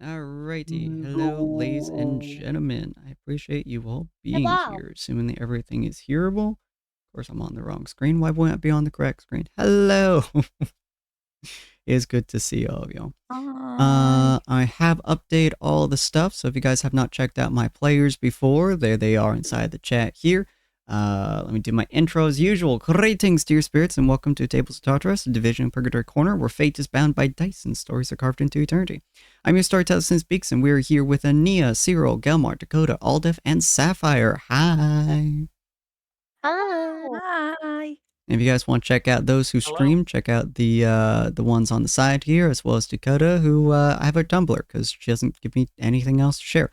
Alrighty, hello, ladies and gentlemen. I appreciate you all being Hello. here. Assuming that everything is hearable. Of course, I'm on the wrong screen. Why wouldn't I be on the correct screen? Hello. It's good to see all of y'all. I have updated all the stuff, so if you guys have not checked out my players before, there they are inside the chat here. Let me do my intro as usual. Greetings, dear spirits, and welcome to Tables of Tartarus, a division of Purgatory Corner, where fate is bound by dice and stories are carved into eternity. I'm your storyteller, Sinspeaks, and we're here with Ania, Cyril, Gelmar, Dakota, Aldef, and Sapphire. Hi! Hi. If you guys want to check out those who stream, check out the ones on the side here, as well as Dakota, who I have her Tumblr because she doesn't give me anything else to share.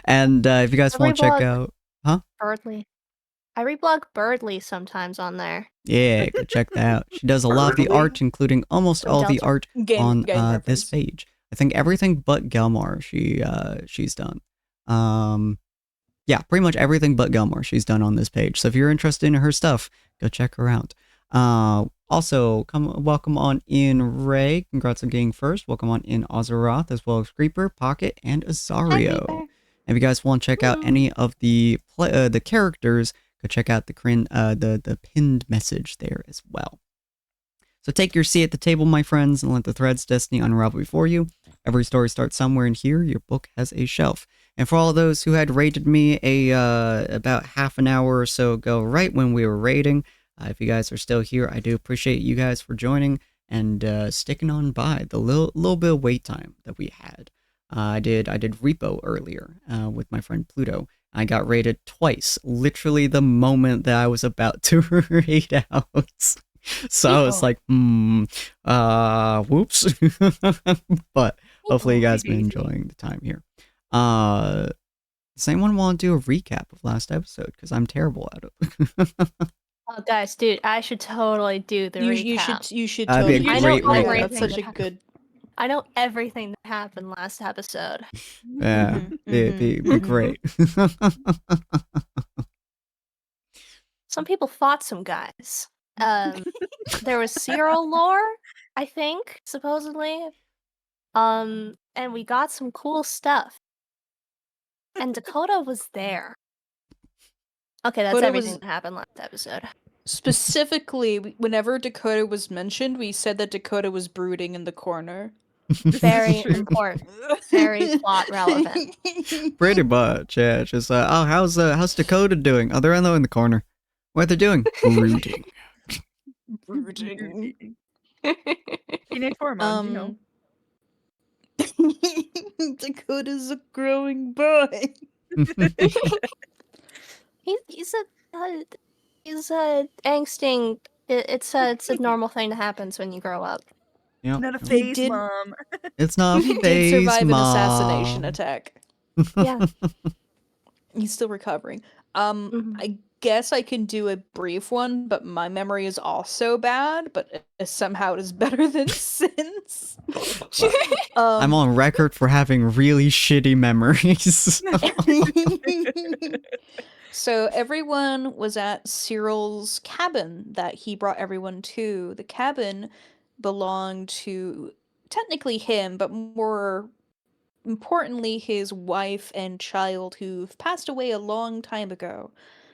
And if you guys want to check out, Birdly. I reblog Birdly sometimes on there. yeah, go check that out. She does a lot of the art, including almost all the art on this page. I think everything but Gelmar she's done. Yeah, pretty much everything but Gelmar she's done on this page. So if you're interested in her stuff, go check her out. Also, welcome on in Ray. Congrats on getting first. Welcome on in Azeroth, as well as Creeper, Pocket, and Azario. If you guys want to check out any of the characters, go check out the pinned message there as well. So take your seat at the table, my friends, and let the threads destiny unravel before you. Every story starts somewhere in here. Your book has a shelf. And for all those who had rated me about half an hour or so ago, right when we were rating, if you guys are still here, I do appreciate you guys for joining and sticking on by the little bit of wait time that we had. I did repo earlier with my friend Pluto. I got rated twice, literally the moment that I was about to raid out. So I was like, whoops. But hopefully you guys have been enjoying the time here. Does anyone want to do a recap of last episode? Because I'm terrible at it. Oh, guys, dude, I should totally do the recap. You should That'd be totally. a great recap. That's such a good. I know everything that happened last episode. Yeah, it'd be great. Some people fought some guys. There was Cyril lore, I think, supposedly. And we got some cool stuff. And Dakota was there. Okay, that's everything that happened last episode. Specifically, whenever Dakota was mentioned, we said that Dakota was brooding in the corner. Very important. Very plot relevant. Pretty much, yeah. Just oh, how's Dakota doing? Oh, they're in the corner. What they're doing? Brooding. Brooding. Teenage hormones, you know. Dakota's a growing boy. He's a angsting. It's a normal thing that happens when you grow up. Yep. Not a phase, Mom. It's not a He phase, did survive Mom. an assassination attack. Yeah. He's still recovering. I guess I can do a brief one, but my memory is also bad, but somehow it is better than Sin's. I'm on record for having really shitty memories. So everyone was at Cyril's cabin that he brought everyone to. The cabin belonged to technically him, but more importantly his wife and child who've passed away a long time ago.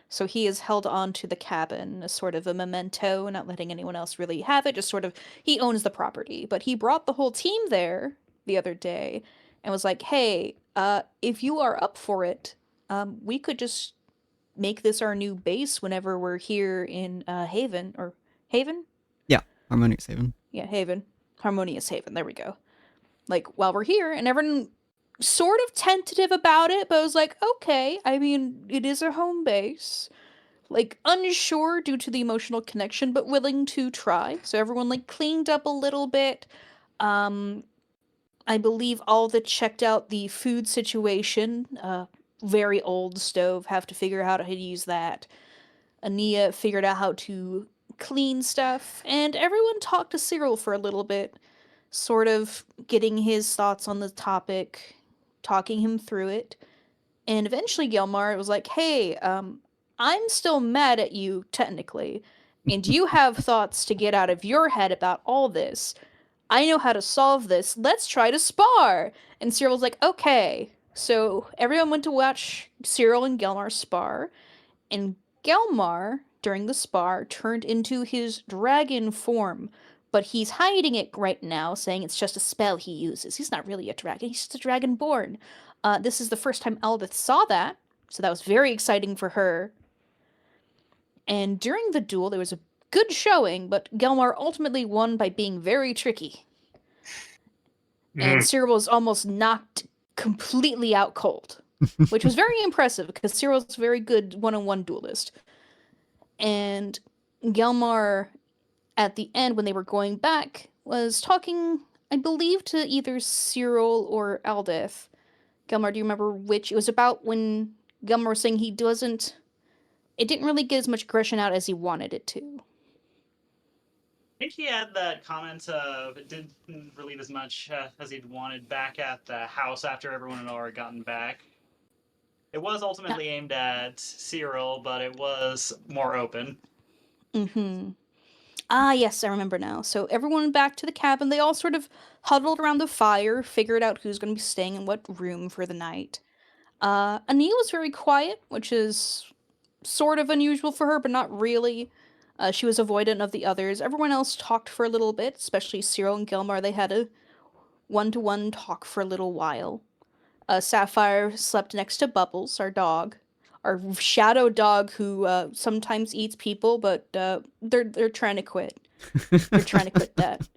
So he has held on to the cabin as sort of a memento, not letting anyone else really have it, just sort of, he owns the property. But he brought the whole team there the other day and was like, hey, if you are up for it, we could just make this our new base whenever we're here in Haven. Or Haven? Yeah, Harmonious Haven. Yeah, Haven. Harmonious Haven, there we go. Like, while we're here, and everyone sort of tentative about it, but I was like, okay, I mean, it is a home base. Like, unsure due to the emotional connection, but willing to try. So everyone, like, cleaned up a little bit. I believe Alda checked out the food situation. Very old stove, have to figure out how to use that. Ania figured out how to clean stuff, and everyone talked to Cyril for a little bit, sort of getting his thoughts on the topic, talking him through it. And eventually Gelmar was like, hey, I'm still mad at you, technically, and you have thoughts to get out of your head about all this. I know how to solve this. Let's try to spar. And Cyril's like, okay. So everyone went to watch Cyril and Gelmar spar, and Gelmar, during the spar, turned into his dragon form. But he's hiding it right now, saying it's just a spell he uses. He's not really a dragon, he's just a dragonborn. This is the first time Aldith saw that, so that was very exciting for her. And during the duel, there was a good showing, but Gelmar ultimately won by being very tricky. And Cyril was almost knocked completely out cold, which was very impressive because Cyril's a very good one-on-one duelist. And Gelmar, at the end, when they were going back, was talking, I believe, to either Cyril or Aldith. Gelmar, do you remember which? It was about when Gelmar was saying it didn't really get as much aggression out as he wanted it to. I think he had that comment of it didn't relieve as much as he'd wanted back at the house after everyone had already gotten back. It was ultimately aimed at Cyril, but it was more open. Mm-hmm. Ah, yes, I remember now. So everyone went back to the cabin. They all sort of huddled around the fire, figured out who's going to be staying in what room for the night. Ania was very quiet, which is sort of unusual for her, but not really. She was avoidant of the others. Everyone else talked for a little bit, especially Cyril and Gelmar. They had a one-to-one talk for a little while. Sapphire slept next to Bubbles, our dog. Our shadow dog who sometimes eats people, but they're trying to quit. They're trying to quit that.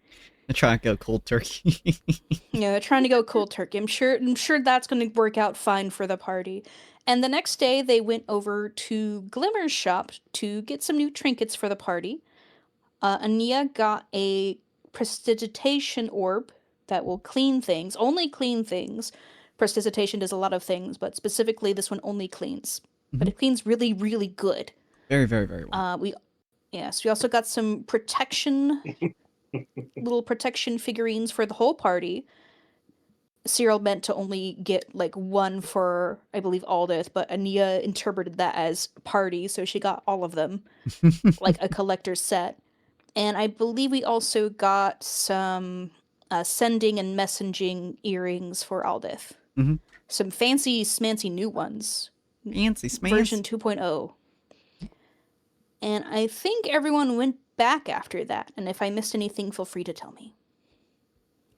They're trying to go cold turkey. Yeah, they're trying to go cold turkey. I'm sure that's going to work out fine for the party. And the next day, they went over to Glimmer's shop to get some new trinkets for the party. Ania got a prestidigitation orb that will clean things, only clean things. Prestidigitation does a lot of things, but specifically this one only cleans. Mm-hmm. But it cleans really, really good. Very, very, very well. We also got some little protection figurines for the whole party. Cyril meant to only get like one for, I believe, Aldith, but Ania interpreted that as party, so she got all of them, like a collector's set. And I believe we also got some sending and messaging earrings for Aldith. Mm-hmm. Some fancy, smancy new ones. Fancy, smancy. Version 2.0. And I think everyone went back after that. And if I missed anything, feel free to tell me.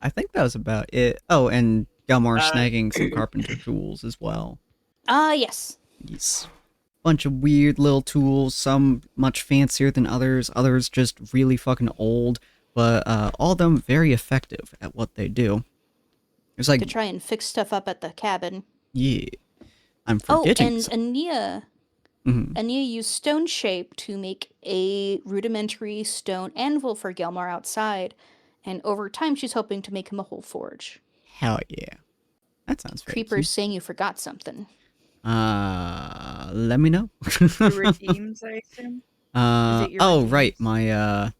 I think that was about it. Oh, and Gelmar snagging some carpenter tools as well. Yes. Yes. Bunch of weird little tools, some much fancier than others just really fucking old, but all of them very effective at what they do. It's like to try and fix stuff up at the cabin. Yeah. I'm forgetting. Oh, and Ania used stone shape to make a rudimentary stone anvil for Gelmar outside, and over time she's hoping to make him a whole forge. Hell yeah. That sounds very Creeper's cute. saying you forgot something. Let me know. The redeems, I assume? Right, my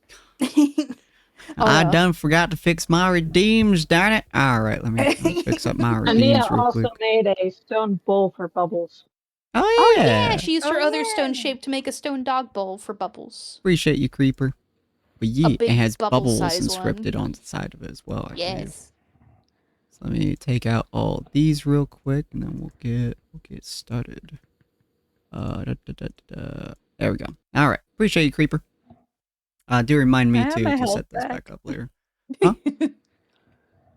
I done forgot to fix my redeems, darn it. Alright, let me fix up my redeems Ania also made a stone bowl for Bubbles. Oh yeah. Oh yeah, she used her other stone shape to make a stone dog bowl for Bubbles. Appreciate you, Creeper. But yeah, it has bubbles size inscripted one. on the side of it as well. Yes. So let me take out all these real quick, and then we'll get started. There we go. All right, appreciate you, Creeper. Do remind me too to set this back up later. Huh?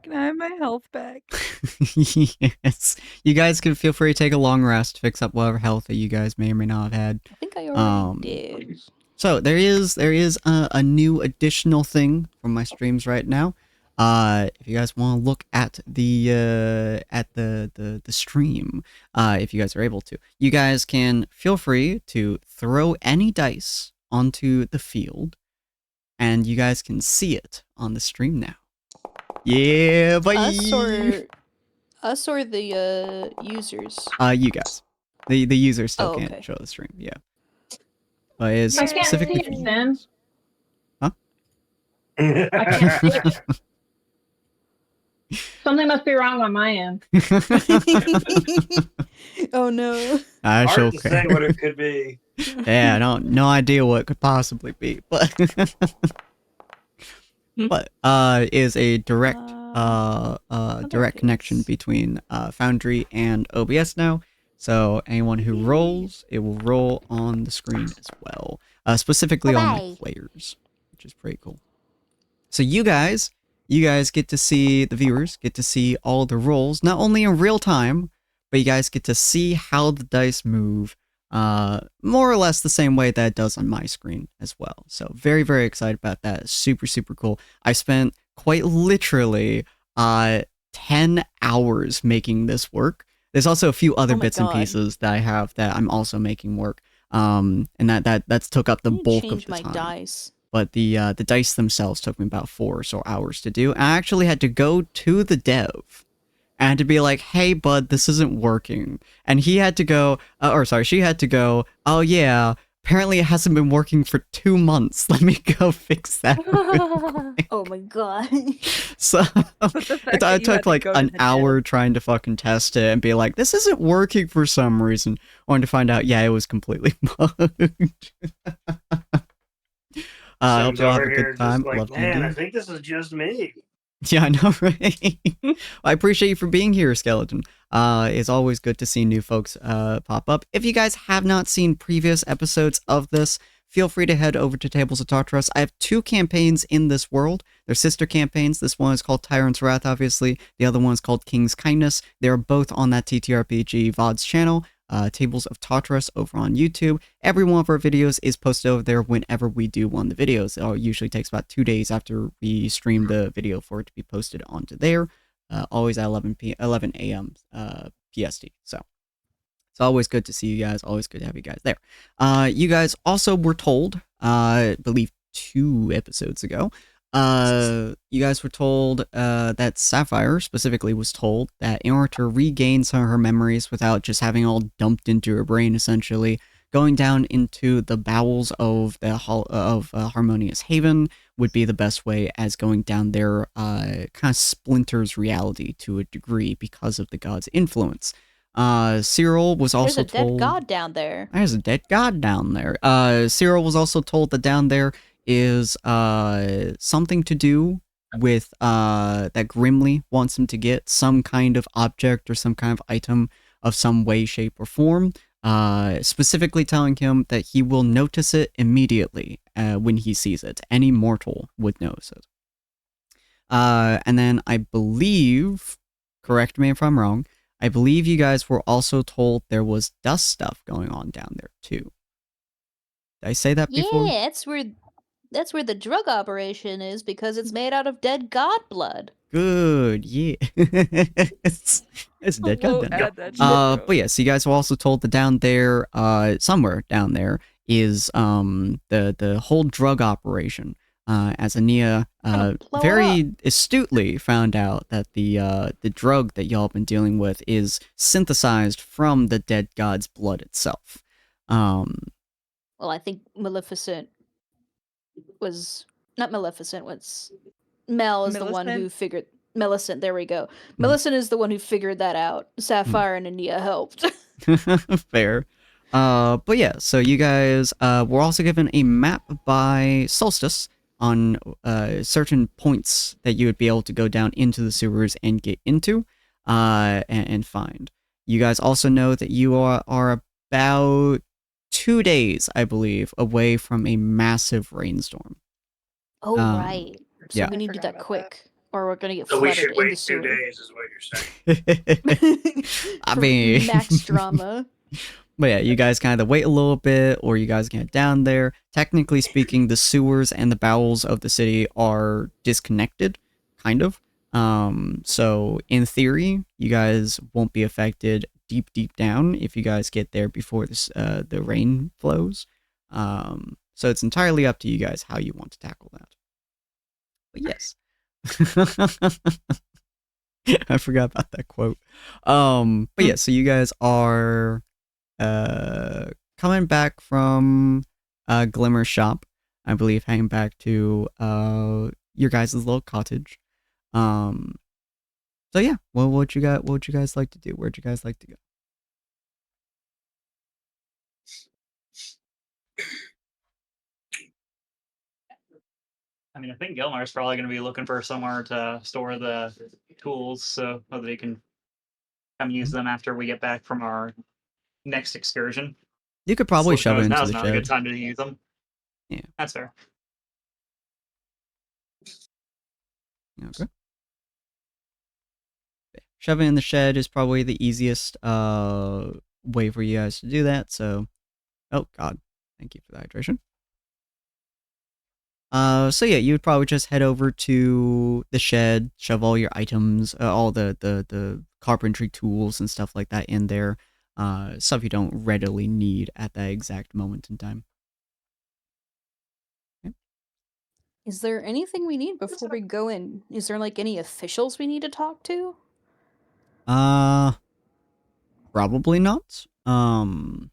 Can I have my health back? Yes. You guys can feel free to take a long rest, fix up whatever health that you guys may or may not have had. I think I already did. So there is a new additional thing from my streams right now. If you guys want to look at the stream, if you guys are able to, you guys can feel free to throw any dice onto the field, and you guys can see it on the stream now. Yeah, bye. Us or the users? You guys. The users still can't show the stream, yeah. But it's I can't specifically see it, Sin. Huh? I can't see it. Something must be wrong on my end. Oh no. Hard to say what it could be. Yeah, no idea what it could possibly be, but but is a direct direct connection hilarious. between Foundry and OBS now. So anyone who rolls, it will roll on the screen as well. Specifically on my Hooray. players, which is pretty cool. So you guys get to see, the viewers get to see all the rolls, not only in real time, but you guys get to see how the dice move, more or less the same way that it does on my screen as well. So very, very excited about that. Super, super cool. I spent quite literally 10 hours making this work. There's also a few other Oh my bits and God. pieces that I have that I'm also making work. And that's took up the I need to bulk of change the my time. dice. But the dice themselves took me about 4 or so hours to do. And I actually had to go to the dev and to be like, hey, bud, this isn't working. And he had to go, she had to go, oh yeah, apparently it hasn't been working for 2 months. Let me go fix that. Oh my God. So But the fact it that you took had to like go to an the hour dev. trying to fucking test it and be like, this isn't working for some reason. Only to find out, yeah, it was completely bugged. I hope Sim's y'all have over a here good time. just like, Love man, I D&D. think this is just me. Yeah, I know, right? I appreciate you for being here, Skeleton. It's always good to see new folks pop up. If you guys have not seen previous episodes of this, feel free to head over to Tables of Tartarus. I have 2 campaigns in this world. They're sister campaigns. This one is called Tyrant's Wrath, obviously. The other one is called King's Kindness. They're both on that TTRPG VODs channel. Tables of Tartarus over on YouTube. Every one of our videos is posted over there whenever we do one of the videos. It usually takes about 2 days after we stream the video for it to be posted onto there. Always at 11 a.m. PST. So it's always good to see you guys. Always good to have you guys there. You guys also were told, I believe 2 episodes ago, you guys were told that Sapphire specifically was told that in order to regain some of her memories without just having all dumped into her brain, essentially, going down into the bowels of the Harmonious Haven would be the best way, as going down there kind of splinters reality to a degree because of the god's influence. Cyril was also There's a told... dead god down there. There's a dead god down there. Cyril was also told that down there is something to do with that Grimly wants him to get, some kind of object or some kind of item of some way, shape, or form, specifically telling him that he will notice it immediately when he sees it. Any mortal would notice it. And then I believe, correct me if I'm wrong, I believe you guys were also told there was dust stuff going on down there too. Did I say that before? Yeah, that's where the drug operation is, because it's made out of dead god blood. Good, yeah. it's dead We'll god down add that shit, but yes, you guys were also told that down there, somewhere down there, is the whole drug operation. As Ania Blow it very astutely found out that the drug that y'all been dealing with is synthesized from the dead god's blood itself. Well, I think Maleficent was not Maleficent. What's Mel is the one who Millicent? figured Millicent. There we go. Millicent is the one who figured that out. Sapphire and Ania helped. Fair. But yeah, so you guys were also given a map by Solstice on certain points that you would be able to go down into the sewers and get into and find. You guys also know that you are about 2 days, I believe, away from a massive rainstorm. Oh, right. So yeah. we need to do that quick, or we're gonna get So we flooded should in the wait 2 sewer. days, is what you're saying. I For mean, max drama. But yeah, you guys kind of wait a little bit, or you guys get down there. Technically speaking, the sewers and the bowels of the city are disconnected, kind of. So in theory, you guys won't be affected deep down if you guys get there before this, the rain flows. So it's entirely up to you guys how you want to tackle that. But yes. I forgot about that quote. But yeah, so you guys are coming back from Glimmer Shop, I believe, heading back to your guys' little cottage. So yeah, well, what would you guys like to do? Where'd you guys like to go? I mean, I think Gilmar's probably going to be looking for somewhere to store the tools so that he can come use them after we get back from our next excursion. You could probably So shove it into now's the not a good shed. time to use them. Yeah. That's fair. Okay. Shoving in the shed is probably the easiest way for you guys to do that. So, oh god, thank you for the hydration. So yeah, you would probably just head over to the shed, shove all your items, all the carpentry tools and stuff like that in there. Stuff you don't readily need at that exact moment in time. Okay. Is there anything we need before we go in? Is there like any officials we need to talk to? Probably not. And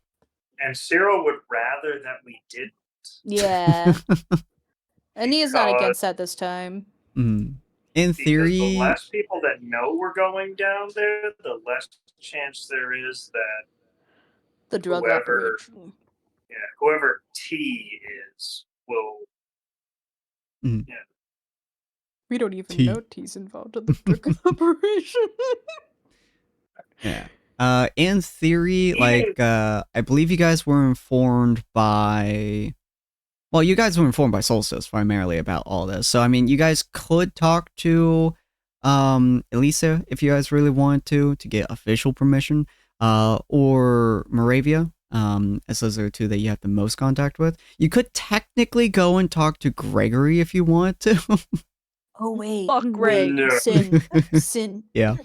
Cyril would rather that we didn't. Yeah. Ania's not Because- against that this time. In Because theory, the less people that know we're going down there, the less chance there is that The drug whoever- operation. whoever T is will. We don't even T. know T's involved in the drug operation. yeah. In theory, like, I believe you guys were informed by... Well, you guys were informed by Solstice primarily about all this. So, I mean, you guys could talk to Elisa if you guys really wanted to get official permission. Or Moravia, as those are the two that you have the most contact with. You could technically go and talk to Gregory if you wanted to. Oh wait. Fuck Greg. No. Sin. Yeah.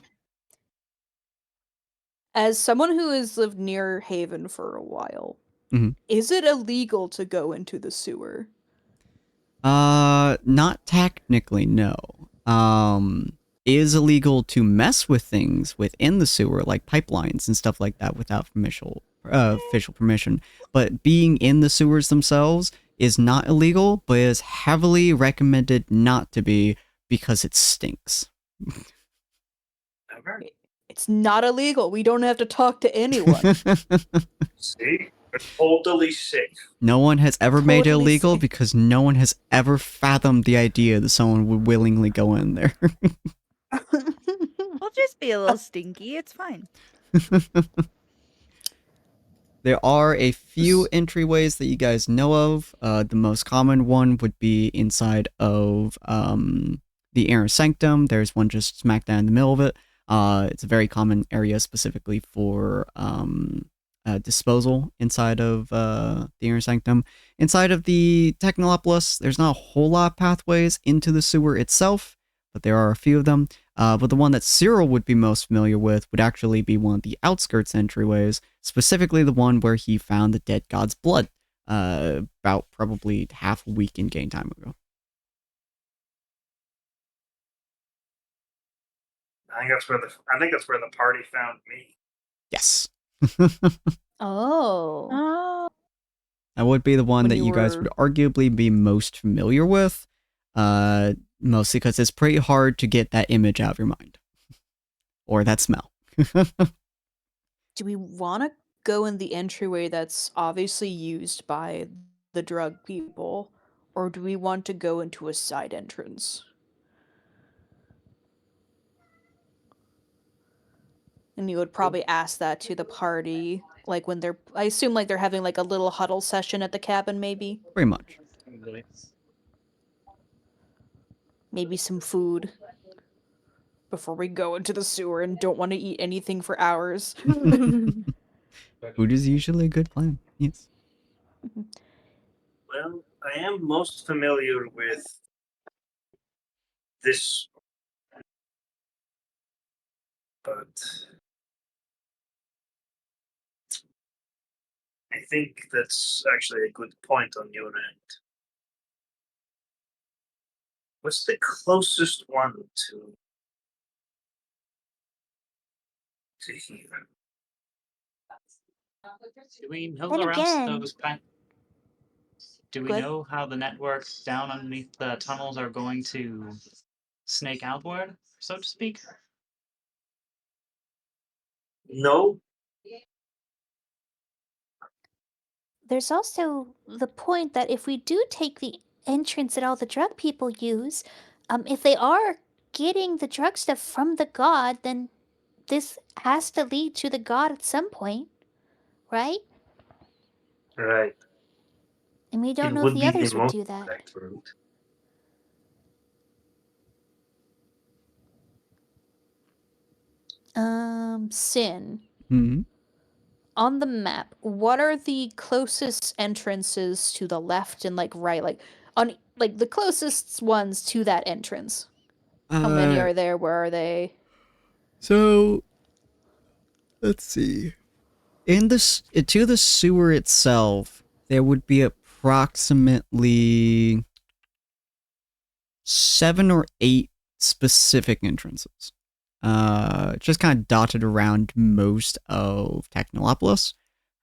As someone who has lived near Haven for a while, Mhm. is it illegal to go into the sewer? Not technically, no. It is illegal to mess with things within the sewer, like pipelines and stuff like that, without official permission. But being in the sewers themselves is not illegal, but is heavily recommended not to be because it stinks. Ever? It's not illegal. We don't have to talk to anyone. See? We're totally safe. No one has ever made it Totally illegal safe. because no one has ever fathomed the idea that someone would willingly go in there. We'll just be a little stinky. It's fine. There are a few entryways that you guys know of. The most common one would be inside of the inner sanctum. There's one just smack down in the middle of it. It's a very common area specifically for disposal inside of the inner sanctum. Inside of the Technolopolis, there's not a whole lot of pathways into the sewer itself, but there are a few of them. But the one that Cyril would be most familiar with would actually be one of the outskirts entryways, specifically the one where he found the dead god's blood about probably half a week in game time ago. I think that's where the party found me. Yes. Oh. Oh. That would be the one When that you you guys were- would arguably be most familiar with, mostly because it's pretty hard to get that image out of your mind. Or that smell. Do we want to go in the entryway that's obviously used by the drug people, or do we want to go into a side entrance? And you would probably ask that to the party, like when they're, I assume like they're having like a little huddle session at the cabin, maybe? Pretty much. Maybe some food before we go into the sewer and don't want to eat anything for hours. Food is usually a good plan. Yes. Well, I am most familiar with this, but I think that's actually a good point on your end. What's the closest one to here? Do we know Then the rest again- of those Do we Go ahead. know how the networks down underneath the tunnels are going to snake outward, so to speak? No, There's also the point that if we do take the entrance that all the drug people use. If they are getting the drug stuff from the god, then this has to lead to the god at some point, right? Right. And we don't It know if would the be others the would most do that. direct route. Sin. Hmm. On the map, what are the closest entrances to the left and like right, like on like the closest ones to that entrance? How many are there? Where are they? So, let's see. In this, to the sewer itself, there would be approximately 7 or 8 specific entrances. Just kind of dotted around most of Technolopolis.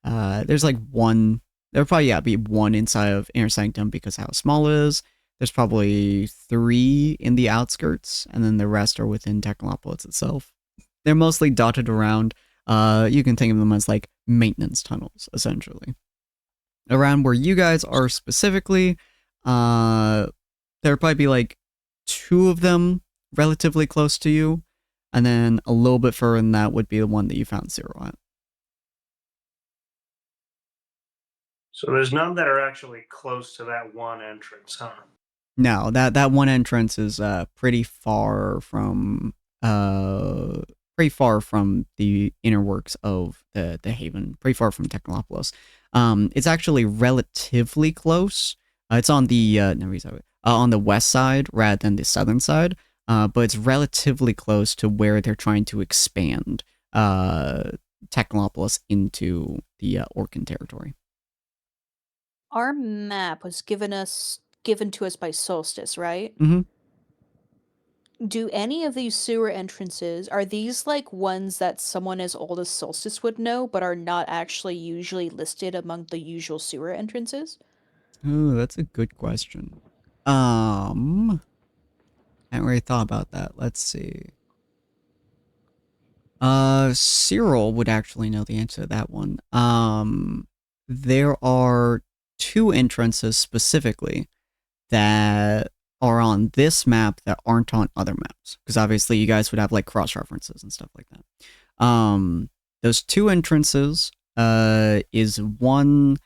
There's like one. There'll probably be one inside of Inner Sanctum because how small it is. There's probably 3 in the outskirts, and then the rest are within Technolopolis itself. They're mostly dotted around. You can think of them as like maintenance tunnels, essentially. Around where you guys are specifically, there'll probably be like 2 of them relatively close to you, and then a little bit further than that would be the one that you found Zero at. So there's none that are actually close to that one entrance, huh? No, that one entrance is pretty far from the inner works of the Haven, pretty far from Technolopolis. It's actually relatively close. It's on the on the west side rather than the southern side, but it's relatively close to where they're trying to expand Technolopolis into the Orcan territory. Our map was given to us by Solstice, right? Mm-hmm. Do any of these sewer entrances, are these like ones that someone as old as Solstice would know, but are not actually usually listed among the usual sewer entrances? Oh, that's a good question. I haven't really thought about that. Let's see. Cyril would actually know the answer to that one. There are 2 entrances specifically that are on this map that aren't on other maps, because obviously you guys would have like cross references and stuff like that. Those 2 entrances is one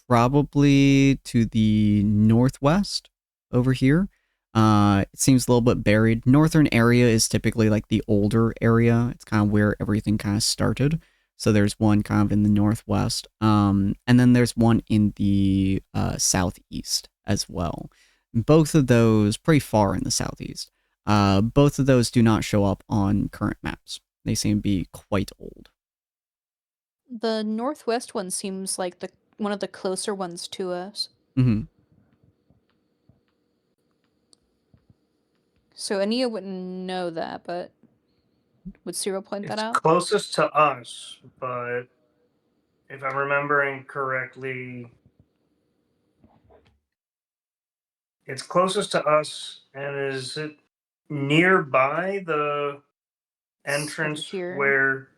probably to the northwest over here. It seems a little bit buried. Northern area is typically like the older area. It's kind of where everything kind of started. So there's one kind of in the northwest. And then there's one in the southeast as well. Both of those pretty far in the southeast. Both of those do not show up on current maps. They seem to be quite old. The northwest one seems like one of the closer ones to us. Mm-hmm. So Ania wouldn't know that, but would Cyril point that It's out? closest to us, but if I'm remembering correctly, it's closest to us, and is it nearby the entrance here. where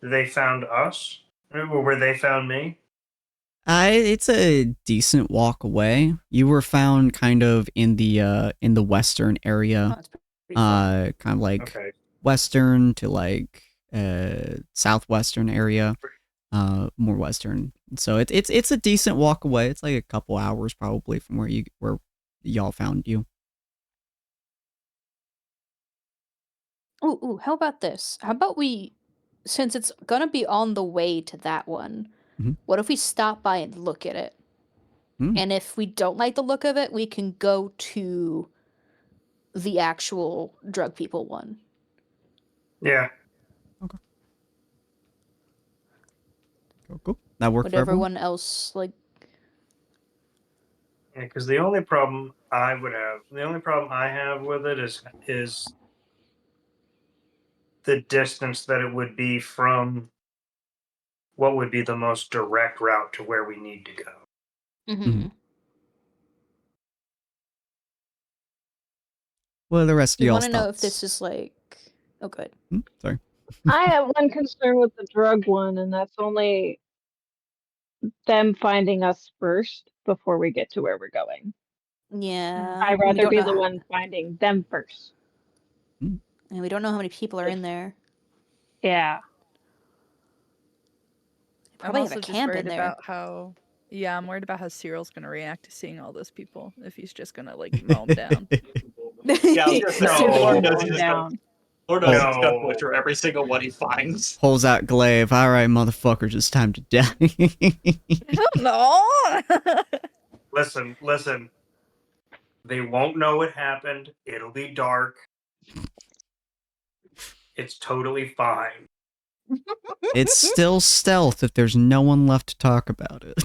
they found us? Or where they found me? It's a decent walk away. You were found kind of in the western area, Oh, it's pretty far. kind of like Okay. western to like southwestern area, more western. So it's a decent walk away. It's like a couple hours probably from where y'all found you. Ooh, how about this? How about since it's gonna be on the way to that one, Mhm. what if we stop by and look at it? Hmm. And if we don't like the look of it, we can go to the actual drug people one. Yeah. Cool. That worked Would for everyone? everyone else like? Yeah, because the only problem I have with it is the distance that it would be from what would be the most direct route to where we need to go. Mm-hmm. What are the rest of You y'all's want to know if thoughts? this is like? Oh, good. Sorry. I have one concern with the drug one, and that's only them finding us first. before we get to where we're going. Yeah. I'd and we rather don't be know the how- one finding them first. And we don't know how many people are in there. Yeah. Probably I'm have a also just camp in worried there. about how. Yeah, I'm worried about how Cyril's gonna react to seeing all those people. If he's just gonna like mow them down. Yeah, I was gonna say, No. Lord knows Going he's just gonna, down. Lord knows he's No. gonna butcher every single one he finds. Pulls out glaive. All right, motherfuckers, it's time to die. No. Listen. They won't know what happened. It'll be dark. It's totally fine. It's still stealth if there's no one left to talk about it.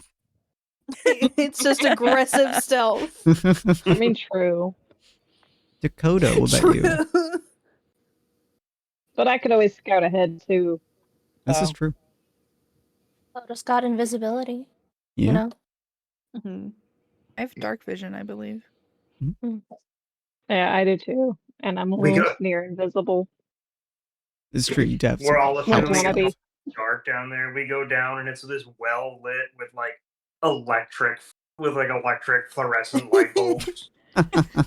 It's just aggressive stealth. I mean, true. Dakota, what about you? True. But I could always scout ahead too. This is So. true. Oh, just got invisibility. Yeah. You know? Mhm. I have dark vision, I believe. Yeah, I do too. And I'm We almost go- near invisible. It's true. You have We're all Like assuming wanna it's be. dark down there. We go down and it's this well lit with like electric fluorescent light bulbs.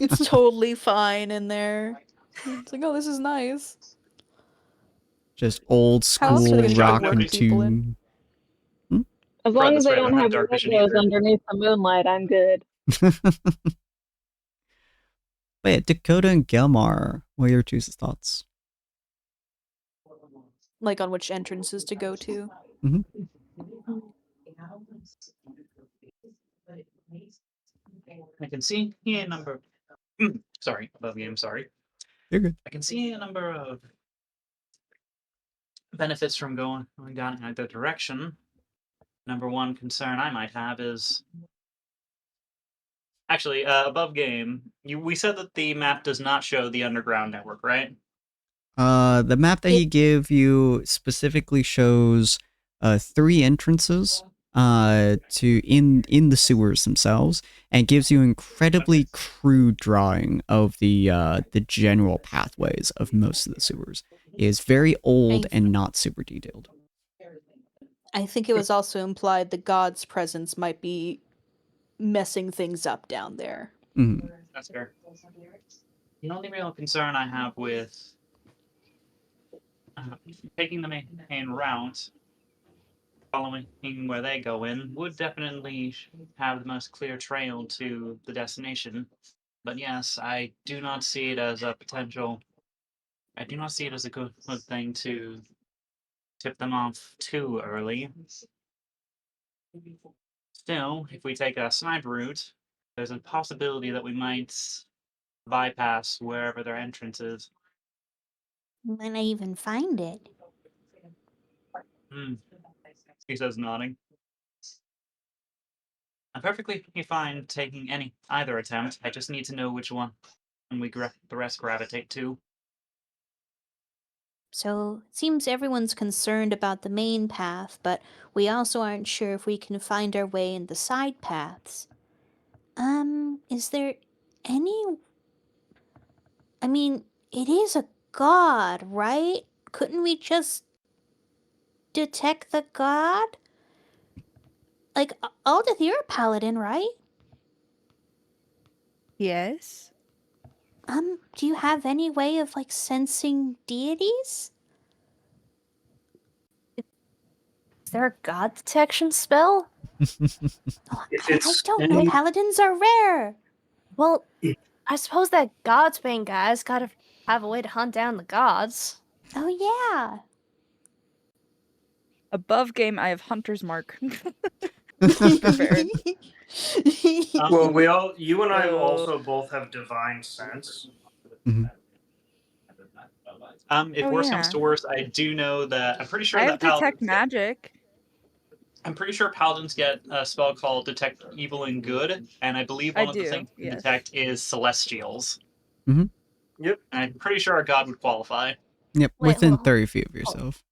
It's totally fine in there. It's like, oh, this is nice. just old How else school are they gonna rock drag and people in? tune. As Right, long that's as they right, I don't don't have have dark vision windows either. underneath the moonlight, I'm good. Wait, Dakota and Gelmar, what are your two thoughts? Like on which entrances to go to. I can see a number. Sorry, above game. Sorry. You're good. I can see a number of benefits from going down in either direction. Number one concern I might have is actually above game. We said that the map does not show the underground network, right? The map that he gave you specifically shows 3 entrances to in the sewers themselves, and gives you incredibly crude drawing of the general pathways of most of the sewers. It is very old and not super detailed. I think it was also implied the god's presence might be messing things up down there. Mhm. That's fair. The only real concern I have with taking the main route, following where they go in, would definitely have the most clear trail to the destination. But yes, I do not see it as a potential. I do not see it as a good thing to tip them off too early. Still, if we take a side route, there's a possibility that we might bypass wherever their entrance is. Might not even find it. He says, nodding. I'm perfectly fine taking either attempt. I just need to know which one, and the rest gravitate to. So it seems everyone's concerned about the main path, but we also aren't sure if we can find our way in the side paths. Is there any... I mean, it is a god, right? Couldn't we just detect the god? Like, Aldith, you're a paladin, right? Yes. Do you have any way of, like, sensing deities? Is there a god detection spell? Oh, If I it's don't know. any- Paladins are rare. Well, I suppose that Godsbane guy's gotta have a way to hunt down the gods. Oh, yeah. Above game, I have Hunter's Mark. Prepared. Well, you and I Oh. also both have divine sense. If Oh, worse yeah. comes to worse, I do know that I'm pretty sure I that have Detect paladins Magic. I'm pretty sure paladins get a spell called Detect Evil and Good, and I believe I one of the do, things to yes. detect is Celestials. Mhm. Yep. And I'm pretty sure a god would qualify. Yep, Wait, within hold on. 30 feet of yourself.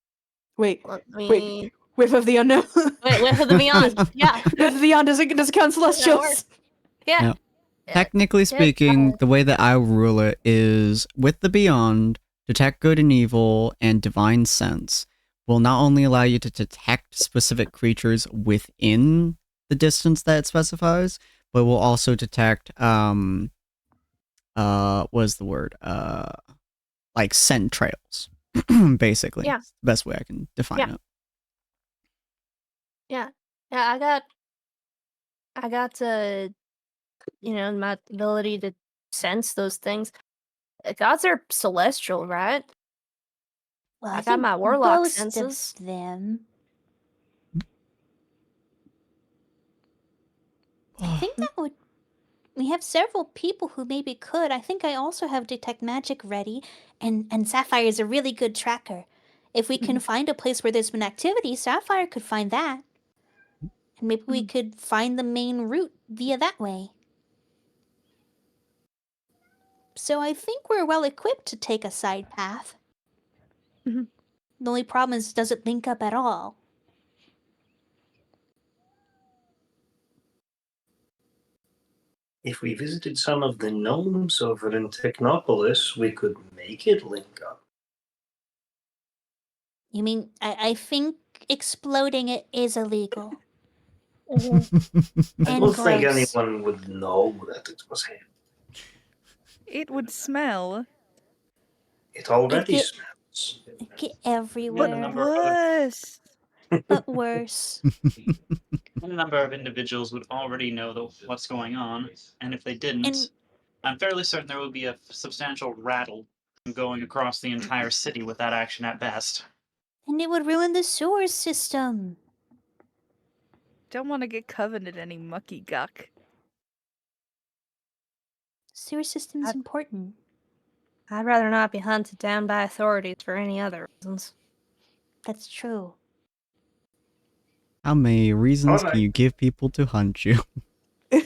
Wait, Let me... Whiff of the Unknown. Wait, Whiff of the Beyond. Yeah. Whiff of the Beyond doesn't count celestials. Yeah. Yep. Technically speaking, the way that I rule it is with the Beyond, Detect Good and Evil, and Divine Sense will not only allow you to detect specific creatures within the distance that it specifies, but will also detect what is the word? Like scent trails, basically. Yeah. It's the best way I can define it. Yeah, I got my ability to sense those things. Gods are celestial, right? Well, I got think my warlock most senses. of them. I think that would. We have several people who maybe could. I think I also have detect magic ready, and Sapphire is a really good tracker. If we can find a place where there's been activity, Sapphire could find that, and maybe we could find the main route via that way. So I think we're well equipped to take a side path. Mhm. The only problem is, does it link up at all? If we visited some of the gnomes over in Technopolis, we could make it link up. You mean, I think exploding it is illegal. I And don't think gross. anyone would know that it was him. It would smell. It already get- smells. It'd get The everywhere, number of Worse. but worse. a number of individuals would already know what's going on, and if they didn't, And I'm fairly certain there would be a substantial rattle going across the entire city with that action at best. it would ruin the sewer system. Don't want to get covered in any mucky guck. Sewer system's important. I'd rather not be hunted down by authorities for any other reasons. That's true. How many reasons Alright. can you give people to hunt you?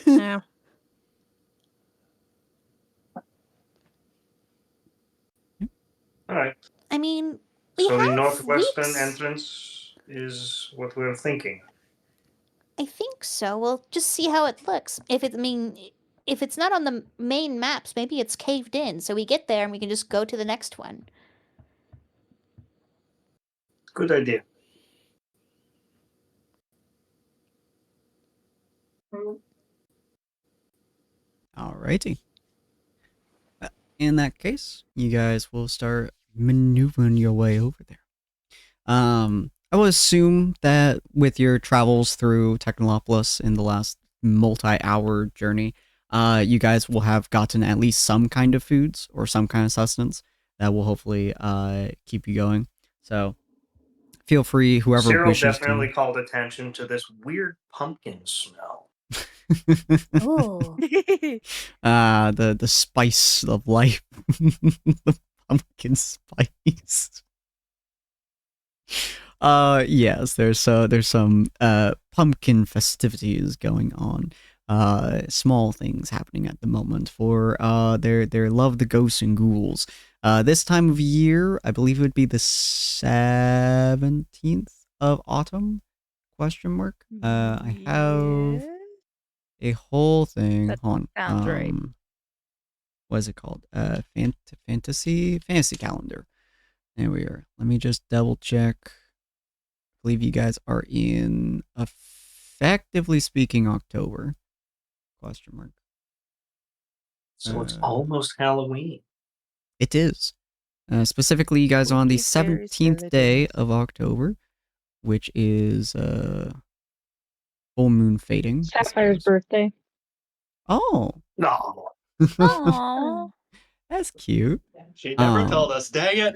Yeah. Alright. I mean, we So the have northwestern weeks. entrance is what we're thinking. I think so. We'll just see how it looks. If it's not on the main maps, maybe it's caved in. So we get there and we can just go to the next one. Good idea. Alrighty. In that case, you guys will start maneuvering your way over there. I will assume that with your travels through Technolopolis in the last multi-hour journey, you guys will have gotten at least some kind of foods or some kind of sustenance that will hopefully keep you going. So feel free, whoever Cyril wishes definitely to. called attention to this weird pumpkin smell. Ooh. The spice of life. The pumpkin spice. Yes, there's some pumpkin festivities going on. Small things happening at the moment for their love the ghosts and ghouls. This time of year, I believe it would be the 17th of autumn? Question mark. I have a whole thing. That Hold on. sounds right. What is it called? Fantasy calendar. There we are. Let me just double check. I believe you guys are in, effectively speaking, October. Question mark. So it's almost Halloween. It is. Specifically, you guys are on the Spooky, scary 17th day skeletons. of October, which is full moon fading. I Sapphire's suppose. birthday. Oh. No. Aww. That's cute. She never told us, dang it!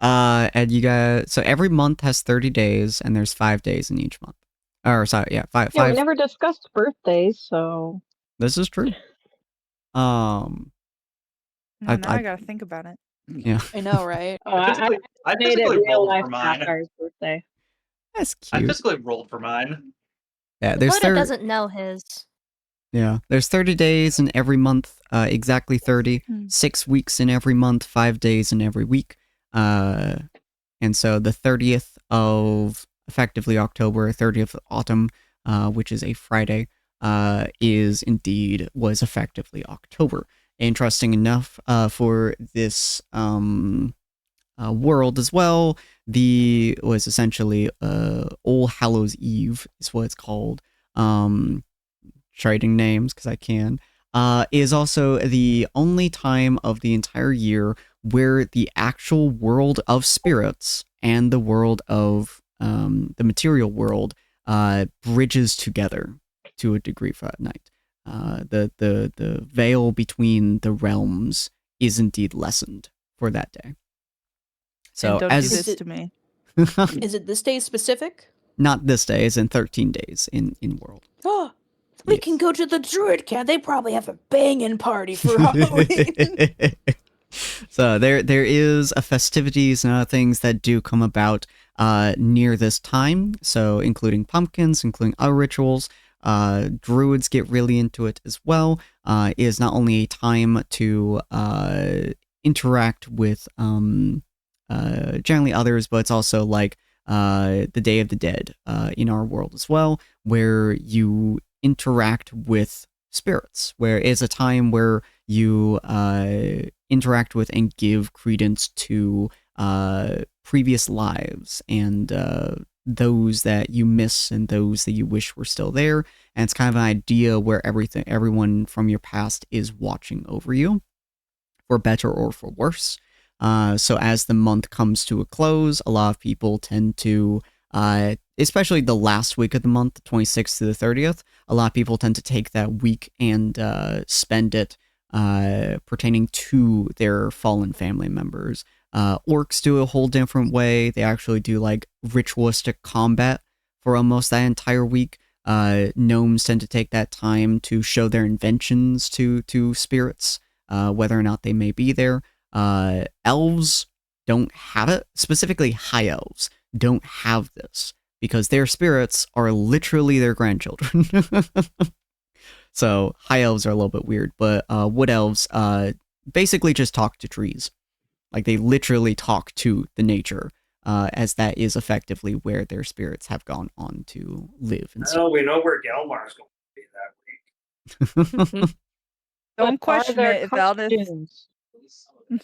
And you guys, so every month has 30 days, and there's 5 days in each month. Or sorry, yeah, five. Yeah, we never discussed birthdays, so This is true. Now I I gotta think about it. yeah, I know, right? I I made it physically real rolled life for mine. Sapphire's birthday. that's I cute. physically rolled for mine. Yeah, there's Buddha doesn't know his. Yeah, there's 30 days in every month, exactly 30. 6 weeks in every month, 5 days in every week. And so the 30th of effectively October, 30th of autumn, which is a Friday, was effectively October. Interesting enough, for this world as well. Was essentially All Hallows Eve is what it's called. Trading names because I can. Is also the only time of the entire year where the actual world of spirits and the world of the material world bridges together to a degree for that night. The veil between the realms is indeed lessened for that day. So And don't as do this to me. Is it this day specific? not this day, it's in 13 days in world. Oh, we can go to the druid camp. They probably have a banging party for Halloween. So there is a festivities and other things that do come about near this time. So including pumpkins, including other rituals. Druids get really into it as well. It is not only a time to interact with generally others, but it's also like the Day of the Dead in our world as well, where you interact with spirits, where it's a time where you interact with and give credence to previous lives and those that you miss and those that you wish were still there. And it's kind of an idea where everyone from your past is watching over you, for better or for worse. So as the month comes to a close, a lot of people tend to, especially the last week of the month, the 26th to the 30th, a lot of people tend to take that week and spend it pertaining to their fallen family members. Orcs do a whole different way. They actually do like ritualistic combat for almost that entire week. Gnomes tend to take that time to show their inventions to spirits, whether or not they may be there. Elves don't have it. Specifically, high elves don't have this because their spirits are literally their grandchildren. So high elves are a little bit weird, but wood elves basically just talk to trees. Like they literally talk to the nature, as that is effectively where their spirits have gone on to live. And Oh, we know where Gelmar's going to be that week. Don't question it if Aldous.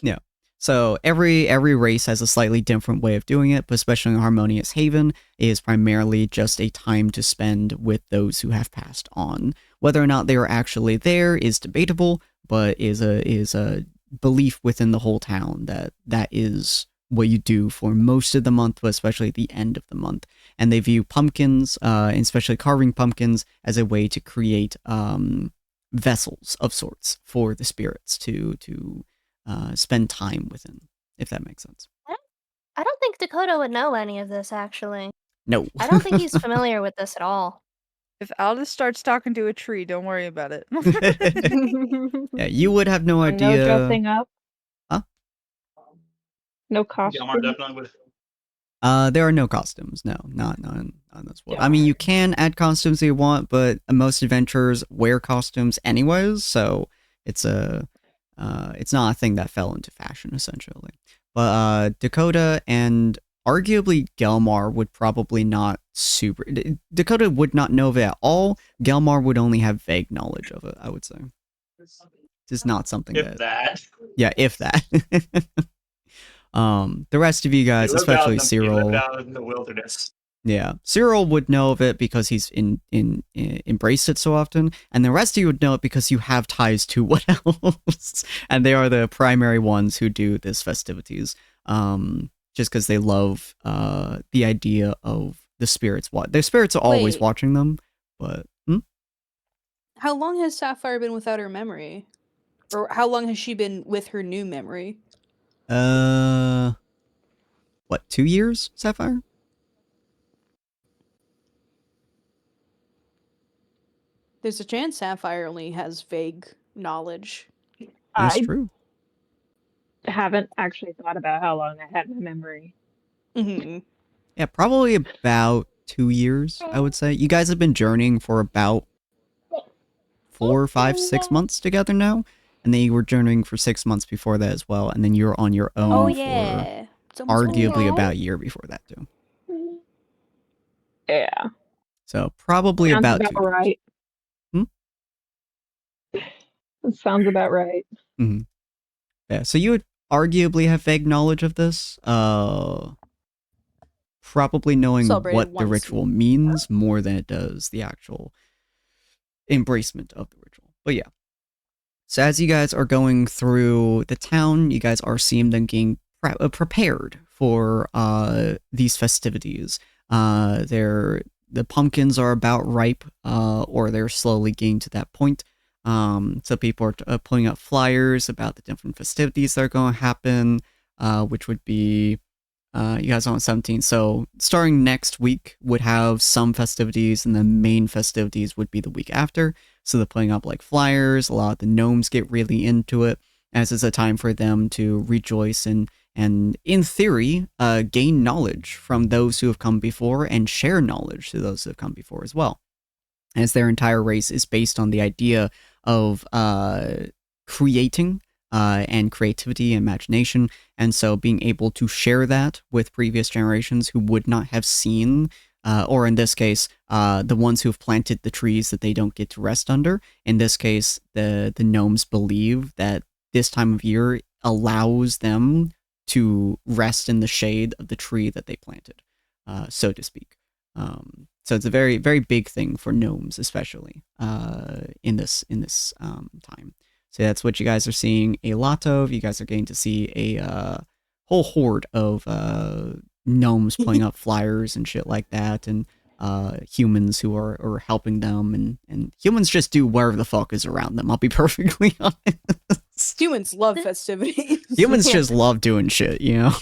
Yeah. So every race has a slightly different way of doing it, but especially in Harmonious Haven, it is primarily just a time to spend with those who have passed on. Whether or not they are actually there is debatable, but is a belief within the whole town that is what you do for most of the month, but especially at the end of the month. And they view pumpkins, and especially carving pumpkins, as a way to create vessels of sorts for the spirits to spend time within, if that makes sense. I don't think Dakota would know any of this, actually. No. I don't think he's familiar with this at all. If Aldous starts talking to a tree, don't worry about it. Yeah, you would have no idea. No dressing up? Huh? No Gelmar costume? definitely would. There are no costumes. No, not on this world. I mean, you can add costumes if you want, but most adventurers wear costumes anyways, so it's not a thing that fell into fashion, essentially. But Dakota and arguably Gelmar would probably not super... Dakota would not know of it at all. Gelmar would only have vague knowledge of it, I would say. It's not something If that. Yeah, if that. The rest of you guys, especially Cyril... He lived out in the wilderness. Yeah, Cyril would know of it because he's embraced it so often, and the rest of you would know it because you have ties to Wood Elves, and they are the primary ones who do this festivities. Just because they love the idea of the spirits. Their spirits are always watching them, but How long has Sapphire been without her memory, or how long has she been with her new memory? 2 years, Sapphire? There's a chance Sapphire only has vague knowledge. That's I true. haven't actually thought about how long I had my memory. Mm-hmm. Yeah, probably about 2 years, I would say. You guys have been journeying for about 4, 5, 6 months together now, and then you were journeying for 6 months before that as well, and then you're on your own Oh for yeah, it's almost arguably over. about a year before that too. Yeah. So probably Sounds about about 2 years. right. It sounds about right. Mm-hmm. Yeah, so you would arguably have vague knowledge of this. Probably knowing Celebrated what the once. ritual means more than it does the actual embracement of the ritual. But yeah. So as you guys are going through the town, you guys are seeing them getting prepared for these festivities. The pumpkins are about ripe, or they're slowly getting to that point. So people are putting up flyers about the different festivities that are going to happen, which would be you guys are on 17. So starting next week would have some festivities, and the main festivities would be the week after. So they're putting up like flyers. A lot of the gnomes get really into it, as it's a time for them to rejoice and in theory, gain knowledge from those who have come before and share knowledge to those who have come before as well. As their entire race is based on the idea of creating and creativity and imagination. And so being able to share that with previous generations who would not have seen, or in this case, the ones who have planted the trees that they don't get to rest under. In this case, the gnomes believe that this time of year allows them to rest in the shade of the tree that they planted, so to speak. So it's a very, very big thing for gnomes, especially in this time. So that's what you guys are seeing a lot of. You guys are getting to see a whole horde of gnomes putting up flyers and shit like that, and humans who are helping them, and humans just do whatever the fuck is around them. I'll be perfectly honest. Humans love festivities. Humans just love doing shit, you know,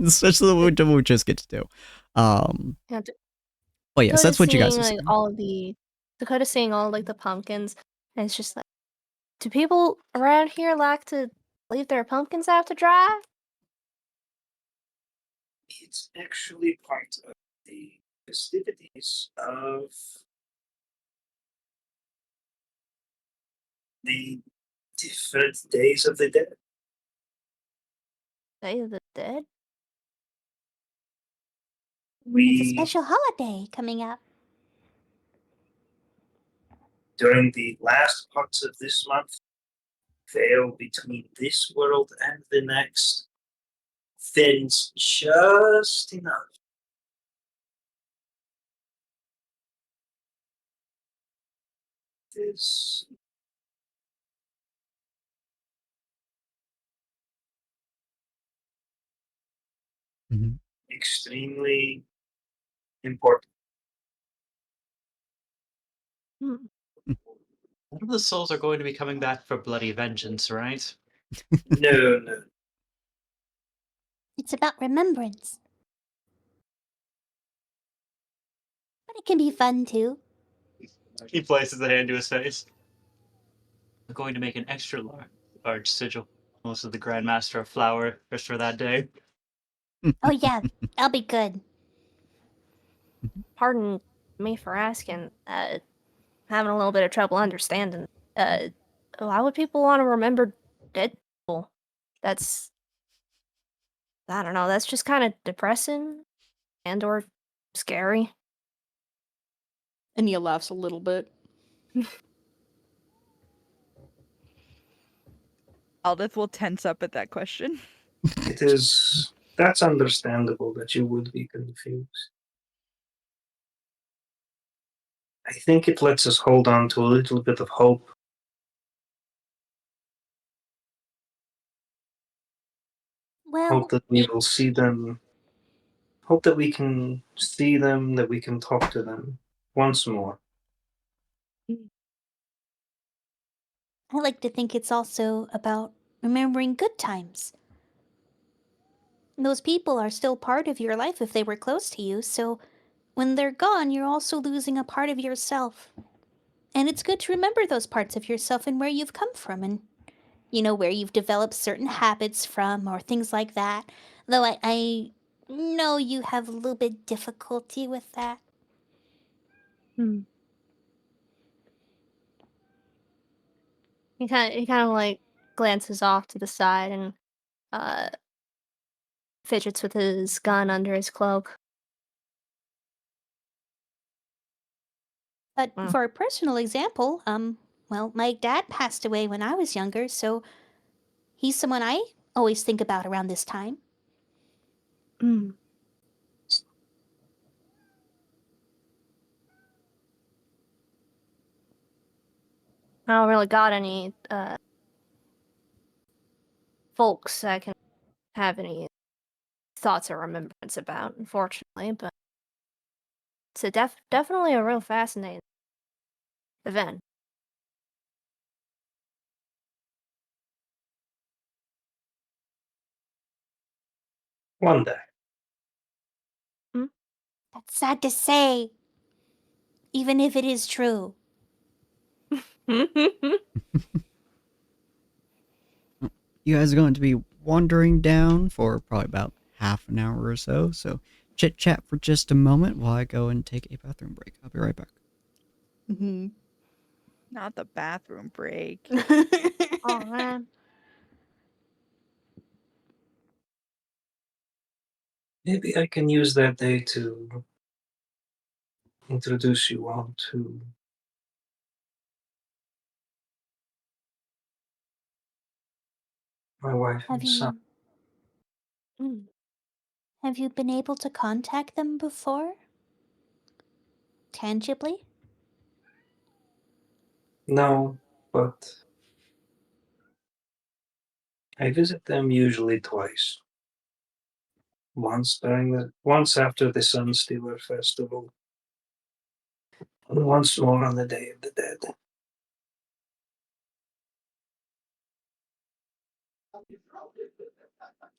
especially what we just get to do. But yes, that's what you guys are seeing. Dakota's seeing all like the pumpkins, and it's just like, do people around here like to leave their pumpkins out to dry? It's actually part of the festivities of the different days of the dead. Day of the Dead? It's a special holiday coming up. During the last parts of this month, veil between this world and the next thins just enough. This extremely important. Hmm. None of the souls are going to be coming back for bloody vengeance, right? No. It's about remembrance. But it can be fun too. He places a hand to his face. I'm going to make an extra large sigil. Most of the Grandmaster of Flower just for that day. Oh yeah, that'll be good. Pardon me for asking. Having a little bit of trouble understanding. Why would people want to remember dead people? That's, I don't know. That's just kind of depressing and/or scary. Ania laughs a little bit. Aldith will tense up at that question. That's understandable that you would be confused. I think it lets us hold on to a little bit of hope. Well, Hope that we will see them. Hope that we can see them, that we can talk to them once more. I like to think it's also about remembering good times. Those people are still part of your life if they were close to you, so when they're gone, you're also losing a part of yourself. And it's good to remember those parts of yourself and where you've come from, and, you know, where you've developed certain habits from, or things like that. Though I know you have a little bit difficulty with that. He kind of like glances off to the side and fidgets with his gun under his cloak. But for a personal example, well, my dad passed away when I was younger, so he's someone I always think about around this time. Mm. I don't really got any folks I can have any thoughts or remembrance about, unfortunately, but it's definitely a real fascinating event. One day. That's sad to say, even if it is true. You guys are going to be wandering down for probably about half an hour or so. So chit chat for just a moment while I go and take a bathroom break. I'll be right back. Mm-hmm. Not the bathroom break. Oh man. Maybe I can use that day to introduce you all to my wife Have and son. Have you been able to contact them before? Tangibly? No, but I visit them usually twice. Once after the Sunstealer Festival, and once more on the Day of the Dead.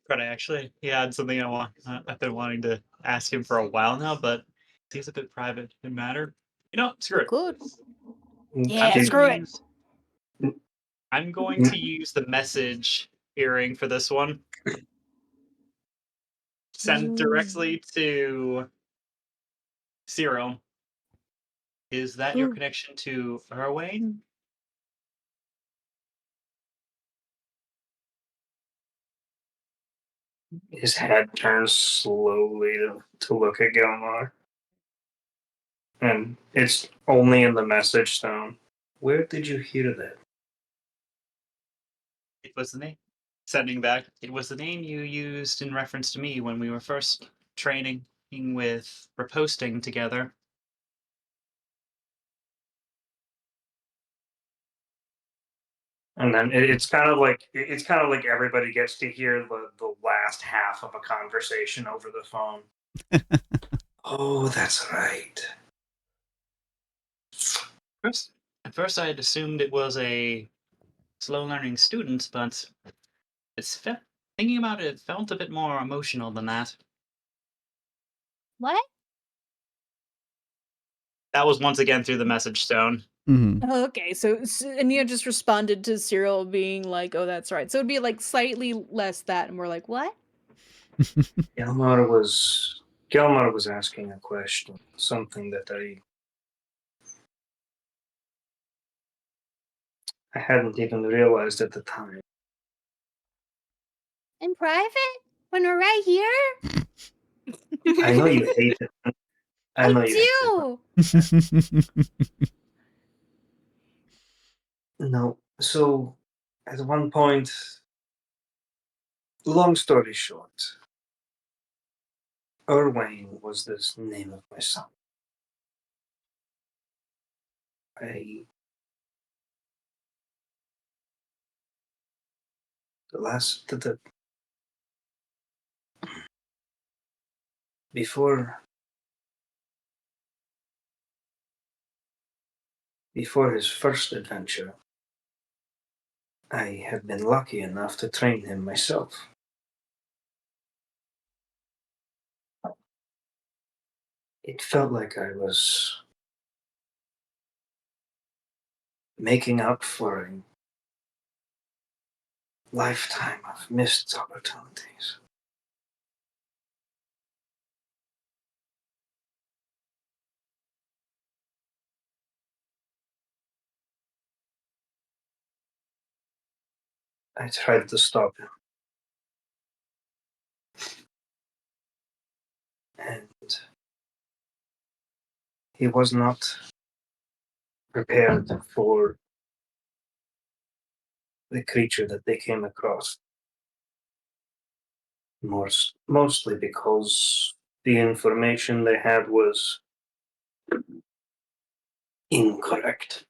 But he had something I've been wanting to ask him for a while now, but it seems a bit private and matter. Screw it. Good. Yeah, Did- screw it. I'm going to use the message earring for this one. Send directly to Cyril. Is that your connection to Erwin? His head turns slowly to look at Gilmar. And it's only in the message tone. Where did you hear that? It was the name. Sending back. It was the name you used in reference to me when we were first training with reposting together. And then it's kind of like everybody gets to hear the last half of a conversation over the phone. Oh, that's right. At first, I had assumed it was a slow-learning student, but thinking about it, it felt a bit more emotional than that. What? That was once again through the message stone. Mm-hmm. Okay, so Ania just responded to Cyril being like, "Oh, that's right." So it'd be like slightly less that, and we're like, "What?" Gilmar was asking a question, something that I hadn't even realized at the time. In private? When we're right here? I know you hate it. I know you hate it. do. No. So, at one point, long story short, Erwin was the name of my son. Before his first adventure, I had been lucky enough to train him myself. It felt like I was making up for a lifetime of missed opportunities. I tried to stop him. And he was not prepared for the creature that they came across. Mostly because the information they had was incorrect.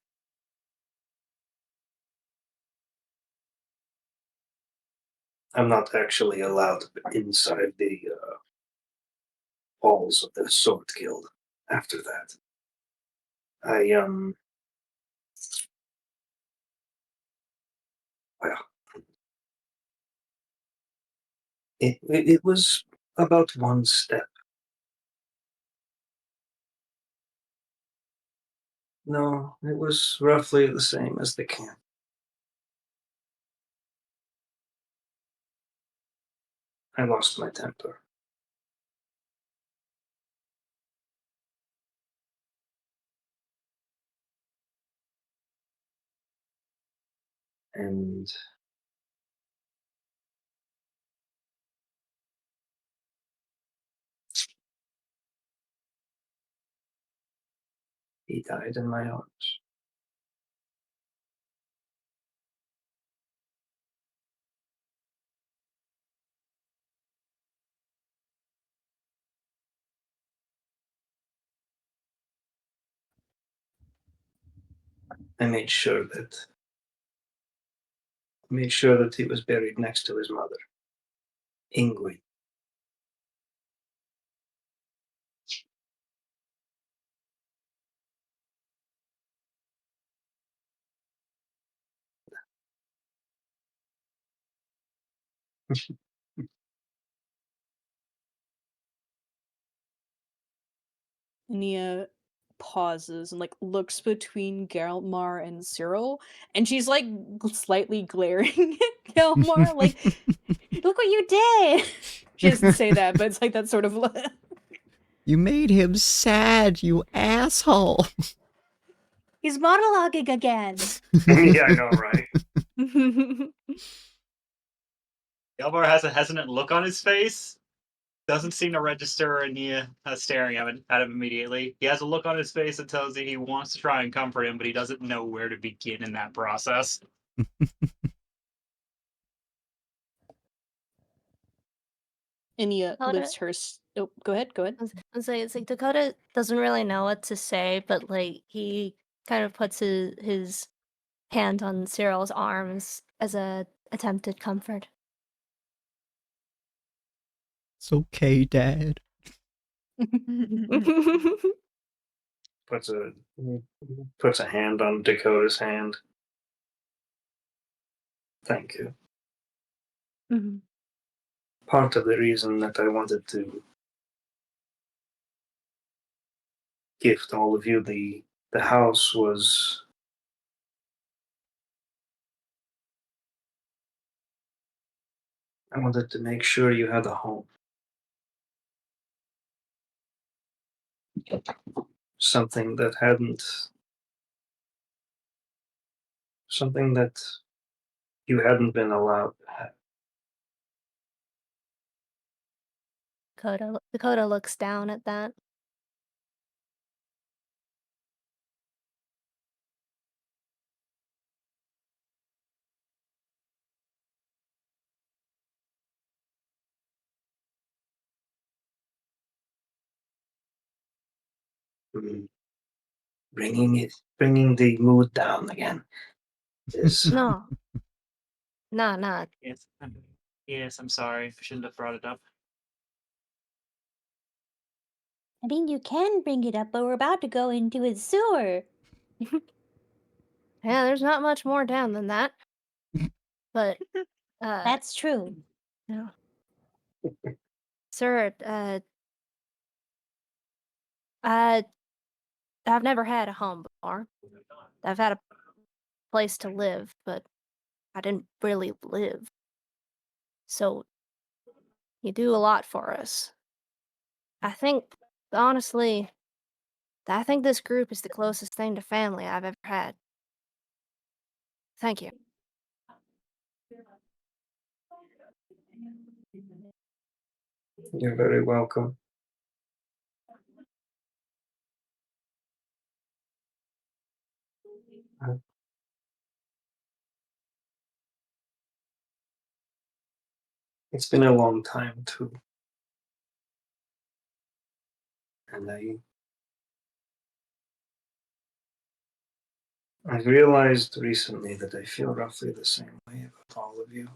I'm not actually allowed inside the halls of the Sword Guild after that. Well, it was about one step. No, it was roughly the same as the camp. I lost my temper. And he died in my arms. I made sure that he was buried next to his mother, Ingrid. Nia pauses and like looks between Gelmar and Cyril, and she's like slightly glaring at Gelmar, like, "Look what you did." She doesn't say that, but it's like that sort of look. You made him sad, you asshole. He's monologuing again. Yeah, I know, right? Elvar has a hesitant look on his face. Doesn't seem to register Ania staring at him immediately. He has a look on his face that tells you he wants to try and comfort him, but he doesn't know where to begin in that process. Nia Dakota- lifts her. Oh, go ahead. Go ahead. It's like Dakota doesn't really know what to say, but like he kind of puts his hand on Cyril's arms as a attempted comfort. It's okay, Dad. Puts a hand on Dakota's hand. Thank you. Mhm. Part of the reason that I wanted to gift all of you the house was I wanted to make sure you had a home. Something that you hadn't been allowed to have. Dakota looks down at that. Bringing the mood down again is No. Nah. Yes, I'm sorry. I shouldn't have brought it up. I mean, you can bring it up, but we're about to go into a sewer. Yeah, there's not much more down than that. But That's true. no. Sir, I've never had a home before. I've had a place to live, but I didn't really live. So you do a lot for us. Honestly, I think this group is the closest thing to family I've ever had. Thank you. you're very welcome. It's been a long time too. And I realized recently that I feel roughly the same way about all of you.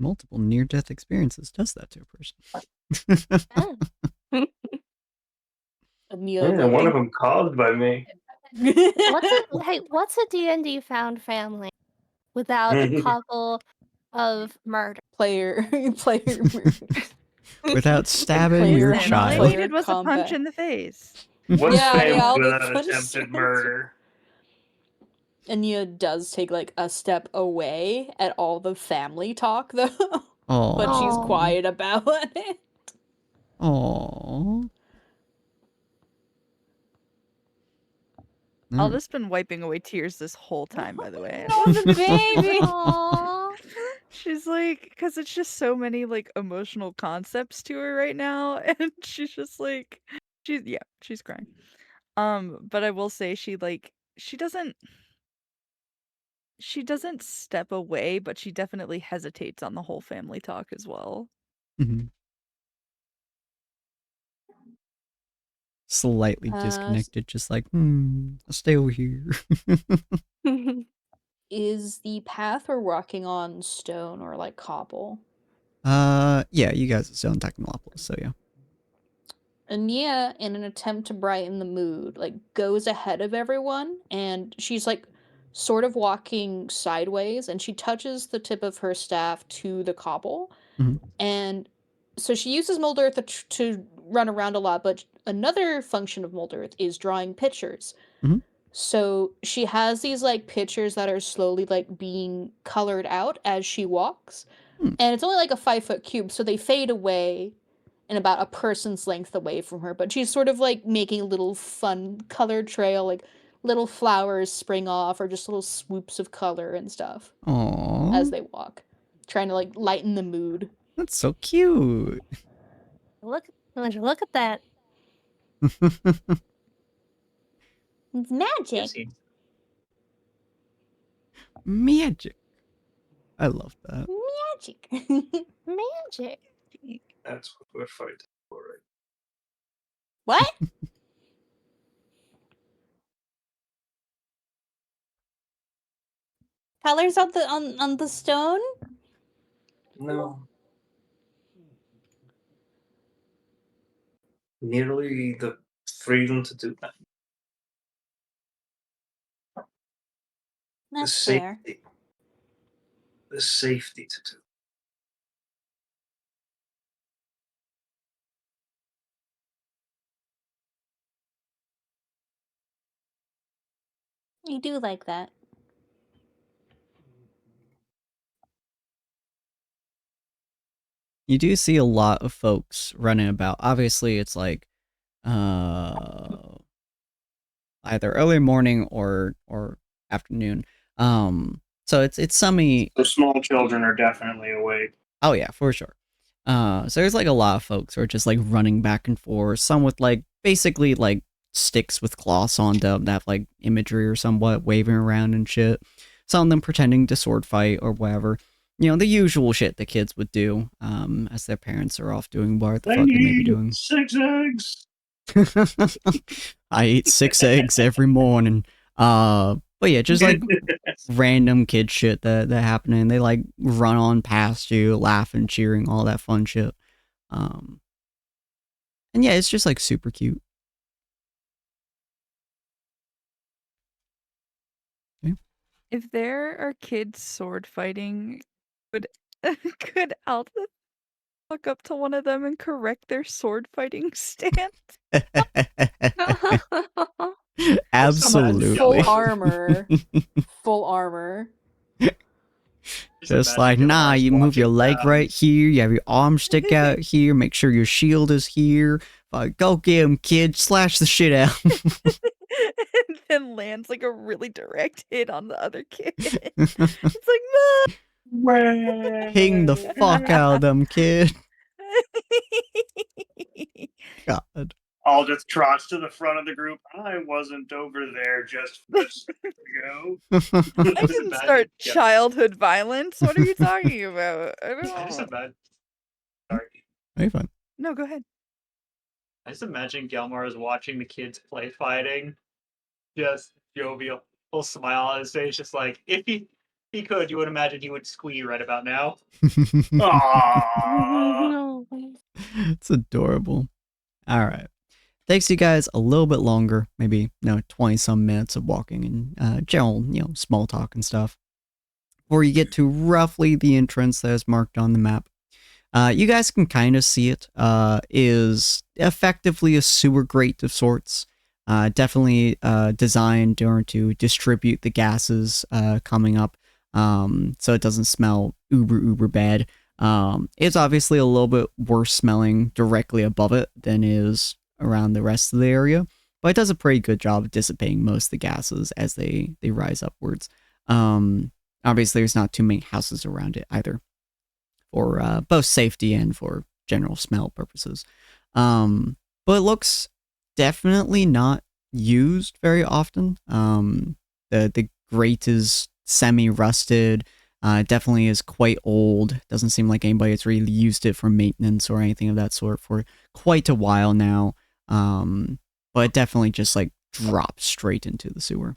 Multiple near-death experiences does that to a person. Yeah, one of them caused by me. What's a D&D found family without a couple of murder? Player Without stabbing Player your Listen, all I child. needed was a punch combat. in the face. What's Yeah, family all the without punches attempted are- murder? Anya does take like a step away at all the family talk though. Oh. But she's Aw. quiet about it. Aww. Alda's been wiping away tears this whole time, by the way. Oh, the baby. Aw. She's like, because it's just so many like emotional concepts to her right now, and she's just like, she's crying. But I will say she doesn't step away, but she definitely hesitates on the whole family talk as well. Mm-hmm. Slightly disconnected, just like, I'll stay over here. Is the path we're walking on stone or like cobble? Yeah, you guys are still in Technolopolis, so yeah. Anya, in an attempt to brighten the mood, like goes ahead of everyone, and she's like sort of walking sideways, and she touches the tip of her staff to the cobble, and so she uses Mold Earth to run around a lot. But another function of Mold Earth is drawing pictures. So she has these like pictures that are slowly like being colored out as she walks, and it's only like a 5-foot cube, so they fade away and about a person's length away from her, but she's sort of like making a little fun color trail, like little flowers spring off or just little swoops of color and stuff. Aww. As they walk, trying to like lighten the mood. That's so cute. Look at that. It's magic. Magic. I love that. Magic. Magic. That's what we're fighting for, right? What? Colors on the stone? No. Merely the freedom to do that. That's fair. The safety to do. You do like that. You do see a lot of folks running about. Obviously, it's like either early morning or afternoon. So it's sunny. The small children are definitely awake. Oh yeah, for sure. So there's like a lot of folks who are just like running back and forth. Some with like basically like sticks with cloths on them that have like imagery or somewhat waving around and shit. Some of them pretending to sword fight or whatever. You know, the usual shit the kids would do as their parents are off doing what the fuck they may be doing. 6 eggs. I eat 6 eggs every morning. But yeah, just like random kid shit that happening. They like run on past you, laughing, cheering, all that fun shit. And yeah, it's just like super cute. Okay. If there are kids sword fighting, could Alda walk up to one of them and correct their sword fighting stance? Absolutely. Full armor. Full armor. Just like, nah, you move your leg right here, you have your arm stick out here, make sure your shield is here. Go get him, kid, slash the shit out. And then lands like a really direct hit on the other kid. It's like, no! Ping the fuck out of them, kid. God. I'll just trot to the front of the group. I wasn't over there just a second ago. I didn't start childhood violence. What are you talking about? I don't I just know. imagine. Sorry. Very fun. No, go ahead. I just imagine Gelmar is watching the kids play fighting, just jovial, full smile on his face, just like if he could, you would imagine he would squee right about now. No. It's adorable. All right. Takes you guys a little bit longer, maybe 20 some minutes of walking and general, small talk and stuff, before you get to roughly the entrance that is marked on the map. You guys can kind of see it. Is effectively a sewer grate of sorts. Definitely designed to distribute the gases coming up, so it doesn't smell uber bad. It's obviously a little bit worse smelling directly above it than is around the rest of the area, but it does a pretty good job of dissipating most of the gases as they rise upwards. Obviously, there's not too many houses around it either, for both safety and for general smell purposes. But it looks definitely not used very often. The grate is semi-rusted. Definitely is quite old. Doesn't seem like anybody has really used it for maintenance or anything of that sort for quite a while now. But it definitely just like drops straight into the sewer.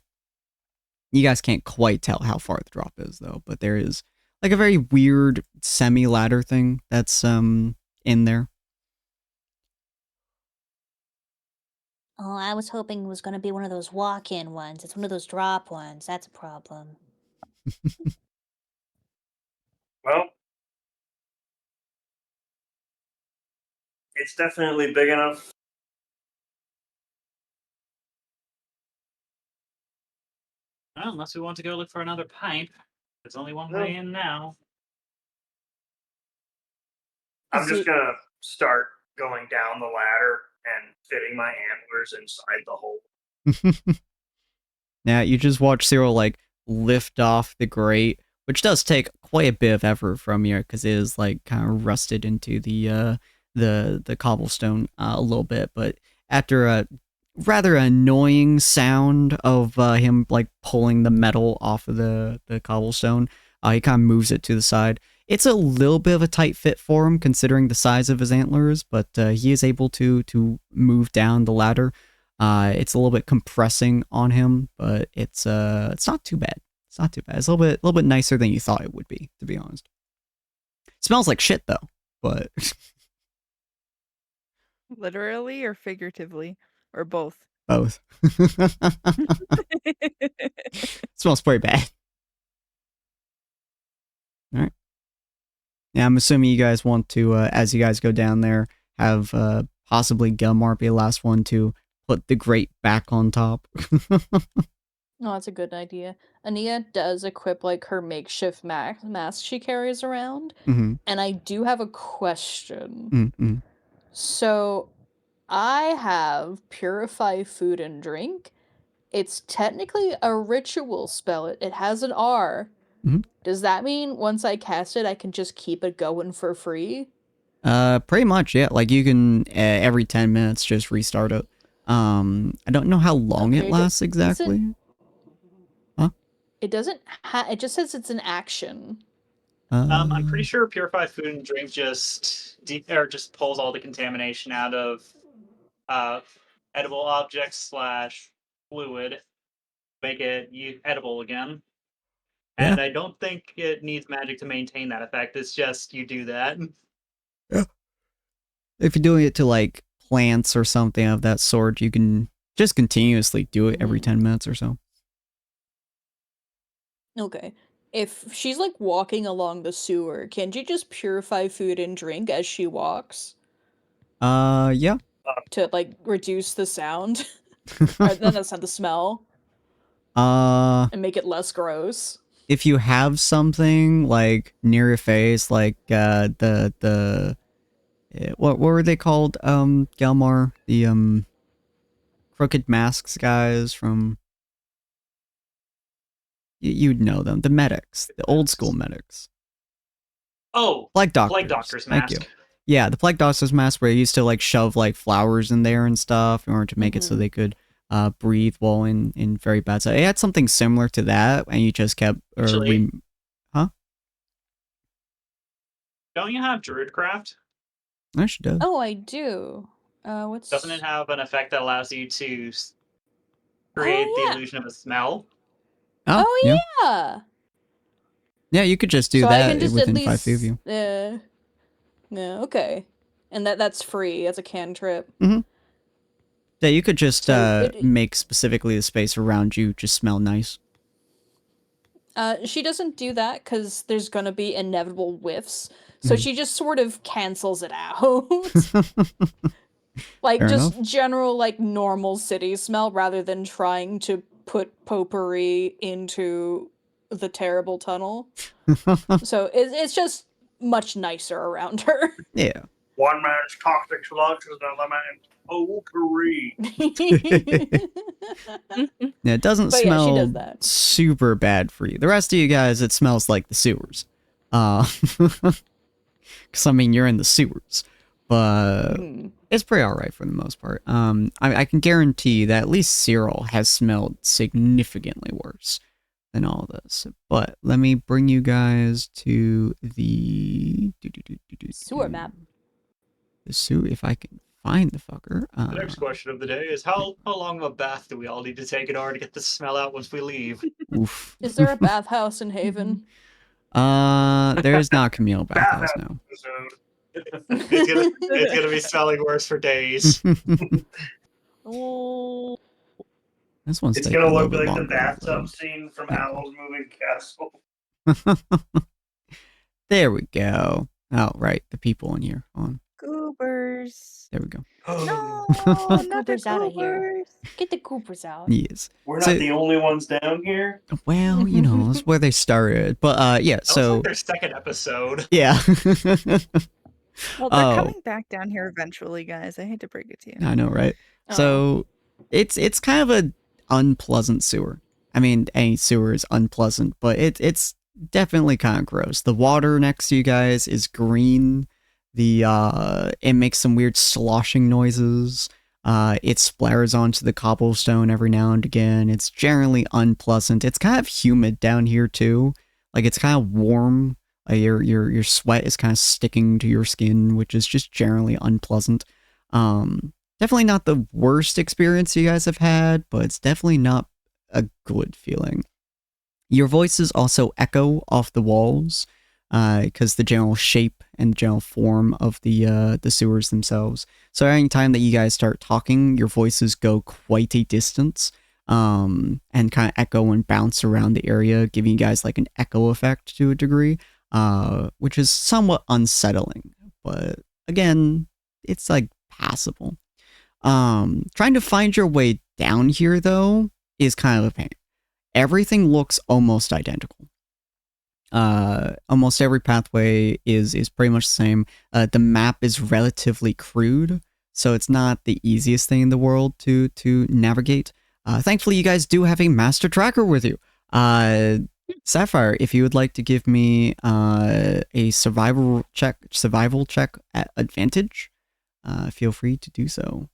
You guys can't quite tell how far the drop is though, but there is like a very weird semi-ladder thing that's in there. Oh, I was hoping it was going to be one of those walk-in ones. It's one of those drop ones. That's a problem. Well, it's definitely big enough. Well, unless we want to go look for another pipe. There's only one way in now. I'm just gonna start going down the ladder and fitting my antlers inside the hole. Now you just watch Cyril like lift off the grate, which does take quite a bit of effort from you because it is like kind of rusted into the cobblestone a little bit. But after a rather annoying sound of him like pulling the metal off of the cobblestone, he kind of moves it to the side. It's a little bit of a tight fit for him considering the size of his antlers, but he is able to move down the ladder. It's a little bit compressing on him, but it's not too bad. It's not too bad. It's a little bit nicer than you thought it would be, to be honest. It smells like shit though, but Literally or figuratively or both? Both. Smells pretty bad. All right. Yeah, I'm assuming you guys want to, as you guys go down there, have possibly Gelmar be the last one to put the grate back on top. Oh, that's a good idea. Ania does equip like her makeshift mask she carries around, Mm-hmm. and I do have a question. Mm-hmm. So, I have Purify Food and Drink. It's technically a ritual spell. It has an R. Mm-hmm. Does that mean once I cast it, I can just keep it going for free? Pretty much, yeah. Like you can every 10 minutes just restart it. I don't know how long it lasts exactly. Huh? It doesn't. It just says it's an action. I'm pretty sure Purify Food and Drink just pulls all the contamination out of edible objects / fluid, make it edible again. And I don't think it needs magic to maintain that effect. It's just you do that. Yeah. If you're doing it to like plants or something of that sort, you can just continuously do it every 10 minutes or so. Okay. If she's like walking along the sewer, can she just purify food and drink as she walks? Yeah. To like reduce the sound? Or then that's not the smell. And make it less gross. If you have something like near your face, like what were they called? Gelmar, the Crooked Masks guys from you'd know them, the medics, the old school medics. Oh, Plague Doctors. Plague Doctor's Thank mask. you. Yeah, the Plague Doctor's mask where they used to like shove like flowers in there and stuff in order to make it so they could breathe while in very bad. So it had something similar to that, and you just kept Actually, huh? Don't you have Druidcraft? No, she does. Oh, I do. What's... Doesn't it have an effect that allows you to create the illusion of a smell? Oh, yeah. Yeah, you could just do so that I can just within at 5 least, feet of you. Yeah, okay. And that's free as a cantrip. Mm-hmm. Yeah, you could just So make specifically the space around you just smell nice. She doesn't do that because there's gonna be inevitable whiffs. So she just sort of cancels it out. Like, Fair just enough. general, like, normal city smell rather than trying to put potpourri into the terrible tunnel. So it's just much nicer around her. Yeah. One man's toxic sludge is another man's potpourri. Yeah, it doesn't But yeah, she smell does that. super bad for you. The rest of you guys, it smells like the sewers. Because, I mean, you're in the sewers. But it's pretty alright for the most part. I can guarantee that at least Cyril has smelled significantly worse than all this. But let me bring you guys to the... Sewer map. The sewer, if I can find the fucker. The next question of the day is how long of a bath do we all need to take in order to get the smell out once we leave? Oof. Is there a bathhouse in Haven? There is not Camille bathhouse now. It's gonna be smelling worse for days. Oh. This one's It's taking gonna a little look bit like the longer. bathtub scene from Howl's Moving Castle. There we go. Oh, right. The people in here. On. Goobers. There we go. No, Get the not the Coopers out of here. goobers. Get the Coopers out. Yes. We're not So- the only ones down here. Well, you know, that's where they started. But yeah, That was so like their second episode. yeah. Well, they're Oh. coming back down here eventually, guys. I hate to break it to you. I know, right? So it's kind of a unpleasant sewer. I mean, any sewer is unpleasant, but it's definitely kind of gross. The water next to you guys is green. It makes some weird sloshing noises. It splatters onto the cobblestone every now and again. It's generally unpleasant. It's kind of humid down here too. Like, it's kind of warm. Your sweat is kind of sticking to your skin, which is just generally unpleasant. Definitely not the worst experience you guys have had, but it's definitely not a good feeling. Your voices also echo off the walls, because the general shape and general form of the sewers themselves. So any time that you guys start talking, your voices go quite a distance, and kind of echo and bounce around the area, giving you guys like an echo effect to a degree, which is somewhat unsettling. But again, it's like passable. Trying to find your way down here though is kind of a pain. Everything looks almost identical. Almost every pathway is pretty much the same. The map is relatively crude, so it's not the easiest thing in the world to navigate. Thankfully, you guys do have a master tracker with you. Sapphire, if you would like to give me a survival check at advantage, feel free to do so.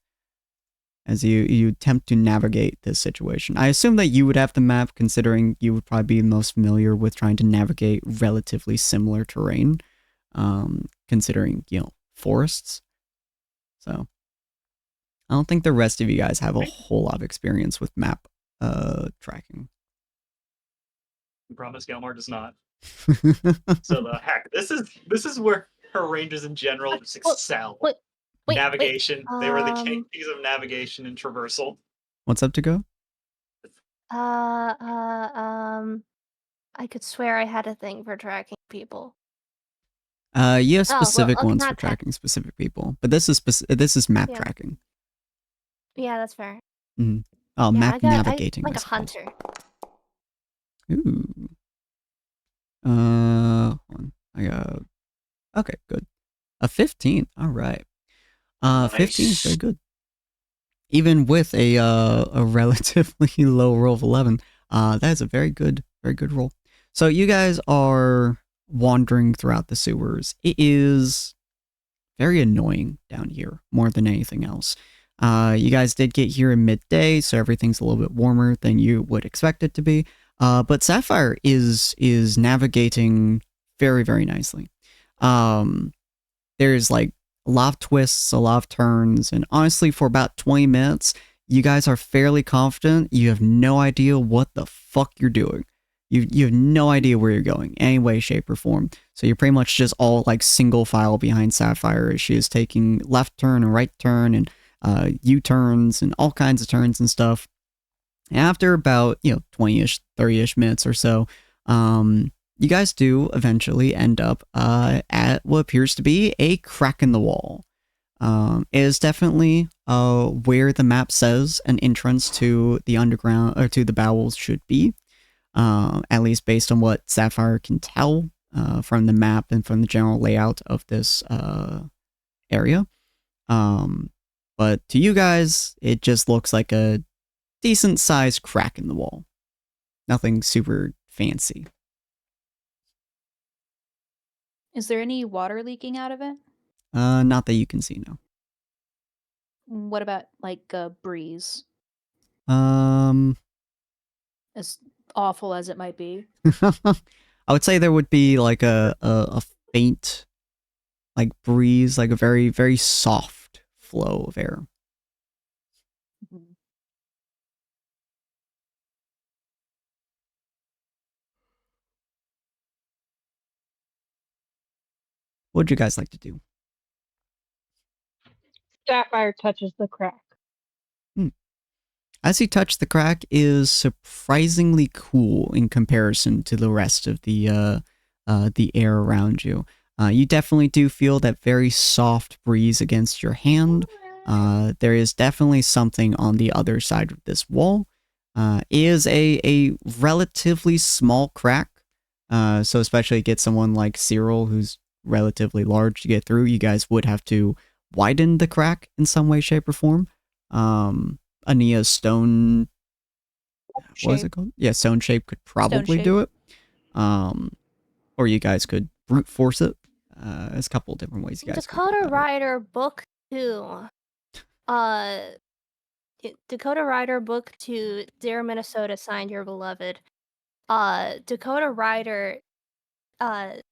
As you attempt to navigate this situation. I assume that you would have the map, considering you would probably be most familiar with trying to navigate relatively similar terrain, considering, you know, forests. So, I don't think the rest of you guys have a whole lot of experience with map tracking. I promise Gelmar does not. So heck, this is where her ranges in general just excel. Wait, navigation. They were the kings of navigation and traversal. What's up to go? I could swear I had a thing for tracking people. You have specific okay, ones for not that. tracking specific people, but this is map Yeah. tracking. Yeah, that's fair. Mm-hmm. Oh, Yeah, map navigating. I'm like I a suppose. hunter. Ooh. Hold on. I got. Okay, good. A 15. All right. 15 is very good. Even with a relatively low roll of 11, that is a very good roll. So you guys are wandering throughout the sewers. It is very annoying down here more than anything else. You guys did get here in midday, so everything's a little bit warmer than you would expect it to be. But Sapphire is navigating very, very nicely. There's like a lot of twists, a lot of turns, and honestly, for about 20 minutes, you guys are fairly confident. You have no idea what the fuck you're doing. You have no idea where you're going, any way, shape, or form. So you're pretty much just all like single file behind Sapphire as she is taking left turn and right turn and U-turns and all kinds of turns and stuff. After about 20-ish, 30-ish minutes or so, you guys do eventually end up at what appears to be a crack in the wall. It is definitely where the map says an entrance to the underground or to the bowels should be. At least based on what Sapphire can tell from the map and from the general layout of this area. But to you guys, it just looks like a decent sized crack in the wall. Nothing super fancy. Is there any water leaking out of it? Not that you can see, no. What about like a breeze? As awful as it might be. I would say there would be like a faint like breeze, like a very, very soft flow of air. Mhm. What would you guys like to do? Sapphire touches the crack. As you touch, the crack is surprisingly cool in comparison to the rest of the air around you. You definitely do feel that very soft breeze against your hand. There is definitely something on the other side of this wall. It is a relatively small crack, so especially get someone like Cyril, who's relatively large to get through, you guys would have to widen the crack in some way, shape, or form. Ania's stone, what was it called? Yeah, stone shape could probably do it. Or you guys could brute force it. There's a couple of different ways you guys Dakota Rider Book 2. Dakota Rider Book 2, Dear Minnesota, signed your beloved. Dakota Rider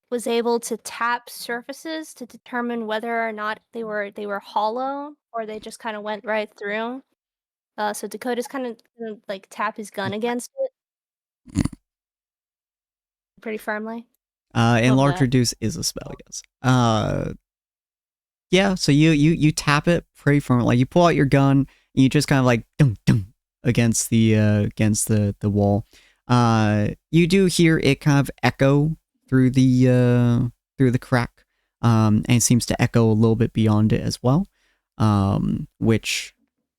was able to tap surfaces to determine whether or not they were hollow or they just kind of went right through. So Dakota's kind of like tap his gun against it pretty firmly. Enlarge Reduce is a spell, yes. Yeah, so you tap it pretty firmly. Like you pull out your gun, and you just kind of like dum dum against the wall. You do hear it kind of echo through the crack, and it seems to echo a little bit beyond it as well, which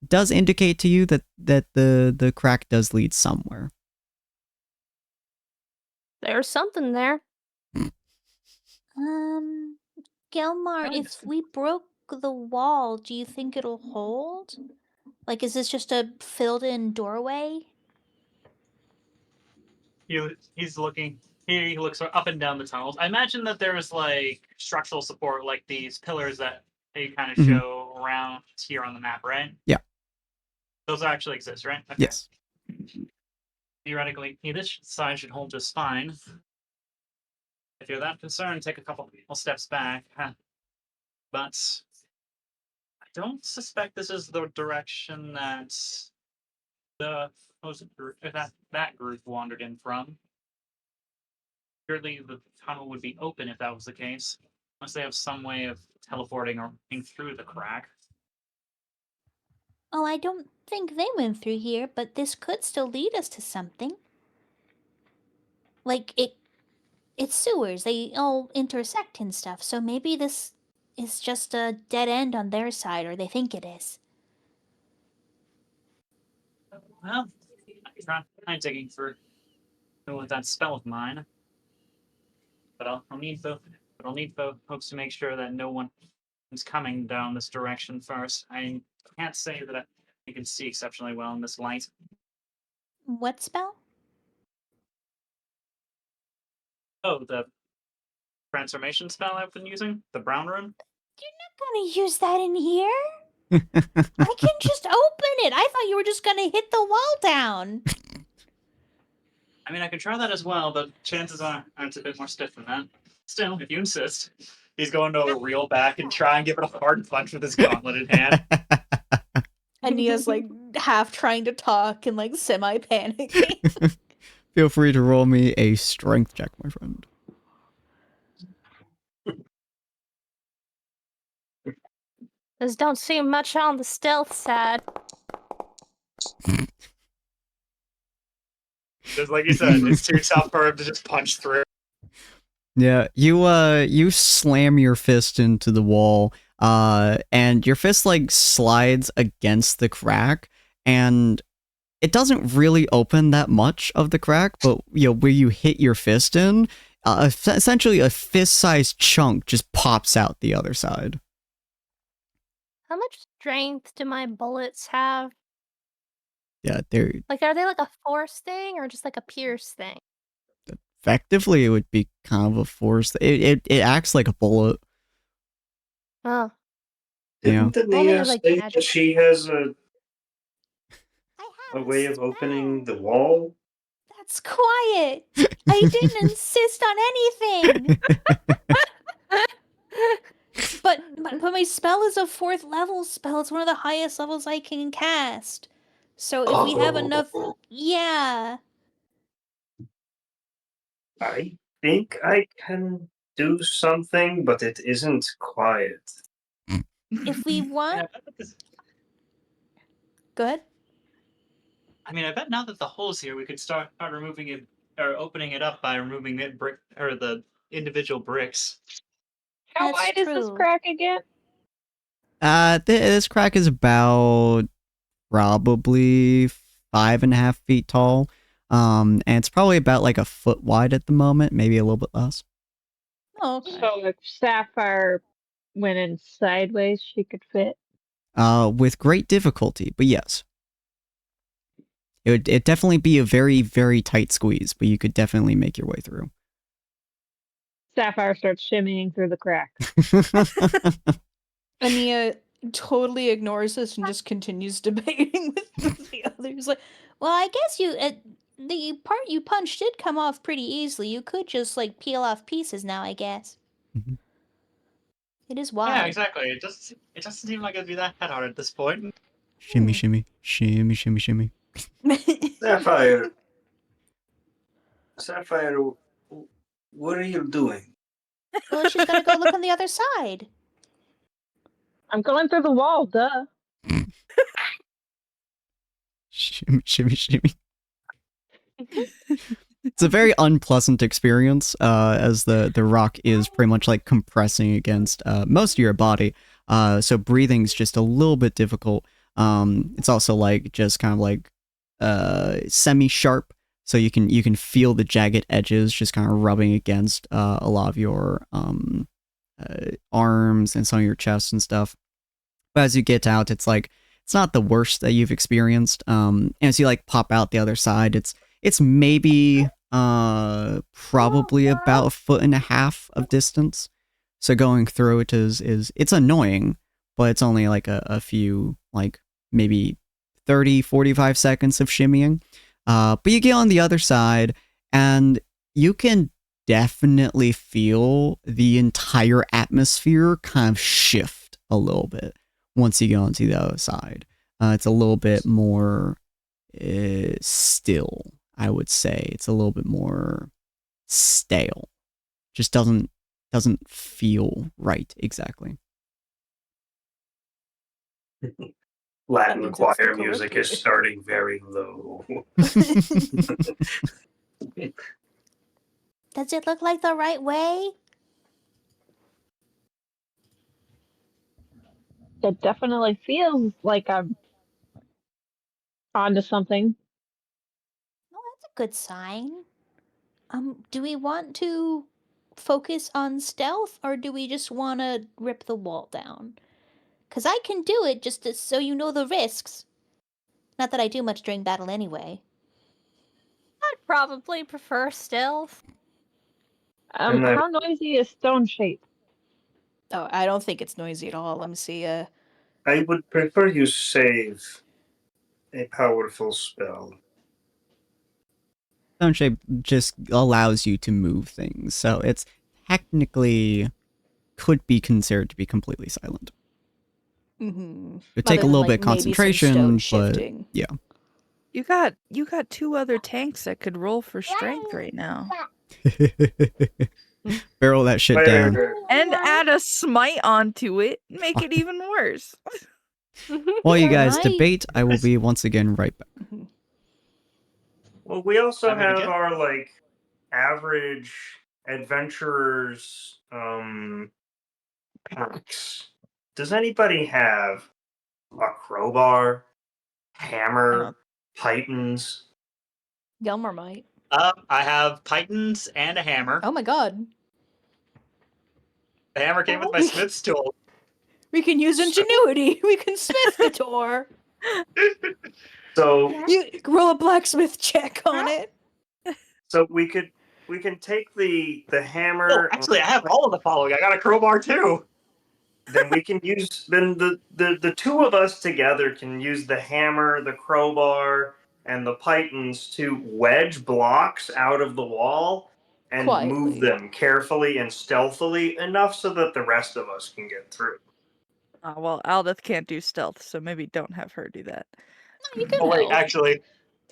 does indicate to you that the crack does lead somewhere. There's something there. Gelmar, if we broke the wall, do you think it'll hold? Like, is this just a filled-in doorway? He's looking. He looks up and down the tunnels. I imagine that there's like structural support, like these pillars that they kind of show around here on the map, right? Yeah. Those actually exist, right? Okay. Yes. Theoretically, this side should hold just fine. If you're that concerned, take a couple steps back. But I don't suspect this is the direction that that group wandered in from. Surely the tunnel would be open if that was the case, unless they have some way of teleporting or getting through the crack. Oh, I don't think they went through here, but this could still lead us to something. Like, it's sewers. They all intersect and stuff, so maybe this is just a dead end on their side, or they think it is. Well, I'm digging for with that spell of mine, but I'll need folks to make sure that no one is coming down this direction first. I can't say that I can see exceptionally well in this light. What spell? Oh, the transformation spell I've been using, the brown rune. You're not gonna use that in here. I can just open it. I thought you were just gonna hit the wall down. I mean, I could try that as well, but chances are it's a bit more stiff than that. Still, if you insist, he's going to reel back and try and give it a hard punch with his gauntleted hand. And Nia's like half trying to talk and like semi panicking. Feel free to roll me a strength check, my friend. Those don't seem much on the stealth side. Just like you said, it's too tough for him to just punch through. Yeah, you slam your fist into the wall, and your fist like slides against the crack, and it doesn't really open that much of the crack, but where you hit your fist in, essentially a fist-sized chunk just pops out the other side. How much strength do my bullets have? Yeah, they're Like, are they like a force thing or just like a pierce thing? effectively it would be kind of a force. It acts like a bullet. Oh. Didn't Nia like say magic. that she has I a have way of spell. opening the wall? That's quiet. I didn't insist on anything. But my spell is a 4th level spell. It's one of the highest levels I can cast. So if we have enough, yeah. I think I can do something, but it isn't quiet. If we want, good. I mean, I bet now that the hole's here, we could start removing it or opening it up by removing the brick or the individual bricks. How That's wide is this true. crack again? This crack is about probably 5.5 feet tall. And it's probably about like a foot wide at the moment, maybe a little bit less. Oh, okay. So if Sapphire went in sideways, she could fit. With great difficulty, but yes. It'd definitely be a very, very tight squeeze, but you could definitely make your way through. Sapphire starts shimmying through the crack. Ania totally ignores this and just continues debating with the others. Like, Well, I guess the part you punched did come off pretty easily. You could just like peel off pieces now, I guess. Mhm. It is wide. Yeah, exactly. It doesn't seem like it'd be that hard at this point. Shimmy, shimmy, shimmy, shimmy, shimmy. Sapphire, what are you doing? Well, she's gonna go look on the other side. I'm going through the wall, duh. Shimmy, shimmy, shimmy. It's a very unpleasant experience, as the rock is pretty much like compressing against most of your body. So breathing's just a little bit difficult. It's also like just kind of like semi-sharp, so you can feel the jagged edges just kind of rubbing against a lot of your arms and some of your chest and stuff. But as you get out, it's like it's not the worst that you've experienced. And as you like pop out the other side, it's maybe probably about 1.5 feet of distance. So going through it is it's annoying, but it's only like a few, like maybe 30-45 seconds of shimmying. But you get on the other side and you can definitely feel the entire atmosphere kind of shift a little bit once you get onto the other side. It's a little bit more still, I would say. It's a little bit more stale. Just doesn't feel right exactly. Latin means it's the choir correct music way. is starting very low. Does it look like the right way? It definitely feels like I'm onto something. Oh, that's a good sign. Do we want to focus on stealth or do we just want to rip the wall down? Because I can do it so you know the risks. Not that I do much during battle anyway. I'd probably prefer stealth. And How noisy is Stone Shape? Oh, I don't think it's noisy at all. Let me see. I would prefer you save a powerful spell. Stone shape just allows you to move things, so it's technically could be considered to be completely silent. Mm-hmm. It would take a little bit of concentration, but yeah. You got 2 other tanks that could roll for strength right now. Barrel that shit down. And add a smite onto it, make it even worse. While you guys debate, I will be once again right back. Well, we also Have a have good- our like average adventurers packs. Does anybody have a crowbar, hammer, pythons? Gelmar might. I have pythons and a hammer. Oh my god. The hammer came with my smith's tool. We can use ingenuity. We can smith the door. So You roll a blacksmith check on it. So we can take the Oh, hammer. actually, I have all of the following. I got a crowbar too. Then we can use the 2 of us together can use the hammer, the crowbar, and the pythons to wedge blocks out of the wall and move Quietly. them carefully and stealthily enough so that the rest of us can get through. Well, Aldith can't do stealth, so maybe don't have her do that. No, you can Oh wait, help. actually,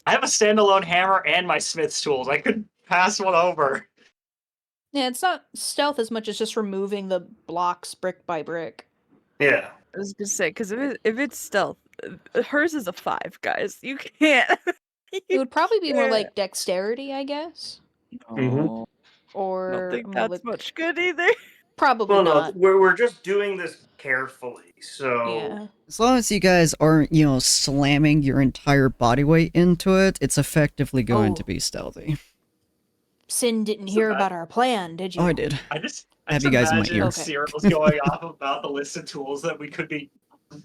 I have a standalone hammer and my smith's tools. I could pass one over. Yeah, it's not stealth as much as just removing the blocks brick by brick. Yeah. I was gonna say, because if it's stealth, hers is a 5, guys. You can't. It would probably be more like dexterity, I guess. No, Or I don't think I'm gonna that's look- much good either. Probably Well, no, not. we're just doing this carefully. So Yeah. As long as you guys aren't, slamming your entire body weight into it, it's effectively going to be stealthy. Sin didn't hear about our plan, did you? Oh, I did. I just have you guys in my imagine ear. Cyril's going off about the list of tools that we could be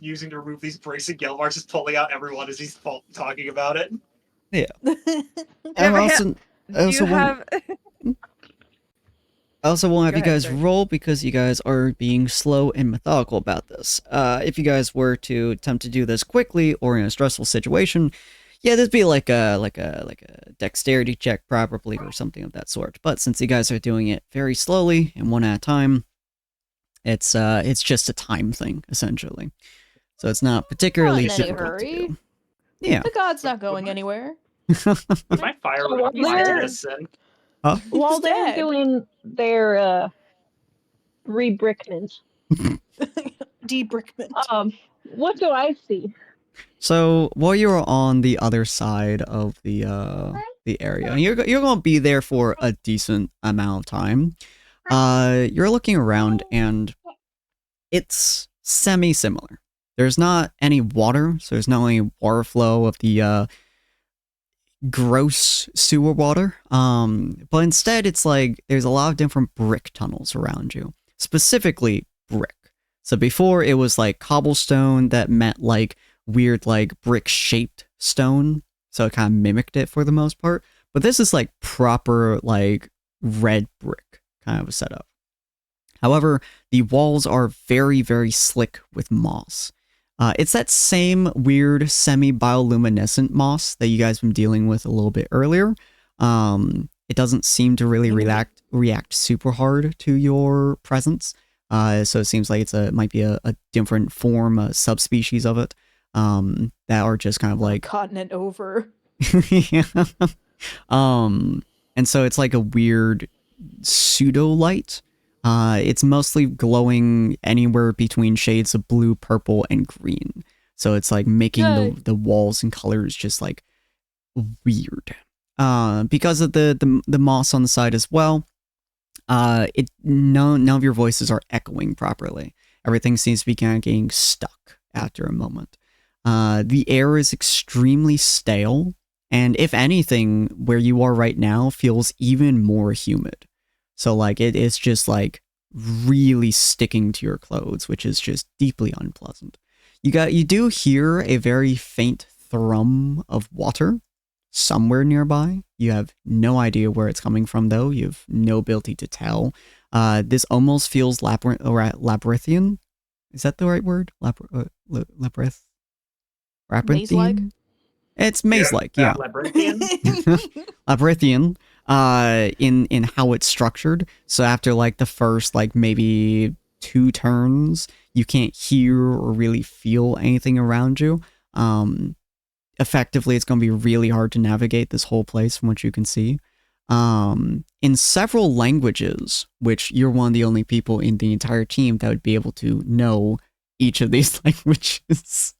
using to remove these bricks, and Gelmar's just pulling out everyone as he's talking about it. Yeah. Yeah, I also won't have Go you ahead, guys sorry. roll because you guys are being slow and methodical about this. If you guys were to attempt to do this quickly or in a stressful situation, yeah, there'd be like a dexterity check probably or something of that sort. But since you guys are doing it very slowly and one at a time, it's just a time thing essentially. So it's not particularly Not in any difficult to hurry. do. Yeah. The god's not going anywhere. Would my fire So while apply to they're- this? And While they're dead. doing their rebrickment, Debrickment. what do I see? So while you're on the other side of the area, and you're going to be there for a decent amount of time. You're looking around, and it's semi-similar. There's not any water, so there's not any water flow of the gross sewer water. But instead, it's like there's a lot of different brick tunnels around you, specifically brick. So before it was like cobblestone that met like weird like brick shaped stone, so it kind of mimicked it for the most part. But this is like proper like red brick kind of a setup. However, the walls are very, very slick with moss. It's that same weird semi-bioluminescent moss that you guys been dealing with a little bit earlier. It doesn't seem to really react super hard to your presence. So it seems like it might be a different form, a subspecies of it, that are just kind of like Continent over. yeah. And so it's like a weird pseudo light. It's mostly glowing anywhere between shades of blue, purple, and green. So it's like making the walls and colors just like weird. Because of the moss on the side as well. None of your voices are echoing properly. Everything seems to be kind of getting stuck after a moment. The air is extremely stale, and if anything, where you are right now feels even more humid. So like it is just like really sticking to your clothes, which is just deeply unpleasant. You do hear a very faint thrum of water somewhere nearby. You have no idea where it's coming from though. You have no ability to tell. This almost feels labyrinthian. Is that the right word? Labyrinth? Labyrinthian? It's maze-like, yeah. Labyrinthian? Labyrinthian, in how it's structured. So after like the first like maybe 2 turns, you can't hear or really feel anything around you. Effectively, it's going to be really hard to navigate this whole place from what you can see. In several languages, which you're one of the only people in the entire team that would be able to know each of these languages,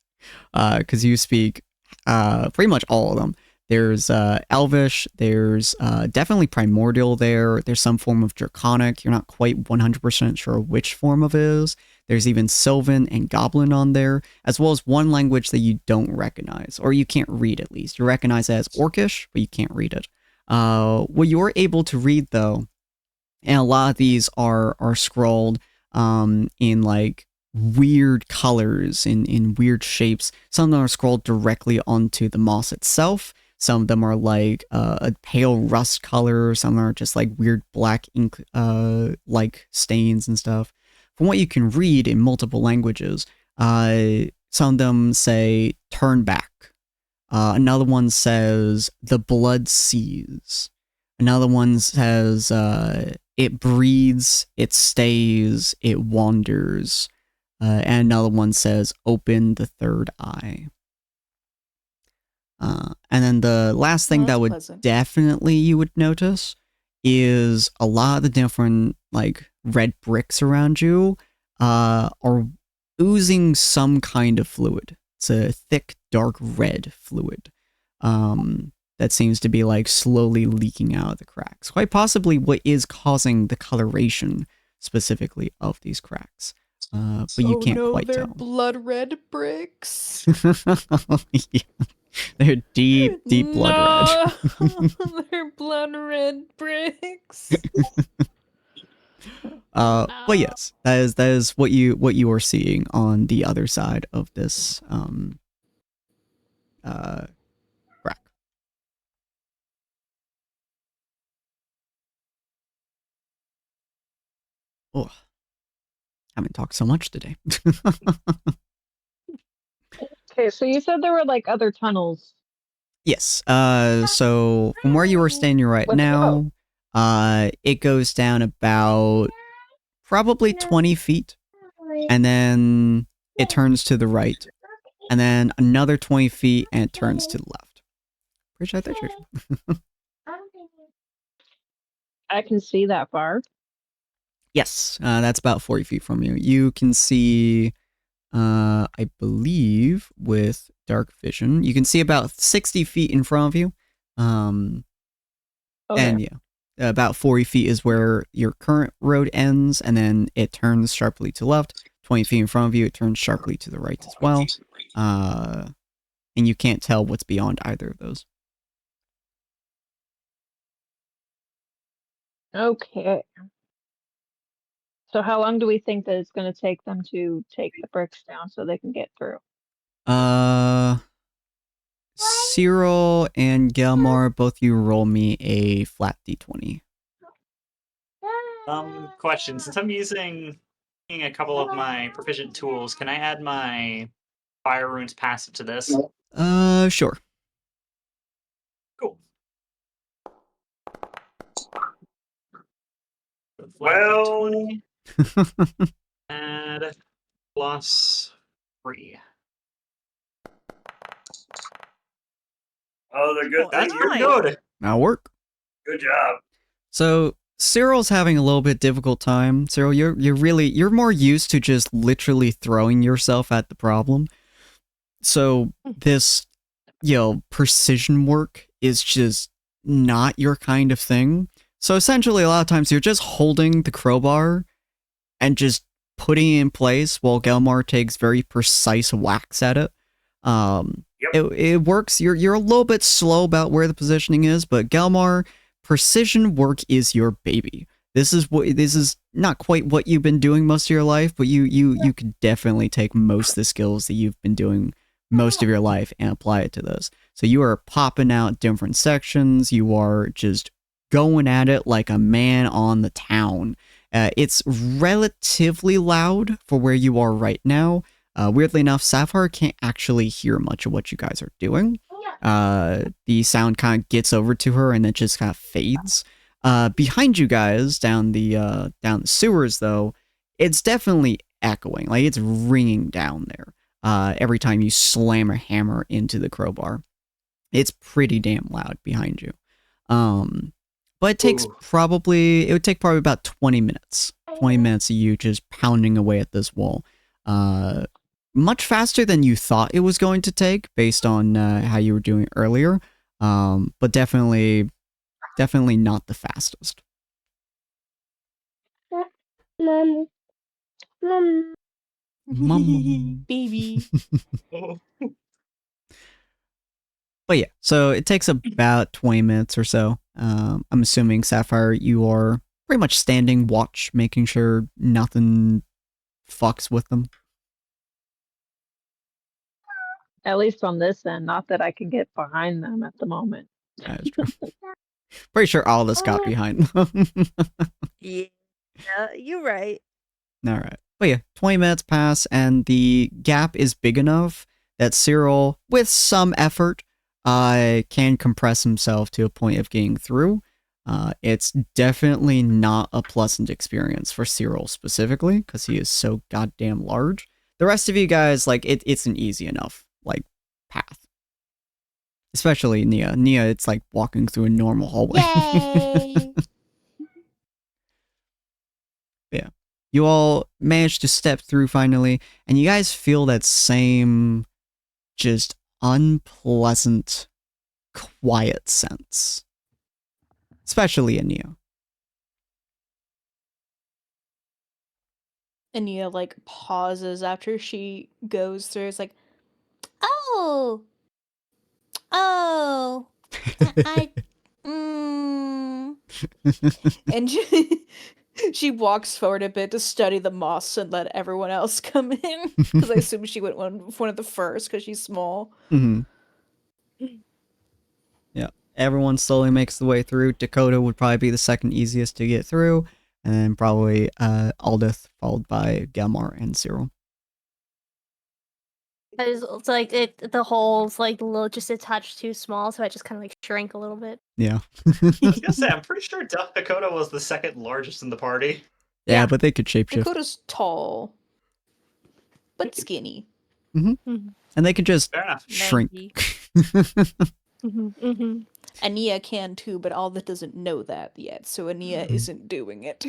because you speak pretty much all of them. There's Elvish, there's definitely Primordial there's some form of Draconic, you're not quite 100% sure which form of it is. There's even Sylvan and Goblin on there, as well as one language that you don't recognize, or you can't read at least. You recognize it as Orcish, but you can't read it. What you're able to read, though, and a lot of these are scrolled in like weird colors, in weird shapes. Some of them are scrolled directly onto the moss itself. Some of them are like a pale rust color. Some are just like weird black ink like stains and stuff. From what you can read in multiple languages, some of them say turn back. Another one says the blood sees. Another one says it breathes, it stays, it wanders. And another one says open the third eye. And then the last thing that would definitely you would notice is a lot of the different like red bricks around you are oozing some kind of fluid. It's a thick, dark red fluid that seems to be like slowly leaking out of the cracks. Quite possibly what is causing the coloration specifically of these cracks. But you can't quite they're tell. blood red bricks. Yeah. They're deep blood red. They're blood red bricks. But yes, that is what you are seeing on the other side of this crack. Oh, haven't talked so much today. Okay, so you said there were like other tunnels. Yes. So from where you are standing right now, it goes down about probably 20 feet, and then it turns to the right, and then another 20 feet, and it turns to the left. Pretty sure that's I can see that far. Yes, that's about 40 feet from you. You can see, I believe, with dark vision, you can see about 60 feet in front of you. Okay. And yeah, about 40 feet is where your current road ends, and then it turns sharply to left. 20 feet in front of you, it turns sharply to the right as well. And you can't tell what's beyond either of those. Okay. So how long do we think that it's going to take them to take the bricks down so they can get through? Cyril and Gelmar, both you roll me a flat d20. Question. Since I'm using a couple of my proficient tools, can I add my Fire Runes passive to this? Sure. Cool. Well, add +3. Oh, they're good. That's You're nice. good. That'll work. Good job. So Cyril's having a little bit difficult time. Cyril, you're more used to just literally throwing yourself at the problem. So this, precision work is just not your kind of thing. So essentially, a lot of times you're just holding the crowbar and just putting it in place while Gelmar takes very precise whacks at it. It works. You're a little bit slow about where the positioning is, but Gelmar, precision work is your baby. This is not quite what you've been doing most of your life, but you could definitely take most of the skills that you've been doing most of your life and apply it to this. So you are popping out different sections. You are just going at it like a man on the town. It's relatively loud for where you are right now. Weirdly enough, Sapphire can't actually hear much of what you guys are doing. The sound kind of gets over to her and it just kind of fades. Behind you guys, down the sewers, though, it's definitely echoing. Like, it's ringing down there every time you slam a hammer into the crowbar. It's pretty damn loud behind you. But it would take probably about 20 minutes. 20 minutes of you just pounding away at this wall. Much faster than you thought it was going to take based on how you were doing earlier. But definitely not the fastest. Mom. Baby. But yeah, so it takes about 20 minutes or so. I'm assuming, Sapphire, you are pretty much standing watch, making sure nothing fucks with them. At least on this end, not that I can get behind them at the moment. That is true. Pretty sure Aldous got behind them. Yeah, you're right. All right. But yeah, 20 minutes pass, and the gap is big enough that Cyril, with some effort, can compress himself to a point of getting through. It's definitely not a pleasant experience for Cyril specifically, because he is so goddamn large. The rest of you guys, like, it's an easy enough, like, path. Especially Nia. Nia, it's like walking through a normal hallway. Yay! Yeah. You all manage to step through finally, and you guys feel that same just unpleasant, quiet sense. Especially Ania. Ania, like, pauses after she goes through. It's like, Oh! Oh! and she walks forward a bit to study the moss and let everyone else come in. Because I assume she went one of the first because she's small. Mm-hmm. Yeah. Everyone slowly makes the way through. Dakota would probably be the second easiest to get through. And then probably Aldith, followed by Gelmar and Cyril. It's like the hole's like just a touch too small, so I just kind of like shrink a little bit. Yeah. I was gonna say, I'm pretty sure Dakota was the second largest in the party. Yeah, but they could shapeshift. Dakota's tall, but skinny. Mm-hmm. And they could just shrink. Ania can too, but Aldith doesn't know that yet, so Ania isn't doing it.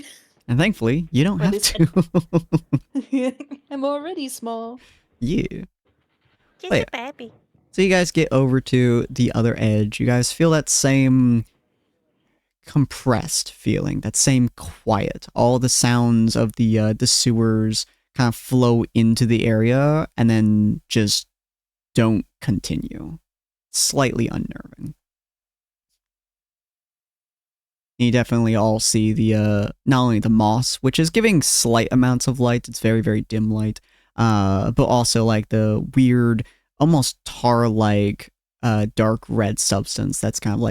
And thankfully, you don't have to. I'm already small. Yeah. Just a baby. So you guys get over to the other edge. You guys feel that same compressed feeling, that same quiet. All the sounds of the sewers kind of flow into the area and then just don't continue. Slightly unnerving. You definitely all see the not only the moss, which is giving slight amounts of light. It's very, very dim light. But also like the weird, almost tar-like dark red substance that's kind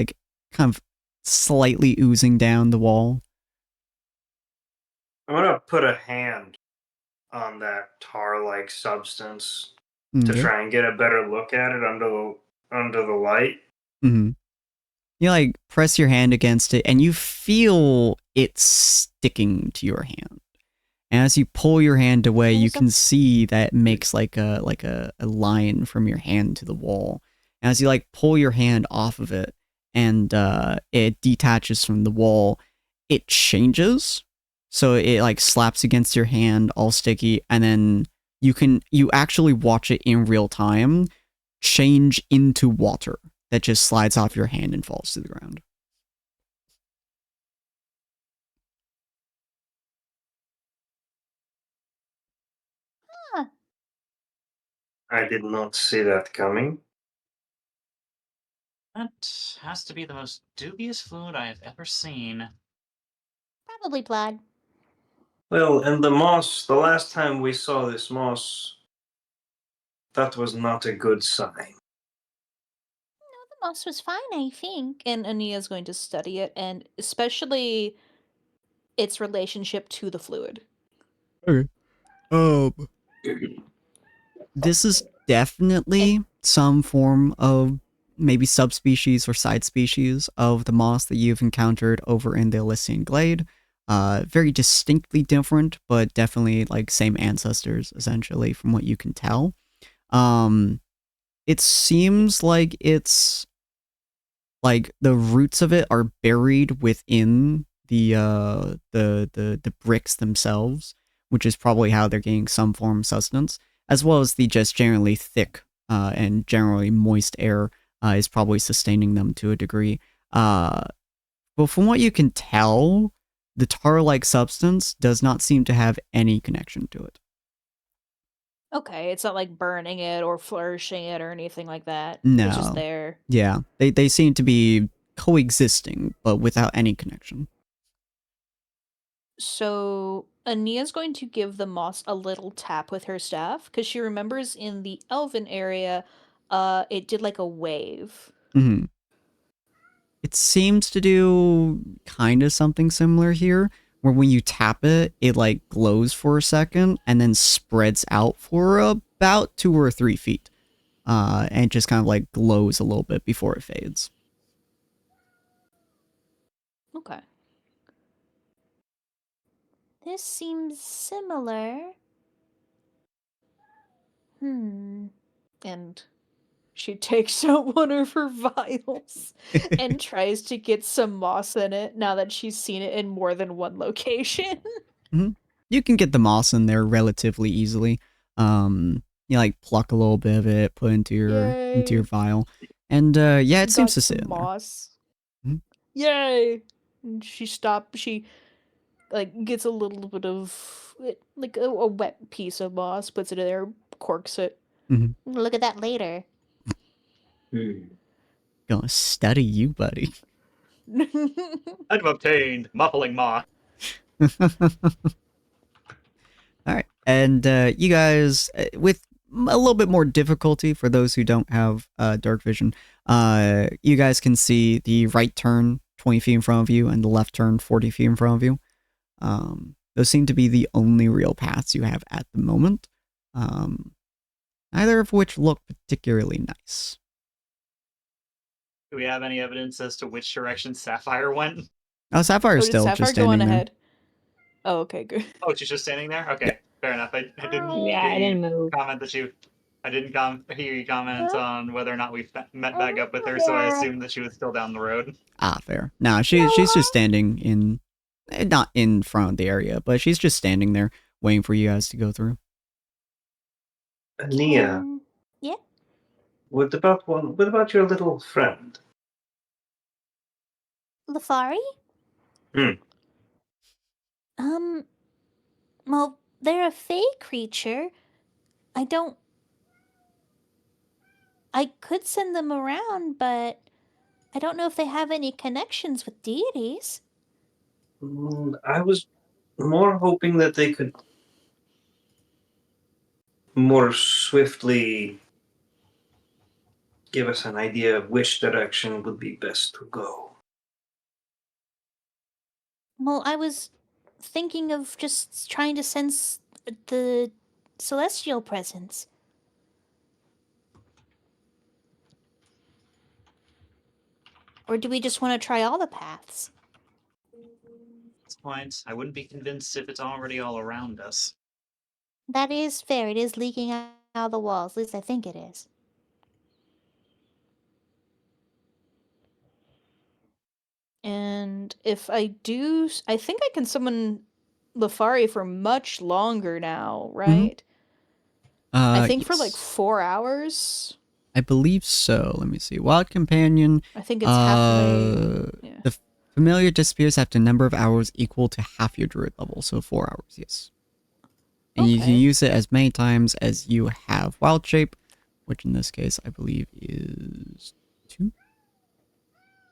of slightly oozing down the wall. I'm gonna put a hand on that tar-like substance to Okay. try and get a better look at it under the light. Mm-hmm. You like press your hand against it, and you feel it sticking to your hand. And as you pull your hand away, you can see that it makes like a line from your hand to the wall. And as you like pull your hand off of it, and it detaches from the wall, it changes. So it like slaps against your hand, all sticky, and then you actually watch it in real time change into water that just slides off your hand and falls to the ground. Huh. I did not see that coming. That has to be the most dubious fluid I have ever seen. Probably blood. Well, and the moss, the last time we saw this moss, that was not a good sign. The moss was fine, I think. And Ania's going to study it, and especially its relationship to the fluid. Okay. This is definitely some form of maybe subspecies or side species of the moss that you've encountered over in the Elysian Glade. Very distinctly different, but definitely like same ancestors, essentially, from what you can tell. It seems like it's like the roots of it are buried within the bricks themselves, which is probably how they're getting some form of sustenance, as well as the just generally thick and generally moist air is probably sustaining them to a degree. But from what you can tell, the tar-like substance does not seem to have any connection to it. Okay, it's not like burning it or flourishing it or anything like that. No. It's just there. Yeah, they seem to be coexisting, but without any connection. So Ania's going to give the moss a little tap with her staff because she remembers in the elven area, it did like a wave. Mm-hmm. It seems to do kind of something similar here, where when you tap it, it like glows for a second and then spreads out for about 2 or 3 feet. And just kind of like glows a little bit before it fades. Okay. This seems similar. And she takes out one of her vials and tries to get some moss in it now that she's seen it in more than one location. Mm-hmm. You can get the moss in there relatively easily. You like pluck a little bit of it, put into your vial, and yeah, it seems to sit in moss. there. Mm-hmm. Yay! And she like gets a little bit of like a wet piece of moss, puts it in there, corks it. Mm-hmm. Look at that later. Gonna study you, buddy. I've obtained muffling moss. All right, and you guys, with a little bit more difficulty for those who don't have dark vision, you guys can see the right turn 20 feet in front of you and the left turn 40 feet in front of you. Those seem to be the only real paths you have at the moment, neither of which look particularly nice. Do we have any evidence as to which direction Sapphire went? Oh, Sapphire's still Sapphire just standing there. ahead? Oh, okay, good. Oh, she's just standing there? Okay, yeah. Fair enough. I didn't Yeah, I didn't move. comment that I didn't hear you comment on whether or not we met back up with her, so I assumed that she was still down the road. Ah, fair. No, she's just standing in, not in front of the area, but she's just standing there waiting for you guys to go through. Ania, Yeah? what about your little friend? Lafari? Well, they're a fey creature. I could send them around, but I don't know if they have any connections with deities. I was more hoping that they could more swiftly give us an idea of which direction would be best to go. Well, I was thinking of just trying to sense the celestial presence. Or do we just want to try all the paths? At this point, I wouldn't be convinced if it's already all around us. That is fair. It is leaking out of the walls. At least I think it is. And if I do, I think I can summon Lafari for much longer now, right? I think for like 4 hours. I believe so. Let me see. Wild Companion. I think it's halfway. Yeah. The familiar disappears after a number of hours equal to half your druid level, so 4 hours, yes. And you can use it as many times as you have Wild Shape, which in this case I believe is 2.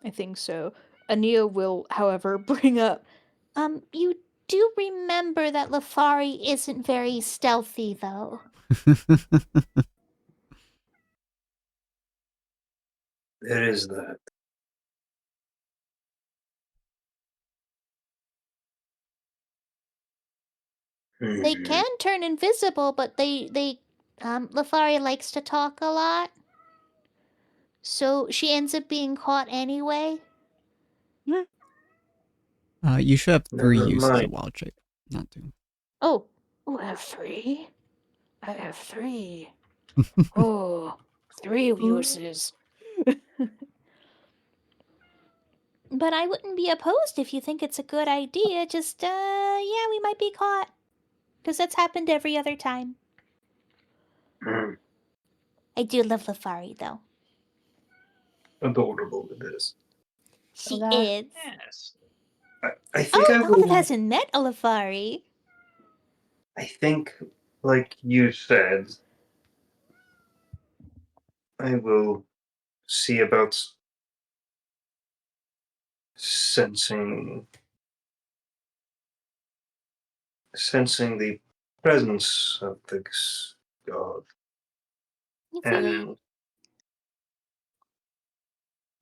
I think so. Ania will, however, bring up. You do remember that Lafari isn't very stealthy, though. There is that. They can turn invisible, but Lafari likes to talk a lot. So she ends up being caught anyway. You should have 3 Never uses of mind. wild shape, not 2. Oh, Oh, I have 3. I have 3. Oh, 3 uses. but I wouldn't be opposed if you think it's a good idea. Just, yeah, we might be caught. Because that's happened every other time. I do love Lafari, though. Adorable it is. She that- is. Yes. I think I Paul will. hasn't met a Lafari. I think, like you said, I will see about sensing the presence of the god. And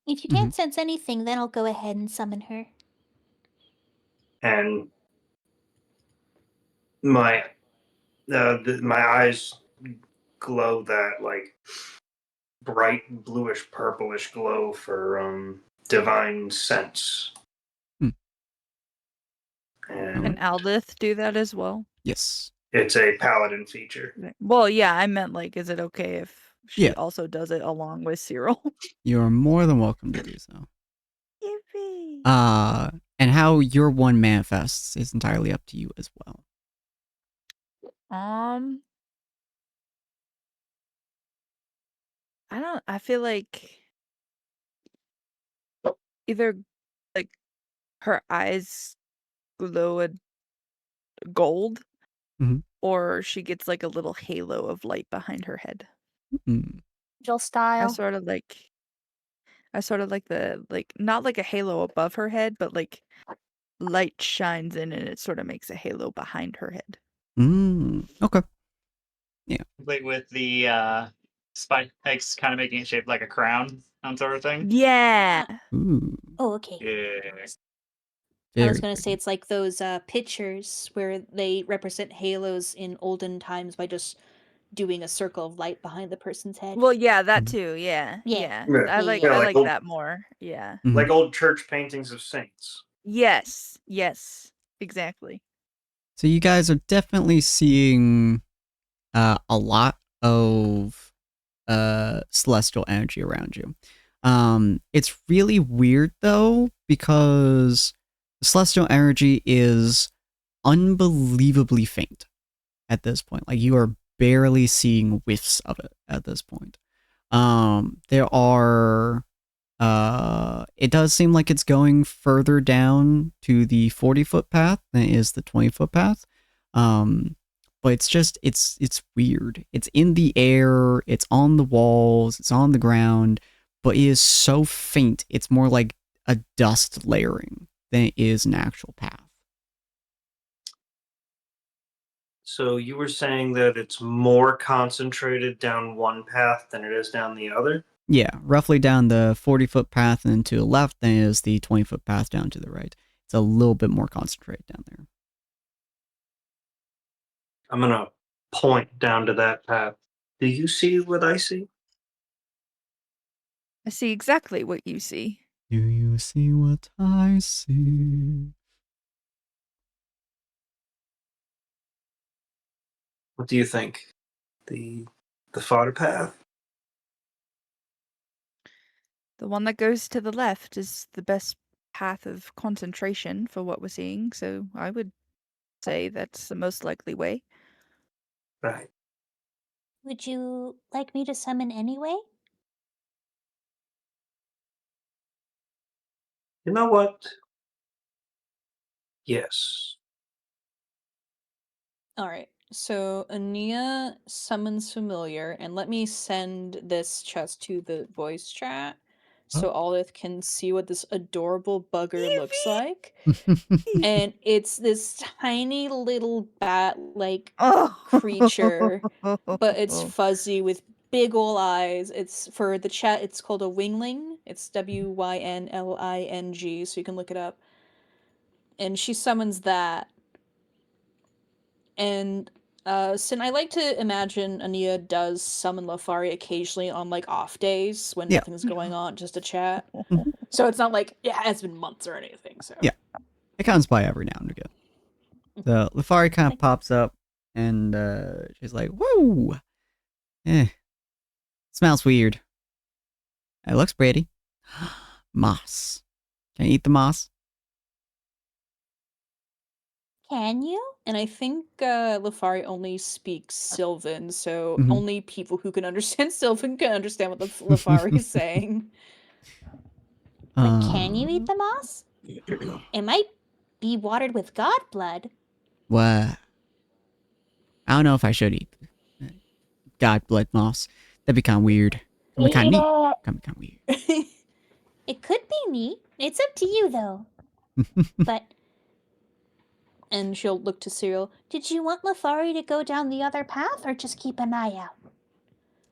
If you can't sense anything, then I'll go ahead and summon her. and my my eyes glow that like bright bluish purplish glow for divine sense. Hmm. And Can Aldith do that as well? Yes. it's a paladin feature. Well, yeah, I meant like, is it okay if she Yeah. also does it along with Cyril? You are more than welcome to do so. Yippee! And how your one manifests is entirely up to you as well. I feel like either like her eyes glow a gold Mhm. or she gets like a little halo of light behind her head. Mm. Angel style. I sort of like the like not like a halo above her head, but like light shines in and it sort of makes a halo behind her head. Okay. Like with the spikes kind of making it shaped like a crown, that sort of thing. Yeah. Ooh. Oh, okay. Yeah. I was Very going to say it's like those pictures where they represent halos in olden times by just doing a circle of light behind the person's head. Well, yeah, that too. Yeah. Yeah. Yeah. Yeah. I like Yeah, I like like old- that more. Yeah. Mhm. Like old church paintings of saints. Yes. Yes. Exactly. So you guys are definitely seeing a lot of celestial energy around you. It's really weird though, because celestial energy is unbelievably faint at this point. Like you are barely seeing whiffs of it at this point. There are it does seem like it's going further down to the 40-foot path than it is the 20-foot path. But it's just it's weird. It's in the air, it's on the walls, it's on the ground, but it is so faint. It's more like a dust layering than it is an actual path. So you were saying that it's more concentrated down one path than it is down the other? Yeah, roughly down the 40-foot path and to the left than it is the 20-foot path down to the right. It's a little bit more concentrated down there. I'm gonna point down to that path. Do you see what I see? I see exactly what you see. Do you see what I see? What do you think? The fodder path? The one that goes to the left is the best path of concentration for what we're seeing, so I would say that's the most likely way. Right. Would you like me to summon anyway? You know what? Yes. All right. So Ania summons familiar, and let me send this chest to the voice chat so Olive can see what this adorable bugger looks like. And it's this tiny little bat-like creature, but it's fuzzy with big ol' eyes. It's for the chat. It's called a wingling. It's WYNLING, so you can look it up. And she summons that. And Sin, I like to imagine Ania does summon Lafari occasionally on like off days when nothing's going on, just to chat. So it's not like it has been months or anything. So yeah, it comes by every now and again. So Lafari kind of pops up, and she's like, "Whoa, smells weird. It looks pretty. Moss. Can I eat the moss?" Can you? And I think Lafari only speaks Sylvan, so Mhm. only people who can understand Sylvan can understand what Lafari is saying. But can you eat the moss? It might be watered with god blood. What? I don't know if I should eat god blood moss. That'd be kind of weird. Kind of neat. Kind of weird. It could be neat. It's up to you, though. But... And she'll look to Cyril. Did you want Lafari to go down the other path, or just keep an eye out?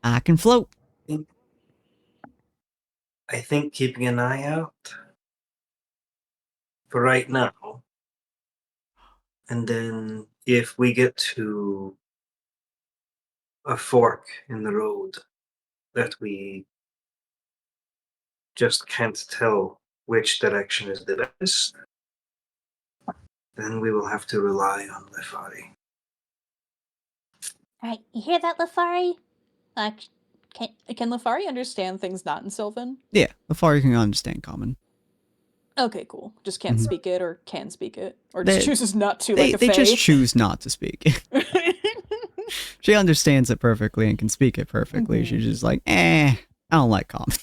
I can float. I think keeping an eye out for right now. And then if we get to a fork in the road that we just can't tell which direction is the best, then we will have to rely on Lefari. Alright, you hear that, Lafari? Can Lafari understand things not in Sylvan? Yeah, Lafari can understand common. Okay, cool. Just can't Mhm. speak it, or can speak it, or They- just chooses not to. They, like a they just fae. choose not to speak. She understands it perfectly and can speak it perfectly. She's just like, I don't like common.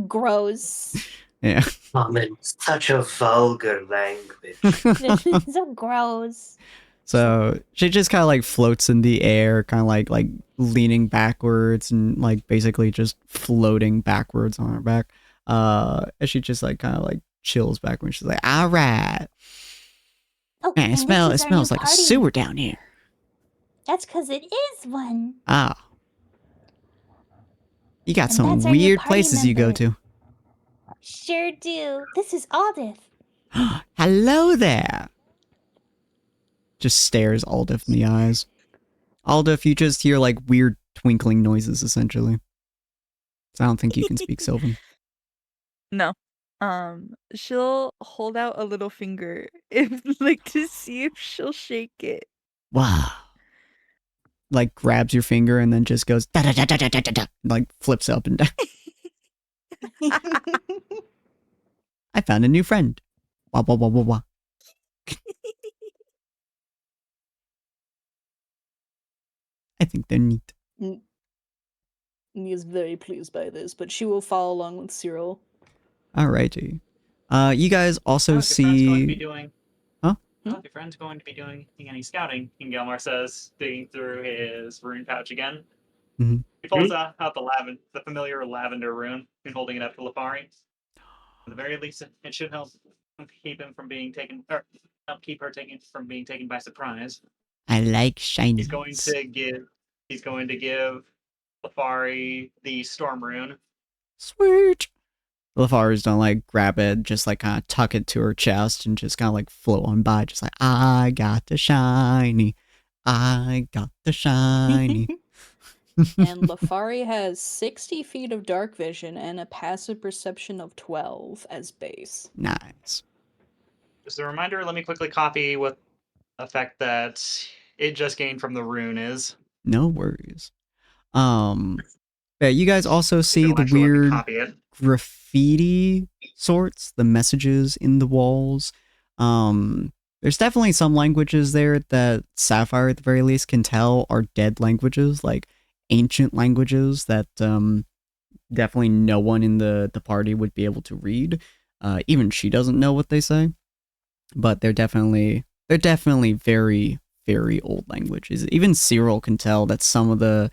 Gross. Yeah. Common, such a vulgar language. So gross. So she just kind of like floats in the air, kind of like leaning backwards and like basically just floating backwards on her back. And she just like kind of like chills backwards. She's like, all right. Oh, Man, and it this is our smells new like a party. sewer down here. That's because it is one. Ah. You got And some that's our new weird party places you go member. to. Sure do. This is Aldith. Hello there. Just stares Aldith in the eyes. Aldith, you just hear like weird twinkling noises essentially. So I don't think you can speak Sylvan. No. She'll hold out a little finger if like to see if she'll shake it. Wow. Like grabs your finger and then just goes da da da da da da da da, like flips up and down. I found a new friend. Wah wah wah wah wah. I think they're neat. He is very pleased by this, but she will follow along with Cyril. Alrighty. You guys also How's your friend's going to be see. doing? Huh? How's your friend's going to be doing any scouting? King Gelmar says, digging through his rune pouch again. Mhm. He pulls out the familiar lavender rune, and holding it up to Lafari. At the very least, it should help keep him from being taken, or help keep her from being taken by surprise. I like shinies. He's going to give Lafari the storm rune. Sweet. Lafari's don't like grab it, just like kind of tuck it to her chest and just kind of like float on by, just like, I got the shiny. I got the shiny. And Lafari has 60 feet of dark vision and a passive perception of 12 as base. Nice. Just a reminder, let me quickly copy what effect that it just gained from the rune is. No worries. Yeah, you guys also see It'll the actually let me weird copy it. graffiti sorts, the messages in the walls. There's definitely some languages there that Sapphire at the very least can tell are dead languages, like ancient languages that definitely no one in the party would be able to read. Even she doesn't know what they say. But they're definitely very, very old languages. Even Cyril can tell that some of the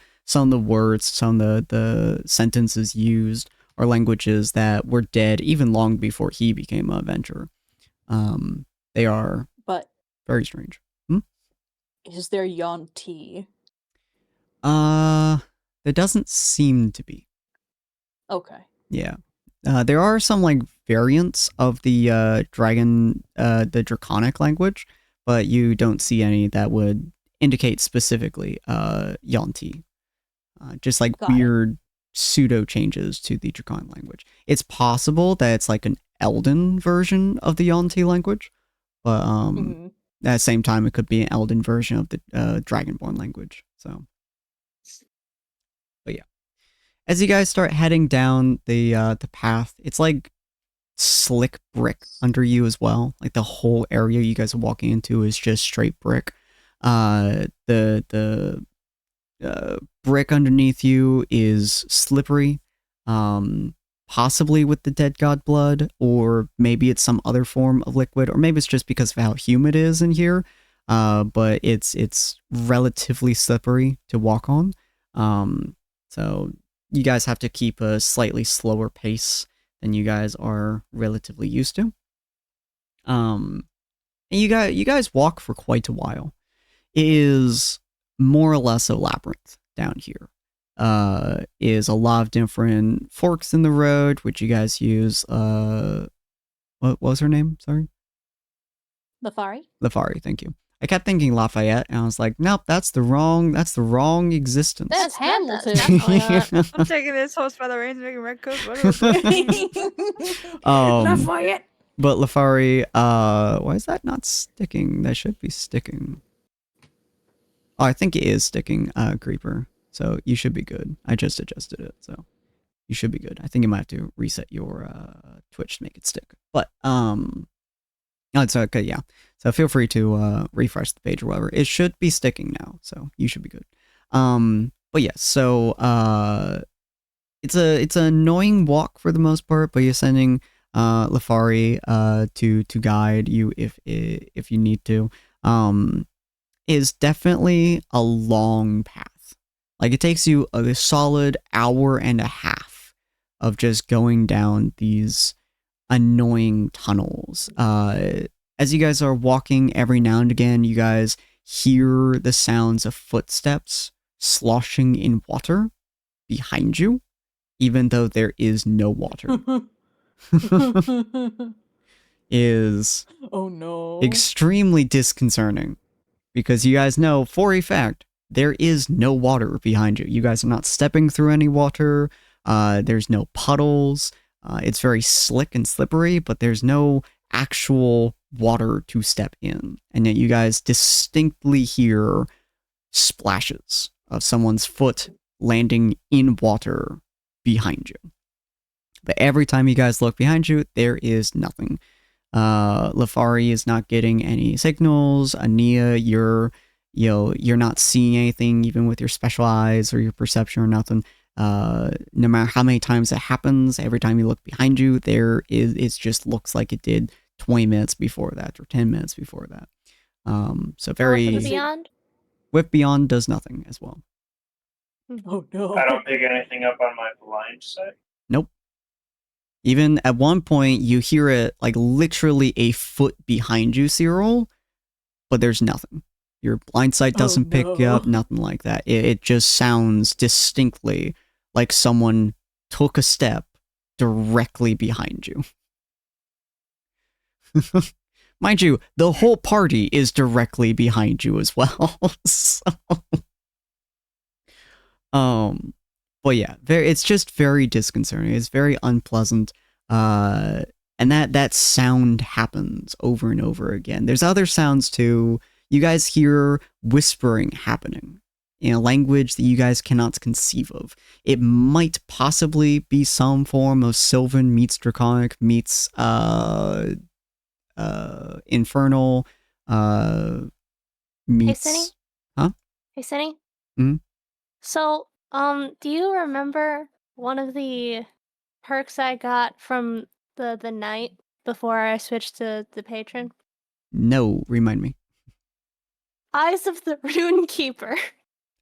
words, some of the sentences used are languages that were dead even long before he became an adventurer. They are very strange. Is there Yuan-Ti? There doesn't seem to be. Okay. Yeah. There are some like variants of the the draconic language, but you don't see any that would indicate specifically Yuan-Ti. Just like Got it. weird pseudo changes to the Draconic language. It's possible that it's like an Elden version of the Yuan-Ti language, but at the same time, it could be an Elden version of the Dragonborn language. So, but yeah, as you guys start heading down the path, it's like slick brick under you as well. Like the whole area you guys are walking into is just straight brick. The brick underneath you is slippery, possibly with the dead god blood, or maybe it's some other form of liquid, or maybe it's just because of how humid it is in here. But it's relatively slippery to walk on. So you guys have to keep a slightly slower pace than you guys are relatively used to. And you guys walk for quite a while. It is more or less a labyrinth down here. Is a lot of different forks in the road, which you guys use. What was her name? Sorry? Lafari, thank you. I kept thinking Lafayette, and I was like, nope, that's the wrong existence. That's Hamilton. I'm taking this horse by the reins, making red coat. Lafayette. But Lafari, why is that not sticking? That should be sticking. Oh, I think it is sticking, Creeper. So you should be good. I just adjusted it, so you should be good. I think you might have to reset your Twitch to make it stick. But no, it's okay. Yeah. So feel free to refresh the page or whatever. It should be sticking now, so you should be good. But yeah. So it's an annoying walk for the most part, but you're sending Lafari to guide you if you need to. Is definitely a long path. Like, it takes you a solid hour and a half of just going down these annoying tunnels. As you guys are walking, every now and again, you guys hear the sounds of footsteps sloshing in water behind you, even though there is no water. Is oh no, extremely disconcerting, because you guys know for a fact there is no water behind you. You guys are not stepping through any water. There's no puddles. It's very slick and slippery, but there's no actual water to step in. And yet you guys distinctly hear splashes of someone's foot landing in water behind you. But every time you guys look behind you, there is nothing. Lafari is not getting any signals. Ania, you're not seeing anything, even with your special eyes or your perception or nothing. No matter how many times it happens, every time you look behind you, it just looks like it did 20 minutes before that or 10 minutes before that. So very... With Beyond? With Beyond does nothing as well. Oh no. I don't pick anything up on my blind sight. Nope. Even at one point, you hear it like literally a foot behind you, Cyril, but there's nothing. Your blind sight doesn't pick you up, nothing like that. It just sounds distinctly like someone took a step directly behind you. Mind you, the whole party is directly behind you as well. So, but yeah, it's just very disconcerting. It's very unpleasant. And that sound happens over and over again. There's other sounds too. You guys hear whispering happening in a language that you guys cannot conceive of. It might possibly be some form of Sylvan meets Draconic meets Infernal meets... Hey, Cinny? Huh? Hey, Cinny? Hmm? So, do you remember one of the perks I got from the night before I switched to the patron? No, remind me. Eyes of the Rune Keeper.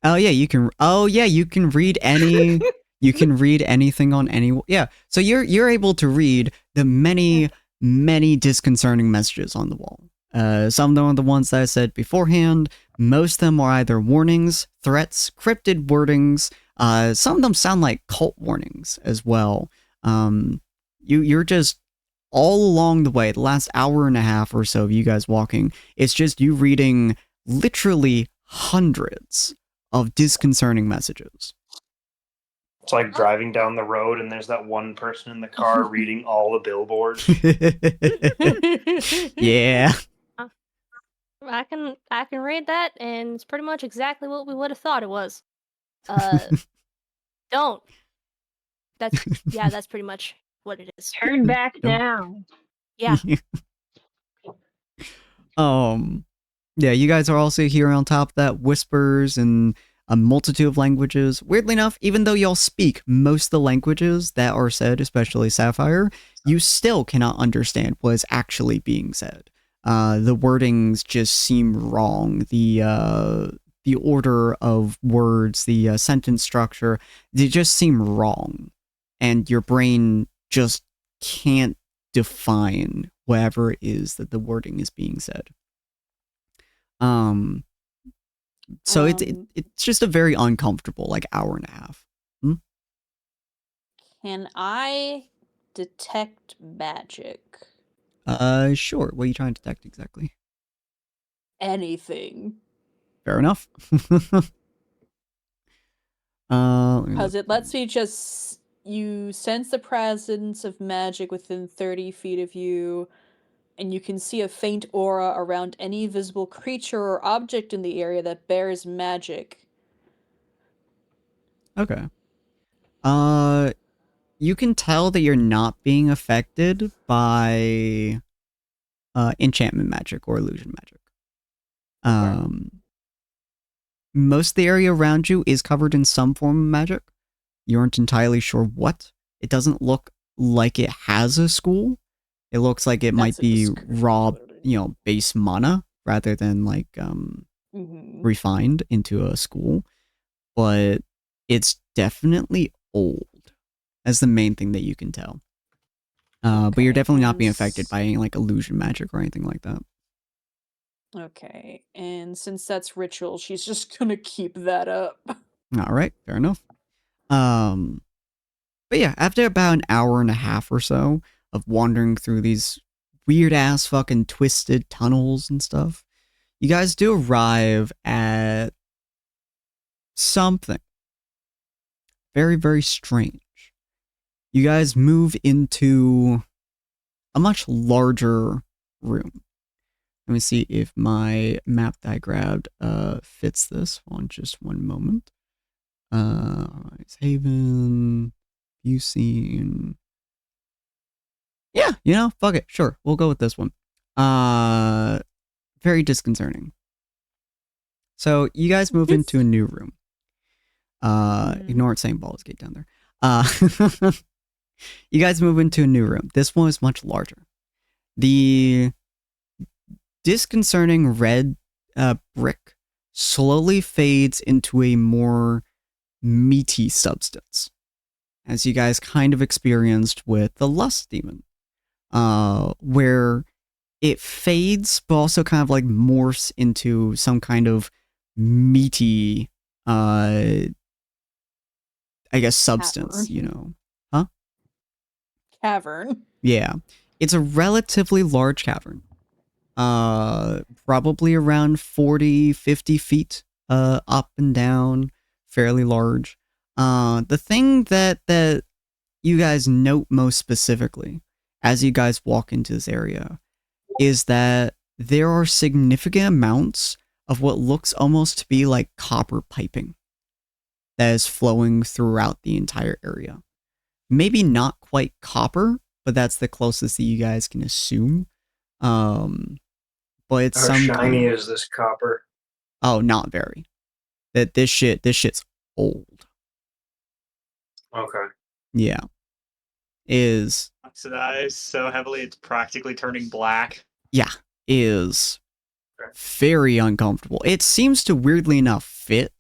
Oh yeah, you can. Oh yeah, you can read any. You can read anything on any. Yeah, so you're able to read the many disconcerting messages on the wall. Some of them are the ones that I said beforehand. Most of them are either warnings, threats, cryptid wordings. Some of them sound like cult warnings as well. You're just all along the way, the last hour and a half or so of you guys walking, it's just you reading literally hundreds of disconcerting messages. It's like driving down the road and there's that one person in the car reading all the billboards. Yeah. I can read that, and it's pretty much exactly what we would have thought it was. Don't. That's pretty much what it is. Turn back now. Yeah. Yeah, you guys are also hearing on top of that whispers and a multitude of languages. Weirdly enough, even though y'all speak most of the languages that are said, especially Sapphire, you still cannot understand what is actually being said. The wordings just seem wrong. The order of words, the sentence structure, they just seem wrong. And your brain just can't define whatever it is that the wording is being said. So it's just a very uncomfortable, like, hour and a half. Can I detect magic? Sure. What are you trying to detect exactly? Anything. Fair enough. Because it lets me just... You sense the presence of magic within 30 feet of you, and you can see a faint aura around any visible creature or object in the area that bears magic. Okay. You can tell that you're not being affected by enchantment magic or illusion magic. Most of the area around you is covered in some form of magic. You aren't entirely sure what. It doesn't look like it has a school. It looks like it might be raw, base mana rather than like refined into a school. But it's definitely old. That's the main thing that you can tell. But you're definitely not being affected by any like illusion magic or anything like that. Okay, and since that's ritual, she's just gonna keep that up. All right, fair enough. But yeah, after about an hour and a half or so of wandering through these weird ass fucking twisted tunnels and stuff, you guys do arrive at something very, very strange. You guys move into a much larger room. Let me see if my map that I grabbed fits this. On just one moment. Haven, Busine. Yeah, fuck it. Sure, we'll go with this one. Very disconcerting. So you guys move into a new room. Ignore it saying Baldur's Gate down there. You guys move into a new room. This one is much larger. The disconcerting red brick slowly fades into a more meaty substance, as you guys kind of experienced with the lust demon, where it fades but also kind of like morphs into some kind of meaty I guess substance. Cavern. Huh? Cavern. Yeah, it's a relatively large cavern, probably around 40-50 feet up and down, fairly large. The thing that you guys note most specifically as you guys walk into this area is that there are significant amounts of what looks almost to be like copper piping that is flowing throughout the entire area. Maybe not quite copper, but that's the closest that you guys can assume. But it's How some shiny is this copper? Oh, not very. This shit's old. Okay. Yeah. Is oxidized so heavily it's practically turning black. Yeah, is very uncomfortable. It seems to weirdly enough fit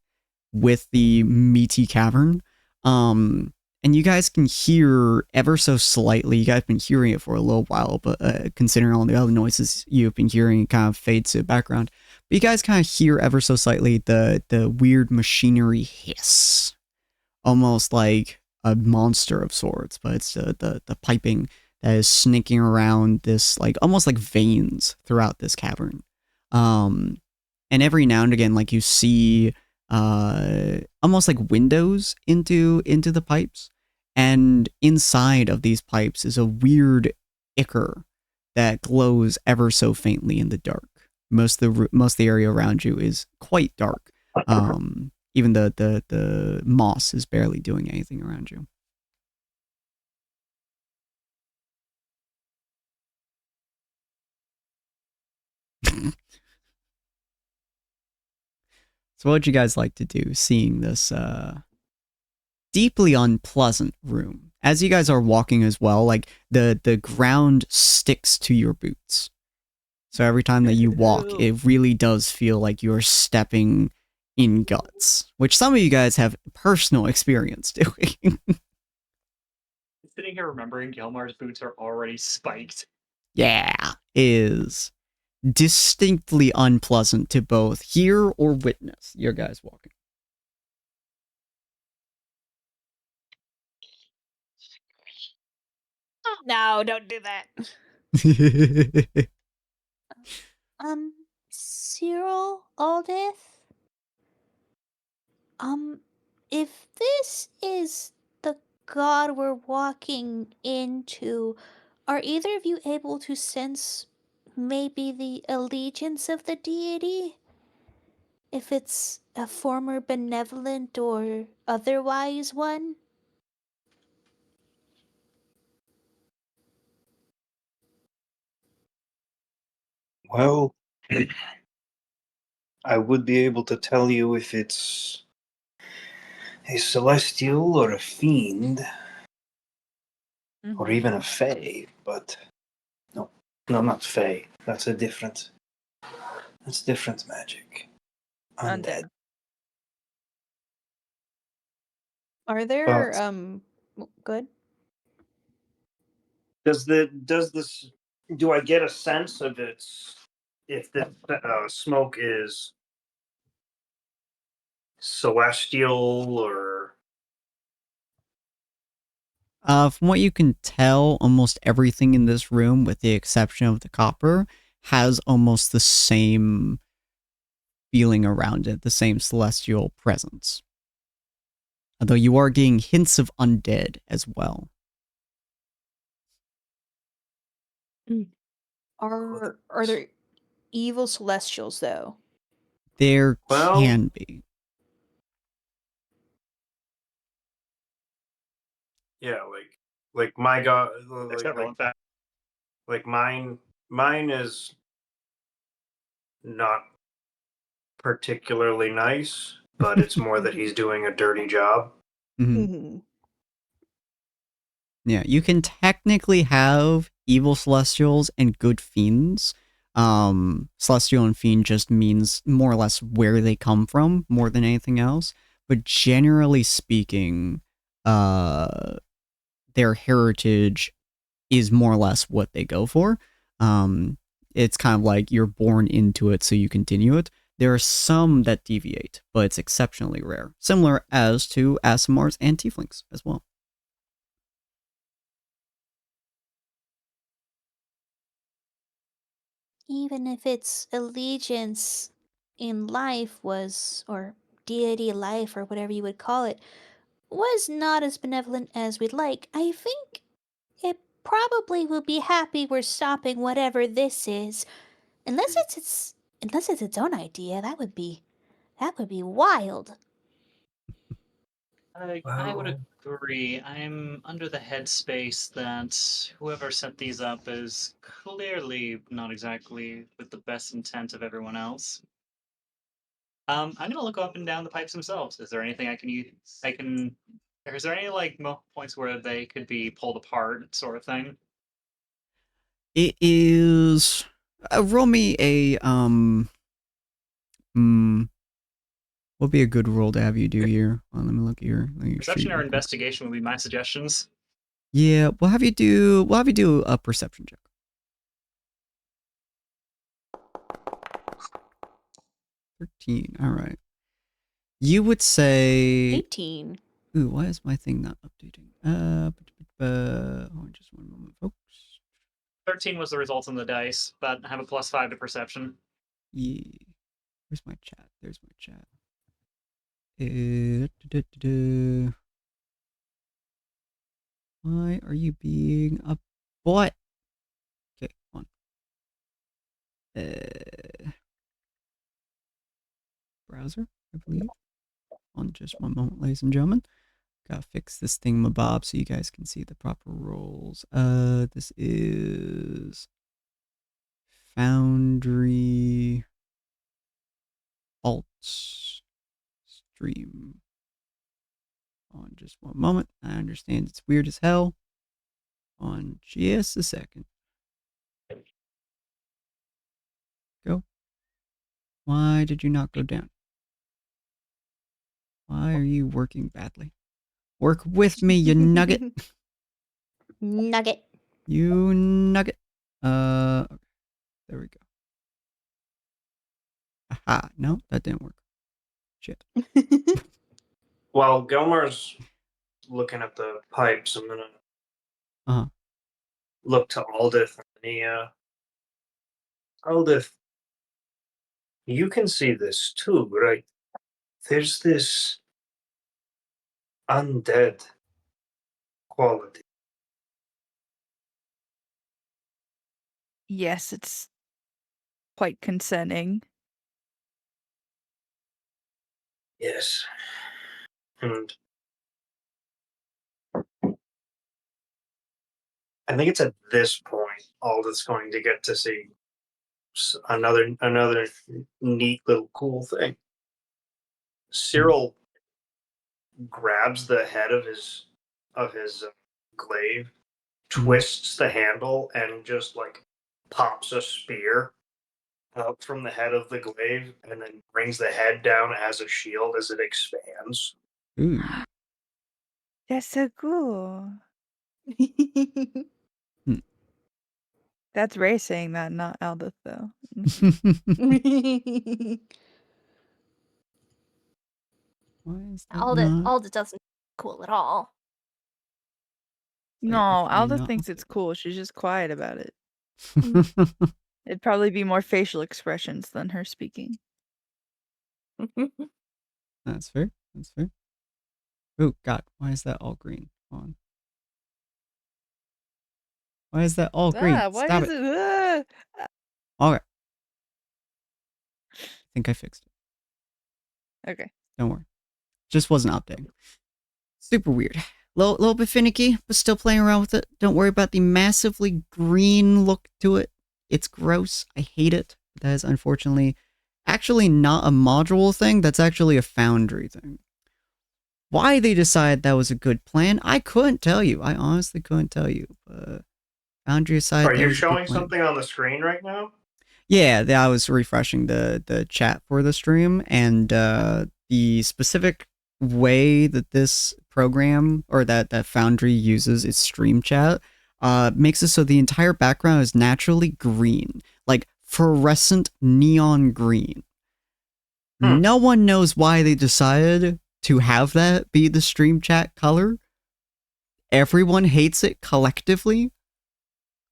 with the meaty cavern. And you guys can hear ever so slightly. You guys have been hearing it for a little while, but considering all the other noises you've been hearing, it kind of fades to the background. But you guys kind of hear ever so slightly the weird machinery hiss, almost like a monster of sorts. But it's the piping that is sneaking around this, like, almost like veins throughout this cavern. And every now and again, like, you see almost like windows into the pipes, and inside of these pipes is a weird ichor that glows ever so faintly in the dark. Most of the area around you is quite dark. Even the moss is barely doing anything around you. So what would you guys like to do seeing this deeply unpleasant room? As you guys are walking as well, like the ground sticks to your boots. So every time that you walk, it really does feel like you're stepping in guts, which some of you guys have personal experience doing. Sitting here remembering Gelmar's boots are already spiked. Yeah, is distinctly unpleasant to both hear or witness your guys walking. No, don't do that. Cyril, Aldith? If this is the god we're walking into, are either of you able to sense maybe the allegiance of the deity? If it's a former benevolent or otherwise one? Well, I would be able to tell you if it's a celestial or a fiend, or even a fae, but no, not fae. That's different magic. Undead. Are there good? Do I get a sense of if the smoke is celestial or? From what you can tell, almost everything in this room, with the exception of the copper, has almost the same feeling around it, the same celestial presence. Although you are getting hints of undead as well. Are there evil celestials though? There can be. Yeah, like my god, There's several, in fact. like mine is not particularly nice, but it's more that he's doing a dirty job. Mm-hmm. Yeah, you can technically have evil celestials and good fiends. Celestial and fiend just means more or less where they come from more than anything else. But generally speaking, their heritage is more or less what they go for. It's kind of like you're born into it, so you continue it. There are some that deviate, but it's exceptionally rare. Similar as to ASMRs and Tieflings as well. Even if its allegiance in life was, or deity life, or whatever you would call it, was not as benevolent as we'd like, I think it probably will be happy we're stopping whatever this is. Unless it's its own idea, that would be wild. I would agree. I'm under the headspace that whoever set these up is clearly not exactly with the best intent of everyone else. I'm gonna look up and down the pipes themselves. Is there anything I can use? Is there any like points where they could be pulled apart, sort of thing? It is. Roll me a What would be a good roll to have you do here? Let me look here. Perception or investigation would be my suggestions. Yeah, we'll have you do a perception check. 13. All right. You would say 18. Ooh, why is my thing not updating? Hold on just one moment, folks. 13 was the results on the dice, but I have a +5 to perception. Yeah. Where's my chat? There's my chat. Why are you being a boy? Okay, on. Browser, I believe. On just one moment, ladies and gentlemen. Gotta fix this thingamabob so you guys can see the proper roles. This is Foundry Alt Stream. On just one moment. I understand it's weird as hell. On just a second. Go. Why did you not go down? Why are you working badly? Work with me, you nugget. Nugget. You nugget. Okay. There we go. Aha. No, that didn't work. Shit. While Gilmar's looking at the pipes, I'm gonna look to Aldith and Nia. Aldith, you can see this too, right? There's this undead quality. Yes, it's quite concerning. Yes. And I think it's at this point Aldith's going to get to see another neat little cool thing. Cyril grabs the head of his glaive, twists the handle, and just like pops a spear out from the head of the glaive, and then brings the head down as a shield as it expands. Ooh. That's so cool. That's Ray saying that, not Aldith, though. Why is that Aldith doesn't cool at all. No, Aldith thinks it's cool. She's just quiet about it. It'd probably be more facial expressions than her speaking. That's fair. That's fair. Oh, God. Why is that all green? On. Why is that all green? Why Stop is it. it? Okay. I think I fixed it. Okay. Don't worry. Just wasn't updating. Super weird. Little bit finicky, but still playing around with it. Don't worry about the massively green look to it. It's gross. I hate it. That is unfortunately actually not a module thing. That's actually a Foundry thing. Why they decided that was a good plan, I couldn't tell you. I honestly couldn't tell you. Foundry decided. Are you showing something on the screen right now? Yeah, I was refreshing the chat for the stream, and the specific way that this program or that Foundry uses its stream chat makes it so the entire background is naturally green, like fluorescent neon green. No one knows why they decided to have that be the stream chat color. Everyone hates it collectively.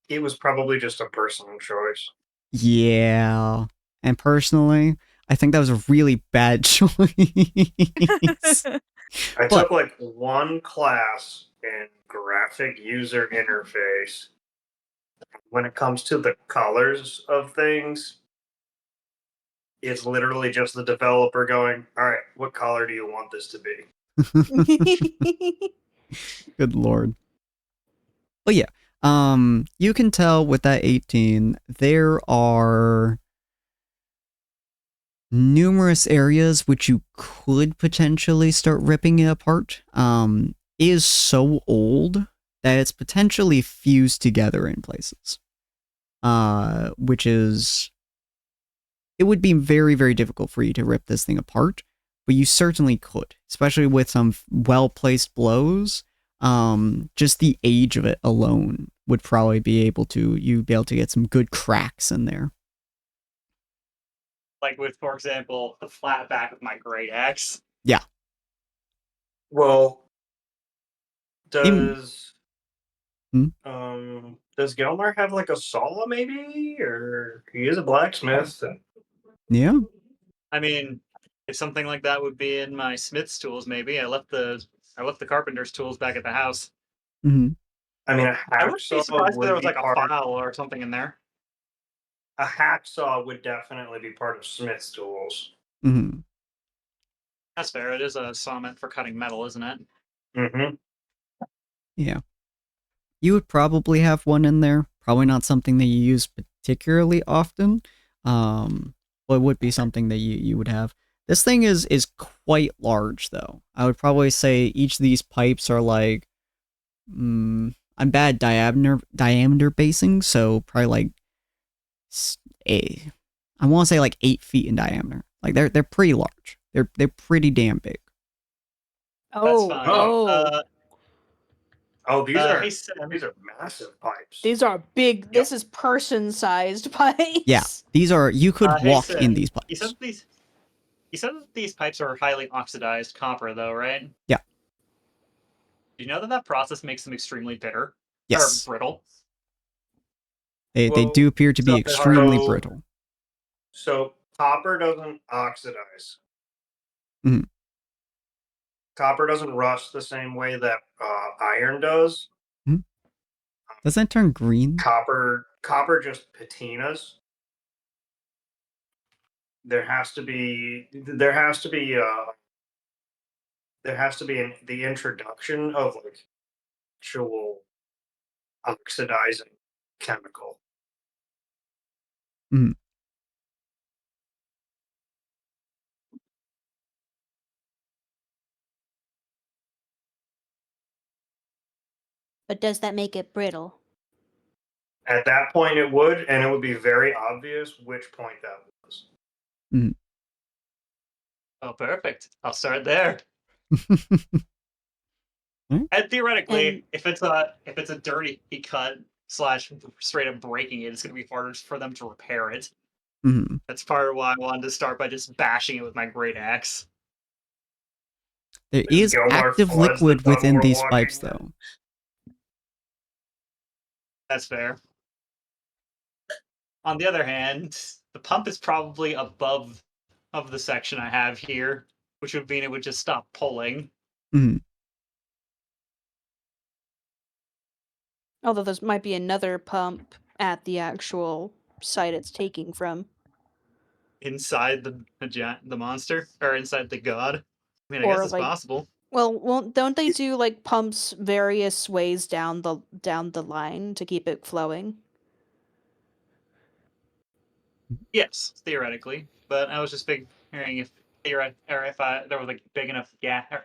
It was probably just a personal choice. Yeah. And personally, I think that was a really bad choice. I took like one class in graphic user interface. When it comes to the colors of things, it's literally just the developer going, all right, what color do you want this to be? Good Lord. But yeah, you can tell with that 18, there are numerous areas which you could potentially start ripping it apart. It is so old that it's potentially fused together in places. Which is, it would be very, very difficult for you to rip this thing apart, but you certainly could, especially with some well-placed blows. Just the age of it alone would probably be able to, you'd be able to get some good cracks in there. Like with, for example, the flat back of my great axe. Yeah. Well, does Does Gelmar have like a saw maybe? Or he is a blacksmith. Yeah. I mean, if something like that would be in my smith's tools, maybe. I left the carpenter's tools back at the house. Hmm. I mean, a I wouldn't be hacksaw surprised if there would was be like a part. file or something in there. A hacksaw would definitely be part of Smith's tools. Hmm. That's fair. It is a saw meant for cutting metal, isn't it? Mm-hmm. Yeah. You would probably have one in there. Probably not something that you use particularly often. But it would be something that you would have. This thing is quite large, though. I would probably say each of these pipes are like, I'm bad diameter basing, so probably like I want to say like 8 feet in diameter. Like they're pretty large. They're pretty damn big. That's fine. These are Hey, Sam. these are massive pipes. These are big. This is person-sized pipes. Yeah, these are. You could walk Sam, in these You pipes. said that these pipes are highly oxidized copper, though, right? Yeah. Do you know that process makes them extremely bitter? Yes. Or brittle? They do appear to be so- extremely brittle. So copper doesn't oxidize. Mhm. Copper doesn't rust the same way that iron does. Does that turn green? Copper just patinas. There has to be the introduction of like actual oxidizing chemical. Mhm. But does that make it brittle? At that point, it would, and it would be very obvious which point that was. Oh, perfect. I'll start there. And theoretically, if it's a dirty cut / straight up breaking it, it's going to be harder for them to repair it. Mhm. That's part of why I wanted to start by just bashing it with my great axe. There is active liquid within these pipes, though. That's fair. On the other hand, the pump is probably above of the section I have here, which would mean it would just stop pulling. Mhm. Although there might be another pump at the actual site it's taking from. Inside the monster? Or inside the god? I mean, I Or, guess it's like- possible. Well, don't they do like pumps various ways down the line to keep it flowing? Yes, theoretically. But I was just figuring if there was like big enough gap.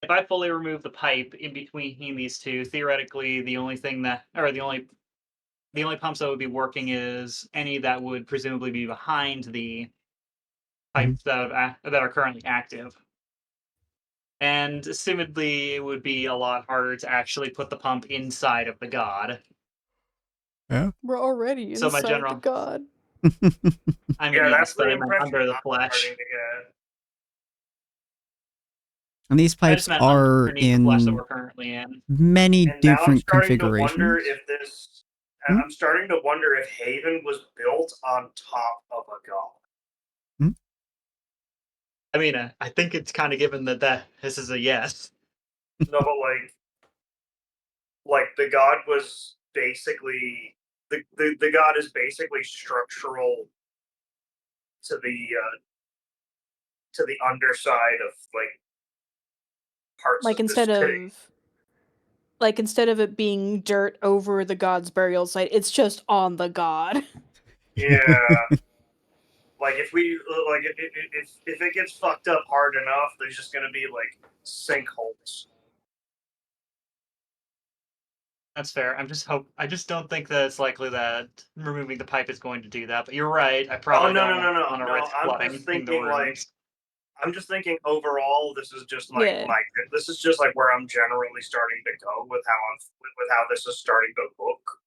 If I fully remove the pipe in between these two, theoretically the only pumps that would be working is any that would presumably be behind the pipes that are currently active. And assumedly, it would be a lot harder to actually put the pump inside of the god. Yeah. We're already So my inside general- the god. I mean, Yeah, yes, that's but the I meant impression under the I'm flesh. starting to get. And these I pipes just meant are underneath the flesh that in we're currently in. many And now I'm different starting to wonder configurations. if this. I'm starting to wonder if Haven was built on top of a god. I mean, I think it's kind of given that this is a yes. No, but like the god was basically the god is basically structural to the underside of like parts Like of instead this city. of it being dirt over the god's burial site, it's just on the god. Yeah. Like if it gets fucked up hard enough, there's just gonna be like sinkholes. That's fair. I just don't think that it's likely that removing the pipe is going to do that. But you're right. I probably no, don't no. want to No, risk I'm flooding just in the thinking like rooms. I'm just thinking overall, this is just like Yeah. this is just like where I'm generally starting to go with how this is starting to look.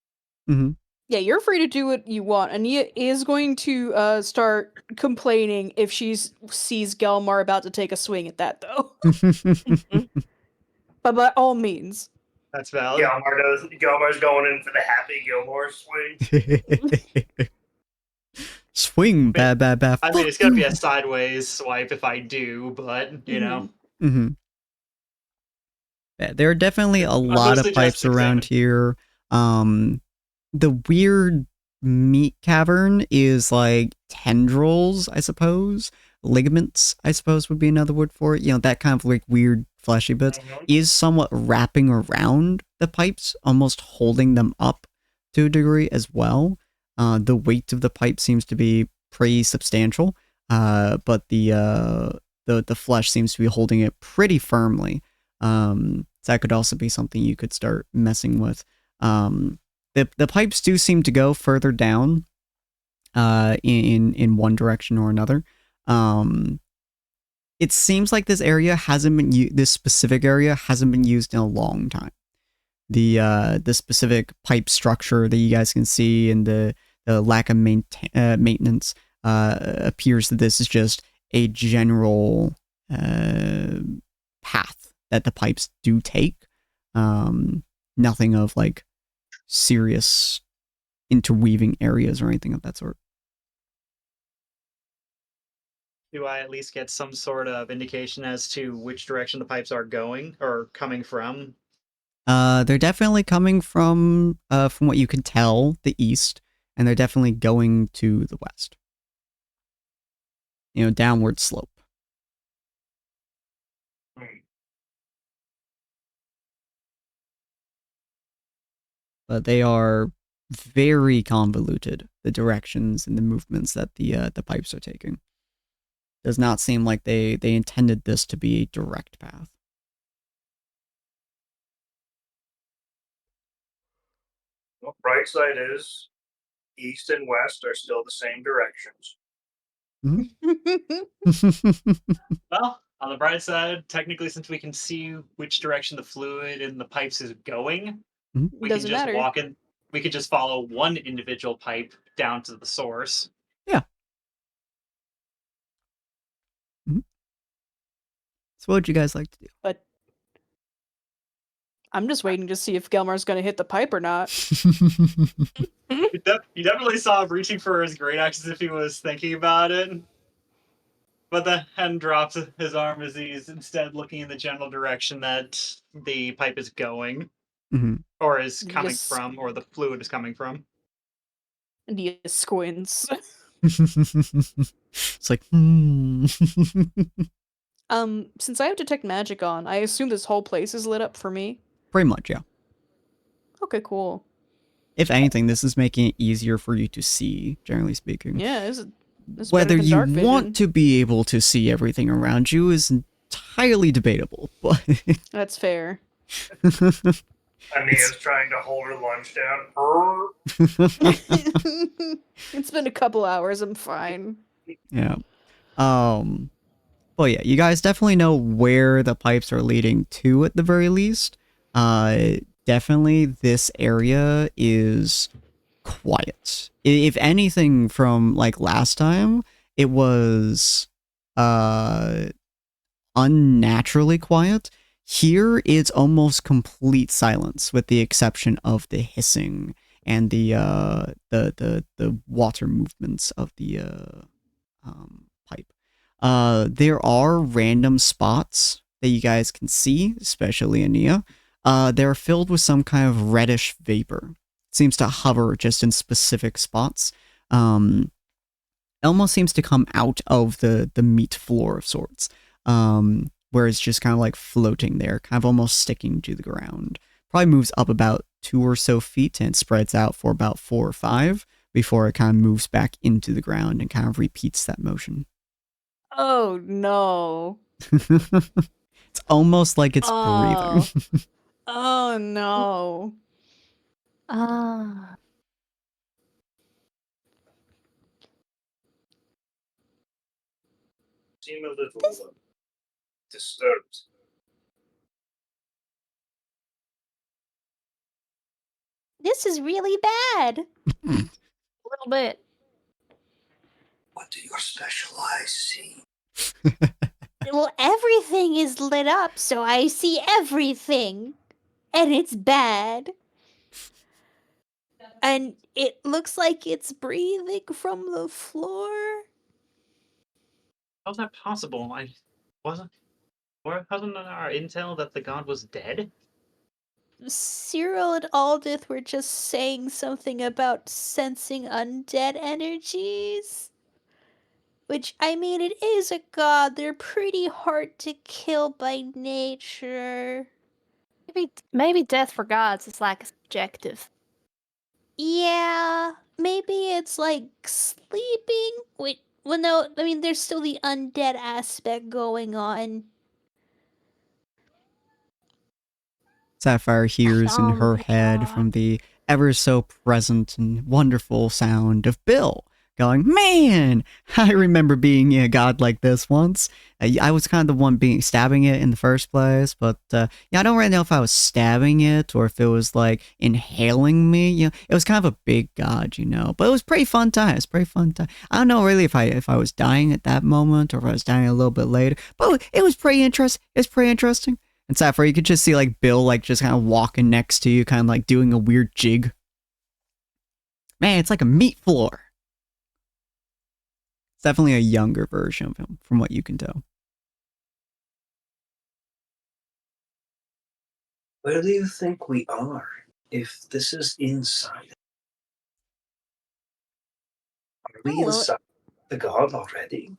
Yeah, you're free to do what you want. Ania is going to start complaining if she sees Gelmar about to take a swing at that, though. But by all means. That's valid. Gilmore's going in for the Happy Gilmore swing. Swing, bad. I mean, it's gonna be a sideways swipe if I do, but you know. Mm-hmm. Yeah, there are definitely a lot of pipes around here. The weird meat cavern is like tendrils, I suppose. Ligaments, I suppose, would be another word for it. You know, that kind of like weird fleshy bits is somewhat wrapping around the pipes, almost holding them up to a degree as well. The weight of the pipe seems to be pretty substantial, but the flesh seems to be holding it pretty firmly. So that could also be something you could start messing with. The pipes do seem to go further down in one direction or another. It seems like this area hasn't been this specific area hasn't been used in a long time. The specific pipe structure that you guys can see and the lack of maintenance appears that this is just a general path that the pipes do take. Nothing of like serious interweaving areas or anything of that sort. Do I at least get some sort of indication as to which direction the pipes are going or coming from? They're definitely coming from what you can tell, the east, and they're definitely going to the west. You know, downward slope. But they are very convoluted, the directions and the movements that the pipes are taking. Does not seem like they intended this to be a direct path. Well, bright side is east and west are still the same directions. Well, on the bright side, technically, since we can see which direction the fluid in the pipes is going, we can just walk in. We could just follow one individual pipe down to the source. Yeah. So what would you guys like to do? But I'm just waiting to see if Gelmar's going to hit the pipe or not. You definitely saw him reaching for his great axe as if he was thinking about it. But then drops his arm as he's instead looking in the general direction that the pipe is going. Or is coming from, or the fluid is coming from. And he squints. It's like, Since I have Detect Magic on, I assume this whole place is lit up for me? Pretty much, yeah. Okay, cool. If anything, this is making it easier for you to see, generally speaking. Yeah, this whether you want to be able to see everything around you is entirely debatable, but... That's fair. Ania's trying to hold her lunch down. It's been a couple hours, I'm fine. Yeah. Well, yeah, you guys definitely know where the pipes are leading to at the very least. Definitely this area is quiet. If anything from like last time, it was unnaturally quiet. Here it's almost complete silence with the exception of the hissing and the water movements of the pipe. There are random spots that you guys can see, especially Ania. They're filled with some kind of reddish vapor. It seems to hover just in specific spots. It almost seems to come out of the meat floor of sorts. Where it's just kind of like floating there, kind of almost sticking to the ground. Probably moves up about 2 or so feet and spreads out for about 4 or 5 before it kind of moves back into the ground and kind of repeats that motion. Oh no. It's almost like it's breathing. Oh no. Seem a little disturbed. This is really bad. A little bit. What do your special eyes see? Well, everything is lit up, so I see everything. and it's bad. And it looks like it's breathing from the floor. How's that possible? I wasn't. Wasn't our intel that the god was dead? Cyril and Aldith were just saying something about sensing undead energies. Which, I mean, it is a god. They're pretty hard to kill by nature. Maybe death for gods is like subjective. Yeah, maybe it's like sleeping. Wait, well, no, I mean, there's still the undead aspect going on. Sapphire hears in her head God. from the ever so present and wonderful sound of Bill going, "Man, I remember being a god like this once. I was kind of the one stabbing it in the first place, but yeah, I don't really know if I was stabbing it or if it was like inhaling me. You know, it was kind of a big god, you know, but it was pretty fun time. It's pretty fun time. I don't know really if I was dying at that moment or if I was dying a little bit later, but it was pretty interesting. It's pretty interesting." And Sapphire, you could just see like Bill like just kind of walking next to you, kind of like doing a weird jig. Man, it's like a meat floor. It's definitely a younger version of him, from what you can tell. Where do you think we are if this is inside? Are we inside the god already?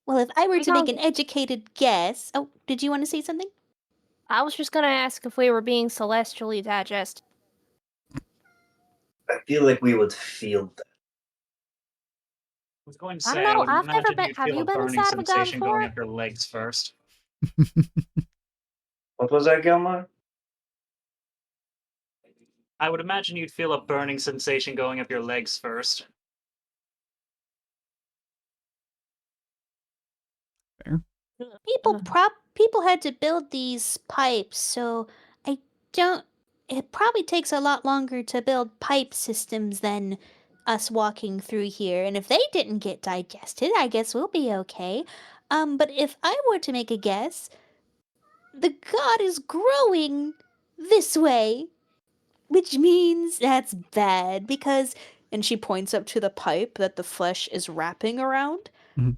Well, if I were We to make don't- an educated guess... Oh, did you want to say something? I was just gonna ask if we were being celestially digested. I feel like we would feel that. I was going to I say, don't know, would I've never imagine been- you'd have feel you a been burning inside of a god sensation going before? up your legs first. What was that, Gilmar? I would imagine you'd feel a burning sensation going up your legs first. Fair. People had to build these pipes, so I don't... It probably takes a lot longer to build pipe systems than us walking through here, and if they didn't get digested, I guess we'll be okay. But if I were to make a guess, the god is growing this way, which means that's bad, because... And she points up to the pipe that the flesh is wrapping around. Mhm.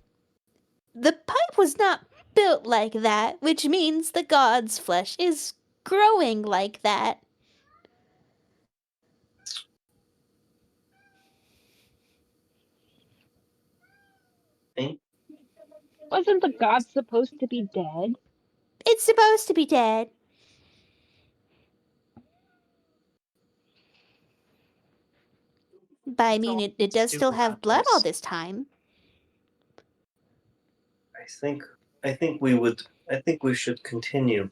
The pipe was not built like that, which means the god's flesh is growing like that. Wasn't the god supposed to be dead? It's supposed to be dead. But I mean, it does still have blood all this time. I think we should continue.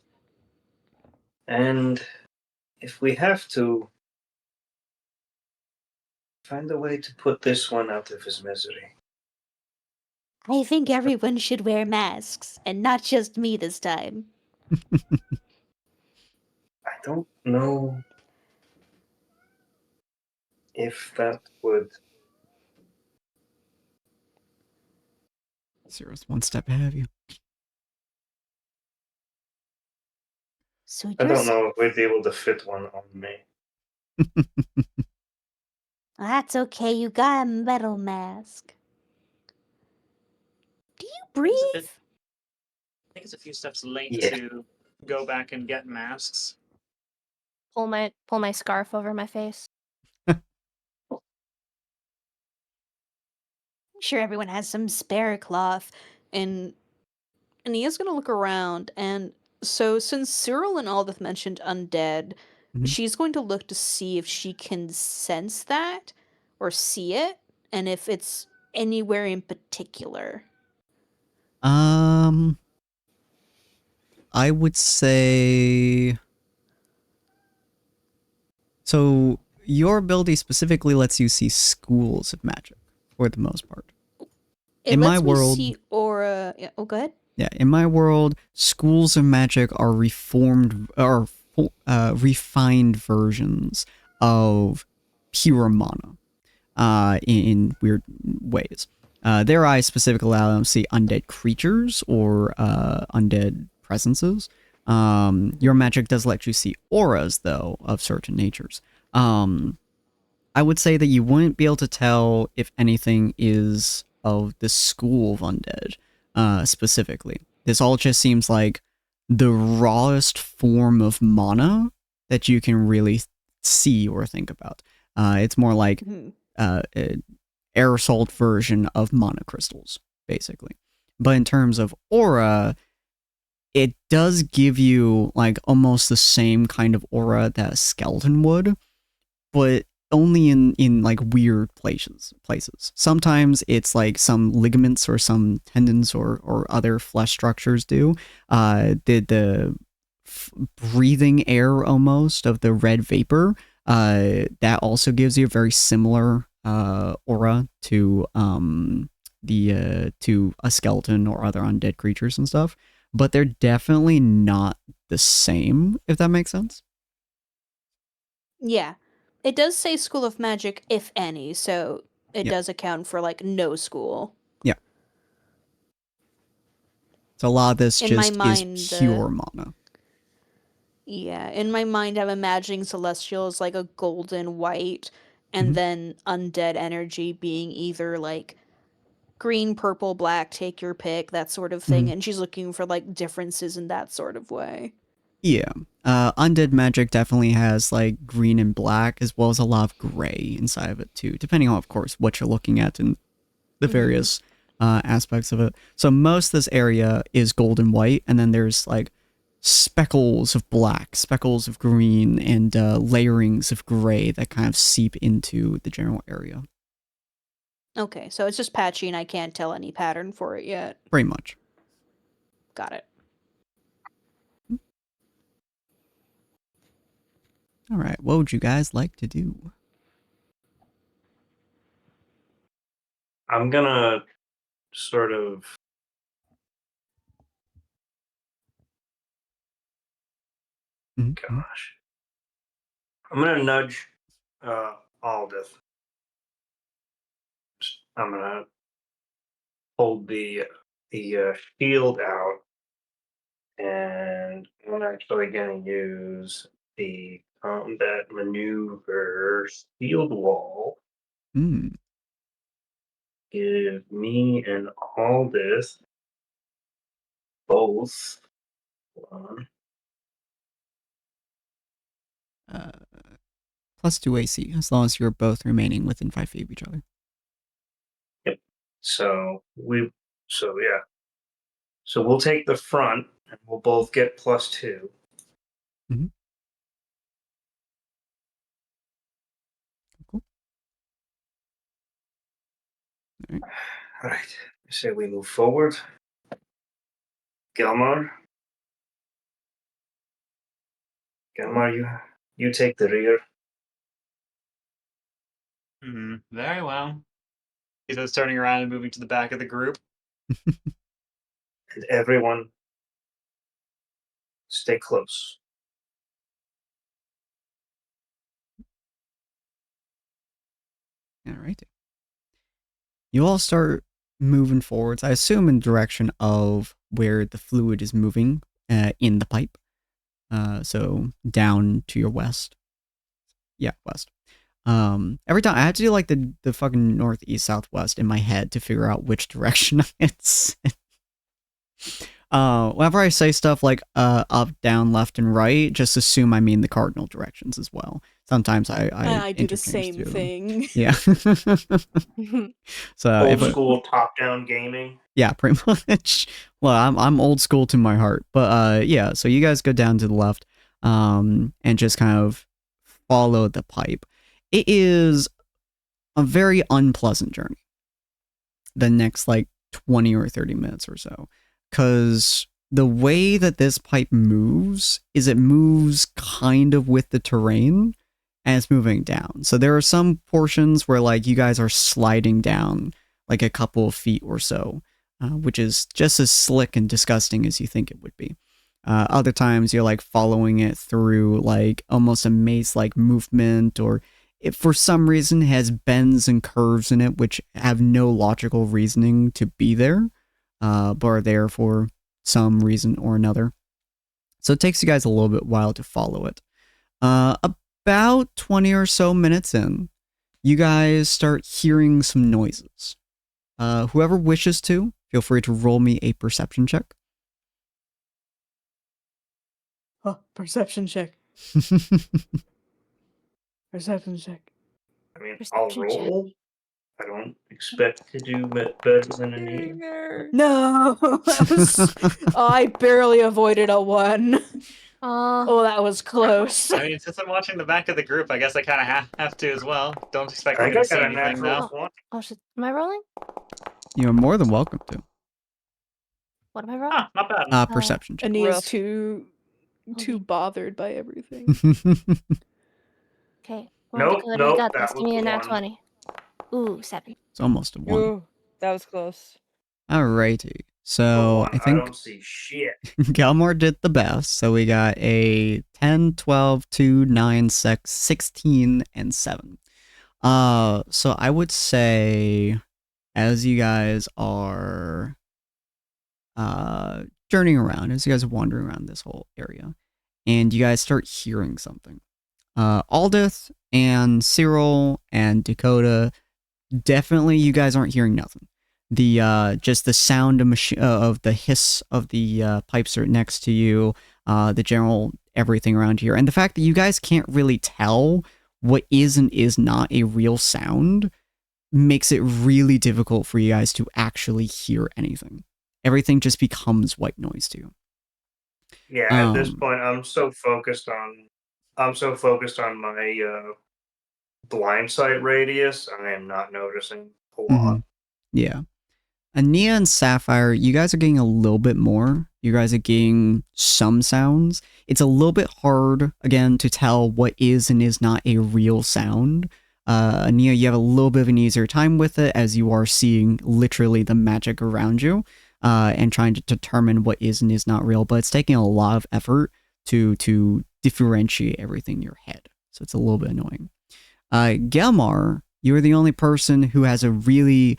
And if we have to, find a way to put this one out of his misery. I think everyone should wear masks, and not just me this time. I don't know if that would... Zero's one step ahead of you. So I don't know if we'd be able to fit one on me. That's okay, you got a metal mask. Do you breathe? I think it's a few steps late Yeah. to go back and get masks. Pull my scarf over my face. I'm sure everyone has some spare cloth. And Nia's gonna look around, and so since Cyril and Aldith mentioned undead, Mhm. she's going to look to see if she can sense that or see it, and if it's anywhere in particular. I would say... So, your ability specifically lets you see schools of magic, for the most part. It In lets my me world- see aura. Yeah, oh, go ahead. Yeah, in my world, schools of magic are refined versions of pure mana in weird ways. Their eyes specifically allow them to see undead creatures or undead presences, Your magic does let you see auras, though, of certain natures. I would say that you wouldn't be able to tell if anything is of the school of undead, specifically. This all just seems like the rawest form of mana that you can really see or think about. It's more like an aerosol version of mana crystals, basically. But in terms of aura, it does give you like almost the same kind of aura that a skeleton would, but only in like weird places. Sometimes it's like some ligaments or some tendons or other flesh structures do. The breathing air almost of the red vapor, that also gives you a very similar aura to to a skeleton or other undead creatures and stuff. But they're definitely not the same, if that makes sense. Yeah. It does say School of Magic, if any, so it does account for, like, no school. Yeah. So a lot of this In just my mind, is pure mana. Yeah, in my mind, I'm imagining Celestial as, like, a golden white, and then undead energy being either, like, green, purple, black, take your pick, that sort of thing, and she's looking for, like, differences in that sort of way. Yeah. Undead magic definitely has like green and black, as well as a lot of gray inside of it too, depending on, of course, what you're looking at and the various aspects of it. So most of this area is gold and white, and then there's like speckles of black, speckles of green, and layerings of gray that kind of seep into the general area. Okay, so it's just patchy and I can't tell any pattern for it yet. Pretty much. Got it. All right, what would you guys like to do? I'm gonna sort of gosh. I'm gonna nudge Aldith. I'm gonna hold the shield out, and I'm actually gonna use the combat maneuver shield wall. Give me and Aldith both one. Plus 2 AC, as long as you're both remaining within 5 feet of each other. Yep. So yeah. So we'll take the front, and we'll both get +2. Cool. All right. I say we move forward. Gelmar, you take the rear. Very well. He says, turning around and moving to the back of the group. And everyone, stay close. All right. You all start moving forwards, I assume in direction of where the fluid is moving in the pipe. So down to your west. Yeah, west. Every time I had to do like the fucking northeast, southwest in my head to figure out which direction it's in. Whenever I say stuff like up, down, left, and right, just assume I mean the cardinal directions as well. Sometimes I do the same thing. Yeah. So old school top-down gaming. Yeah, pretty much. Well, I'm old school to my heart, but yeah. So you guys go down to the left, and just kind of follow the pipe. It is a very unpleasant journey. The next like 20 or 30 minutes or so, because the way that this pipe moves is it moves kind of with the terrain, and it's moving down. So there are some portions where like you guys are sliding down like a couple of feet or so, which is just as slick and disgusting as you think it would be. Other times you're like following it through like almost a maze-like movement, or it for some reason has bends and curves in it which have no logical reasoning to be there, but are there for some reason or another. So it takes you guys a little bit while to follow it. About 20 or so minutes in, you guys start hearing some noises. Whoever wishes to, feel free to roll me a perception check. Perception check. Perception check. I mean, I'll Perception check. roll. I don't expect to do better than an 8. No, I barely avoided a 1. Oh, that was close. I mean, since I'm watching the back of the group, I guess I kind of have to as well. Don't expect I me to got see a anything, natural though. 20. Oh shit! Am I rolling? You're more than welcome to. What am I rolling? Huh, not bad. Perception check. Ania's Rough. too Okay. bothered by everything. Okay. Nope, I nope, got that this. Give me was a the nat one. 20. Ooh, 7. It's almost a 1. Ooh, that was close. Alrighty. So I I think don't see shit. Galmar did the best. So we got a 10, 12, 2, 9, 6, 16, and 7. So I would say as you guys are journeying around, as you guys are wandering around this whole area, and you guys start hearing something. Aldith and Cyril and Dakota, definitely you guys aren't hearing nothing. The just the sound of the hiss of the pipes right next to you, the general everything around here, and the fact that you guys can't really tell what is and is not a real sound makes it really difficult for you guys to actually hear anything. Everything just becomes white noise to you. Yeah, at this point, I'm so focused on my blind sight radius. I am not noticing a lot. Yeah. Ania and Sapphire, you guys are getting a little bit more. You guys are getting some sounds. It's a little bit hard, again, to tell what is and is not a real sound. Ania, you have a little bit of an easier time with it as you are seeing literally the magic around you and trying to determine what is and is not real. But it's taking a lot of effort to differentiate everything in your head. So it's a little bit annoying. Gelmar, you're the only person who has a really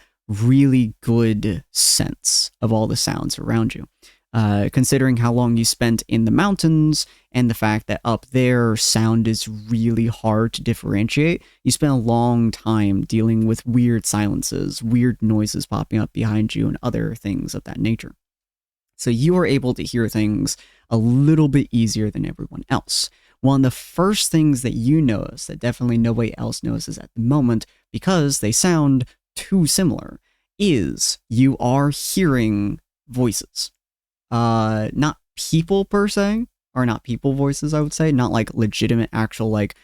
good sense of all the sounds around you. Considering how long you spent in the mountains and the fact that up there sound is really hard to differentiate, you spent a long time dealing with weird silences, weird noises popping up behind you, and other things of that nature. So you are able to hear things a little bit easier than everyone else. One of the first things that you notice that definitely nobody else notices at the moment, because they sound too similar, is you are hearing voices. Not people per se, or not people voices, I would say, not like legitimate actual like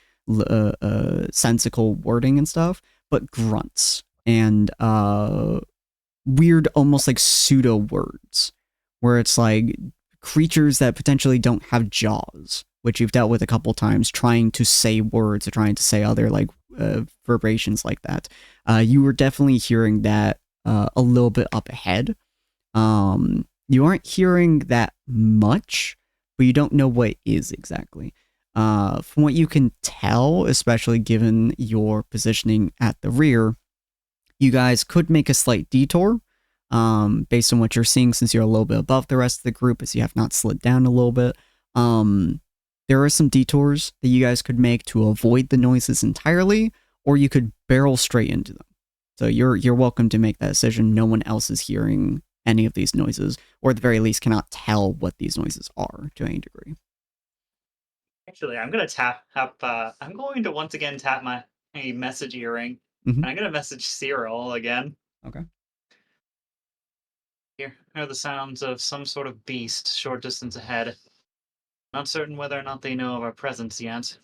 sensical wording and stuff, but grunts and weird almost like pseudo words where it's like creatures that potentially don't have jaws, which you've dealt with a couple times, trying to say words or trying to say other like vibrations like that. You were definitely hearing that a little bit up ahead. You aren't hearing that much, but you don't know what it is exactly. From what you can tell, especially given your positioning at the rear, you guys could make a slight detour based on what you're seeing, since you're a little bit above the rest of the group, as you have not slid down a little bit. There are some detours that you guys could make to avoid the noises entirely, or you could barrel straight into them. So you're welcome to make that decision. No one else is hearing any of these noises, or at the very least cannot tell what these noises are to any degree. Actually, I'm gonna I'm going to once again tap my message earring. Mhm. And I'm gonna message Cyril again. Okay. Here are the sounds of some sort of beast short distance ahead. Not certain whether or not they know of our presence yet,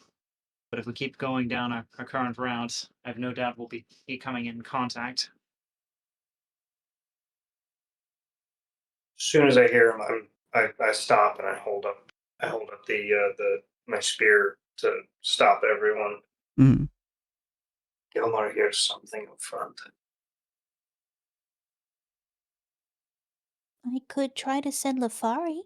but if we keep going down our current route, I have no doubt we'll be coming in contact. As soon as I hear him, I stop and I hold up my spear to stop everyone. Mhm. Gilmar hears something up front. I could try to send Lafari.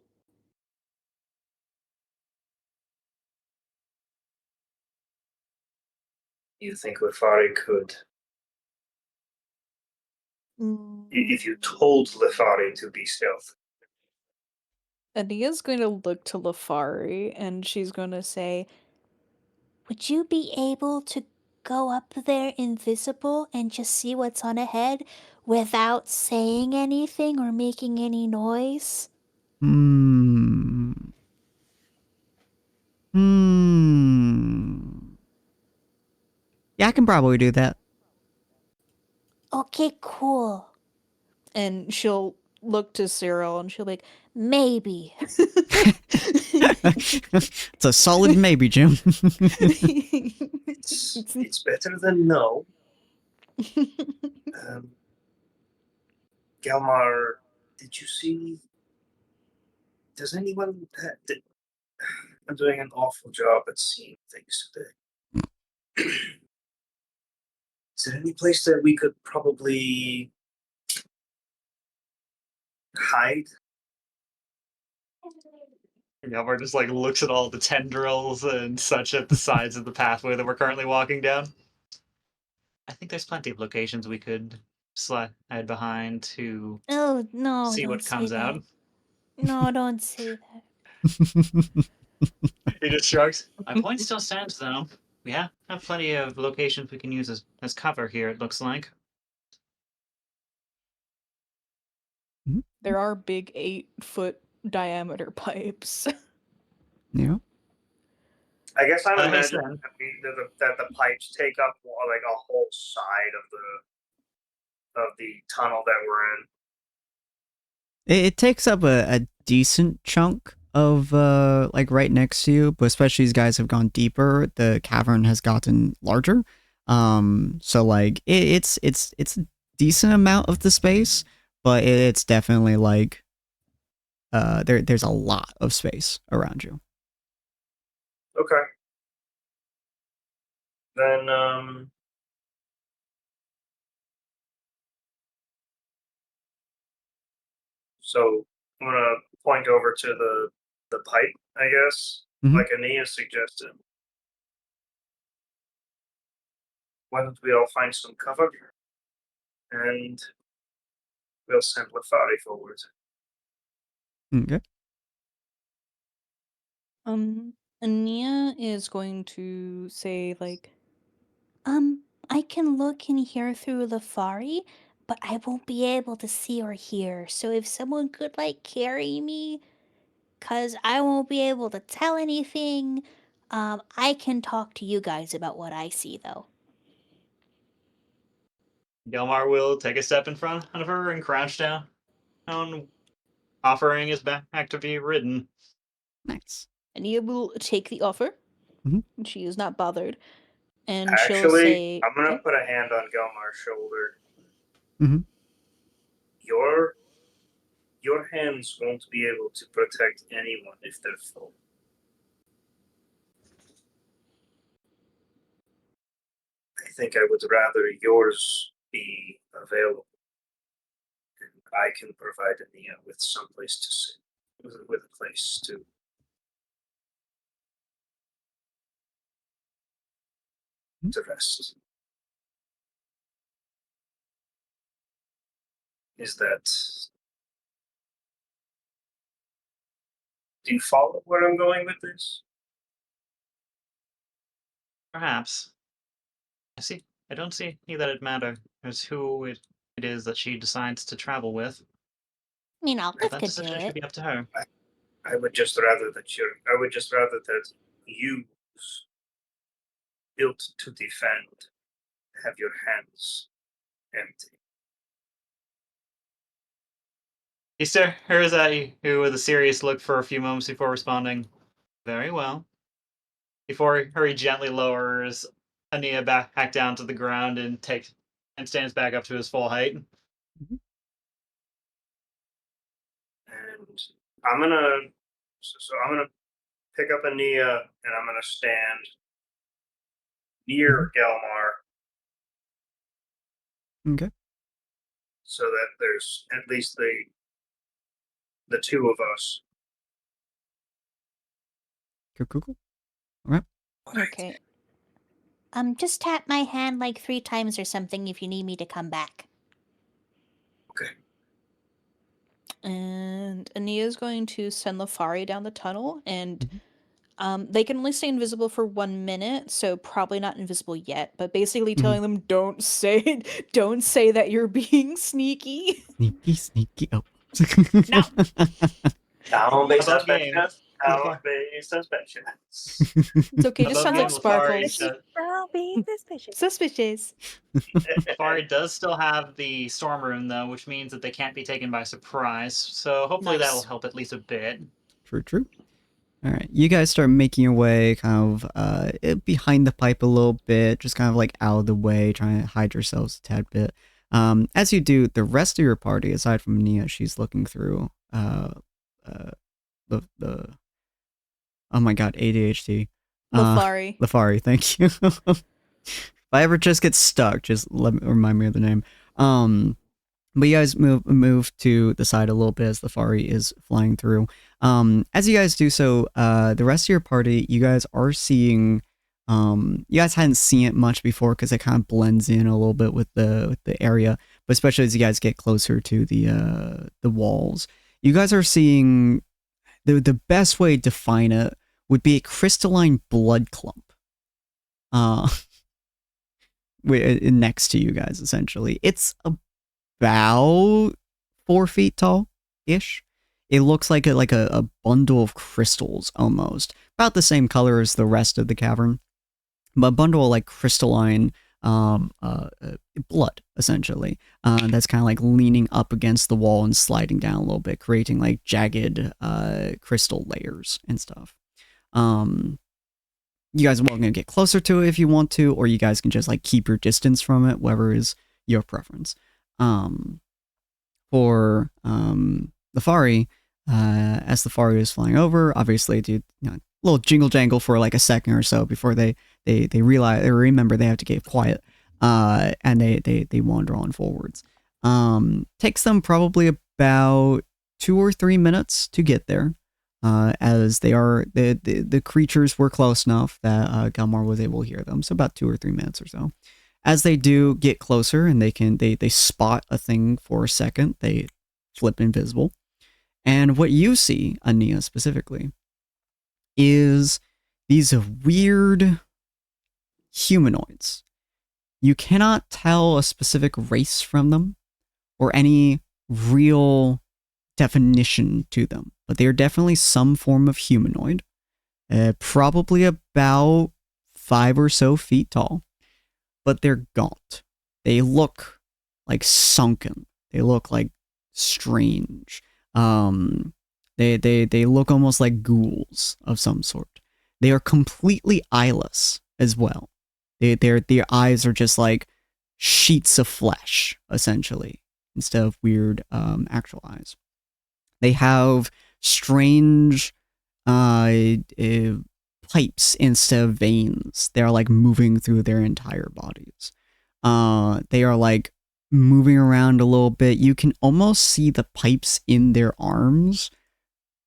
You think Lefari could? Mm. If you told Lefari to be stealthy. Ania's going to look to Lafari and she's going to say, Would you be able to go up there invisible and just see what's on ahead without saying anything or making any noise? Hmm. Yeah, I can probably do that. Okay, cool. and she'll look to Cyril and she'll be like, Maybe. It's a solid maybe, Jim. It's better than no. Galmar, did you see? Does anyone? I'm doing an awful job at seeing things today. Is there any place that we could probably hide? Yelmer just like looks at all the tendrils and such at the sides of the pathway that we're currently walking down. I think there's plenty of locations we could slide behind to Oh, no, see don't what say comes that. out. No, don't say that. He just shrugs. My point still stands, though. We have plenty of locations we can use as cover here, it looks like. there are big 8-foot diameter pipes. Yeah. I guess I'm Yes, imagining then. that the pipes take up like a whole side of the tunnel that we're in. It takes up a decent chunk of like right next to you, but especially as guys have gone deeper, the cavern has gotten larger. So like it's a decent amount of the space, but it's definitely like there's a lot of space around you. Okay. Then so I'm gonna point over to the pipe, I guess, like Ania suggested. Why don't we all find some cover and we'll send Lafari forward. Okay. Ania is going to say, like, I can look and hear through Lafari, but I won't be able to see or hear. So if someone could, like, carry me, because I won't be able to tell anything, I can talk to you guys about what I see, though. Gelmar will take a step in front of her and crouch down, offering his back to be ridden. Nice. Ania will take the offer. Mhm. She is not bothered. And she'll Actually, say, I'm gonna put a hand on Gelmar's shoulder. Mhm. Your hands won't be able to protect anyone if they're full. I think I would rather yours be available. And I can provide Ania with some place to sit, with a place to rest. Is that... Do you follow where I'm going with this? Perhaps. I don't see that it matters who it is that she decides to travel with. I mean, Olive That could do decision should it. be up to her. I would just rather that you built to defend have your hands empty. He stares at you with a serious look for a few moments before responding, "Very well." Before he gently lowers Ania back down to the ground and stands back up to his full height. And I'm gonna pick up Ania and I'm gonna stand near Galmar. Okay. So that there's at least the two of us. Cool. All right. okay. Just tap my hand like 3 times or something if you need me to come back. Okay. And Ania's going to send Lafari down the tunnel, and Mm-hmm. they can only stay invisible for 1 minute, so probably not invisible yet. But basically Mm-hmm. telling them, don't say that you're being sneaky. Sneaky. Oh. No. Don't be Above game. suspicious. Don't be suspicious. It's okay. It just Above sounds like game, Lafari sparkles. does- Don't be suspicious. Suspicious. Lafari does still have the storm room though, which means that they can't be taken by surprise. So hopefully that will Nice. help at least a bit. True. All right, you guys start making your way kind of behind the pipe a little bit, just kind of like out of the way, trying to hide yourselves a tad bit. As you do, the rest of your party, aside from Nia, she's looking through the oh my god, ADHD. Lafari. Lafari, thank you. If I ever just get stuck, just remind me of the name. But you guys move to the side a little bit as Lafari is flying through. As you guys do so, the rest of your party, you guys are seeing. You guys hadn't seen it much before because it kind of blends in a little bit with the area, but especially as you guys get closer to the walls, you guys are seeing the best way to define it would be a crystalline blood clump. Next to you guys, essentially, it's about 4 feet tall ish. It looks like a bundle of crystals, almost about the same color as the rest of the cavern, but a bundle of like crystalline blood, essentially, that's kind of like leaning up against the wall and sliding down a little bit, creating like jagged crystal layers and stuff. You guys are welcome to get closer to it if you want to, or you guys can just like keep your distance from it, whatever is your preference. For Lafari, as Lafari is flying over, obviously do a little jingle jangle for like a second or so before they realize or remember they have to get quiet, and they wander on forwards. Takes them probably about 2 or 3 minutes to get there. As they are, the creatures were close enough that Galmar was able to hear them, so about 2 or 3 minutes or so. As they do get closer and they spot a thing for a second, they flip invisible. And what you see, Ania specifically, is these weird humanoids. You cannot tell a specific race from them or any real definition to them, but they are definitely some form of humanoid, probably about 5 or so feet tall, but they're gaunt. They look like sunken. They look like strange. They look almost like ghouls of some sort. They are completely eyeless as well. Their eyes are just like sheets of flesh, essentially, instead of weird actual eyes. They have strange pipes instead of veins. They're like moving through their entire bodies. They are like moving around a little bit. You can almost see the pipes in their arms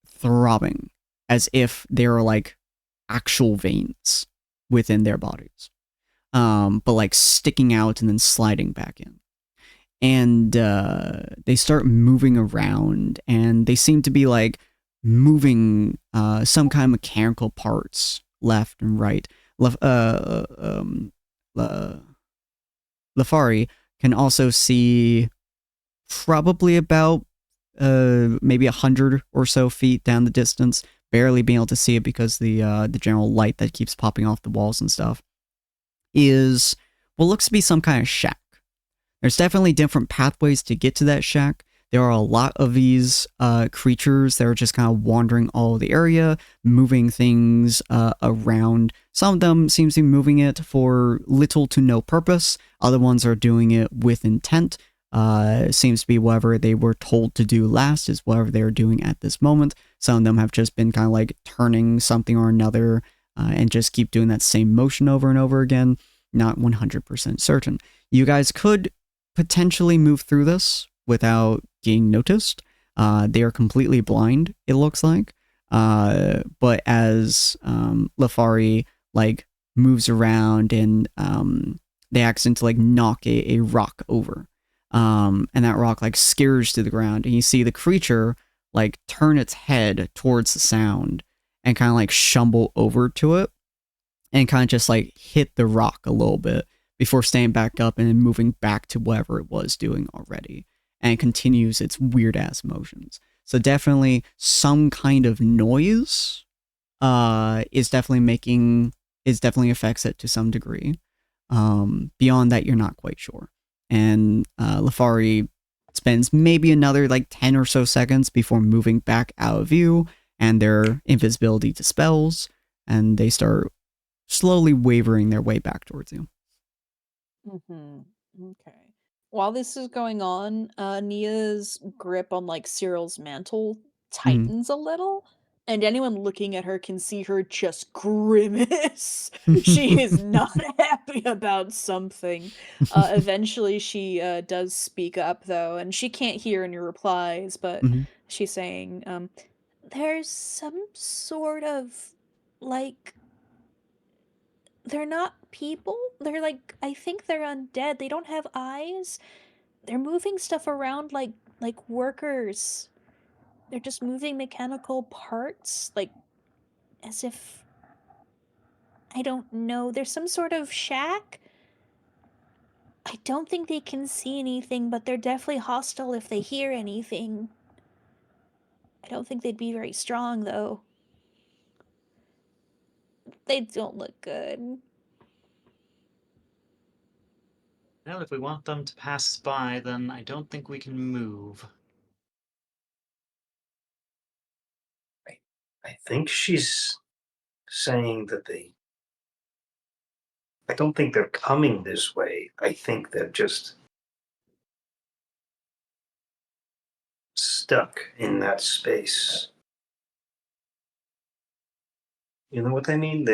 throbbing as if they're like actual veins within their bodies. But like sticking out and then sliding back in. And they start moving around, and they seem to be like moving some kind of mechanical parts left and right. Lafari can also see probably about maybe 100 or so feet down the distance, barely being able to see it because the general light that keeps popping off the walls and stuff, is what looks to be some kind of shack. There's definitely different pathways to get to that shack. There are a lot of these creatures that are just kind of wandering all over the area, moving things around. Some of them seem to be moving it for little to no purpose. Other ones are doing it with intent. Seems to be whatever they were told to do last is whatever they're doing at this moment. Some of them have just been kind of like turning something or another and just keep doing that same motion over and over again. Not 100% certain. You guys could potentially move through this without getting noticed. They are completely blind, it looks like. But as Lafari like moves around and they accidentally like knock a rock over, And that rock like skirs to the ground, and you see the creature like turn its head towards the sound and kind of like shumble over to it and kind of just like hit the rock a little bit before staying back up and then moving back to whatever it was doing already, and continues its weird ass motions. So definitely some kind of noise is definitely affects it to some degree. Beyond that, you're not quite sure. And Lafari spends maybe another like 10 or so seconds before moving back out of view, and their invisibility dispels, and they start slowly wavering their way back towards you. Okay. While this is going on, Nia's grip on like Cyril's mantle tightens a little, and anyone looking at her can see her just grimace. She is not happy about something. Eventually, she does speak up though, and she can't hear any replies, but she's saying, "There's some sort of like." They're not people. They're like, I think they're undead. They don't have eyes. They're moving stuff around like workers. They're just moving mechanical parts like as if I don't know. There's some sort of shack. I don't think they can see anything, but they're definitely hostile if they hear anything. I don't think they'd be very strong though. They don't look good. Well, if we want them to pass us by, then I don't think we can move. I think she's saying that I don't think they're coming this way. I think they're just stuck in that space. You know what I mean?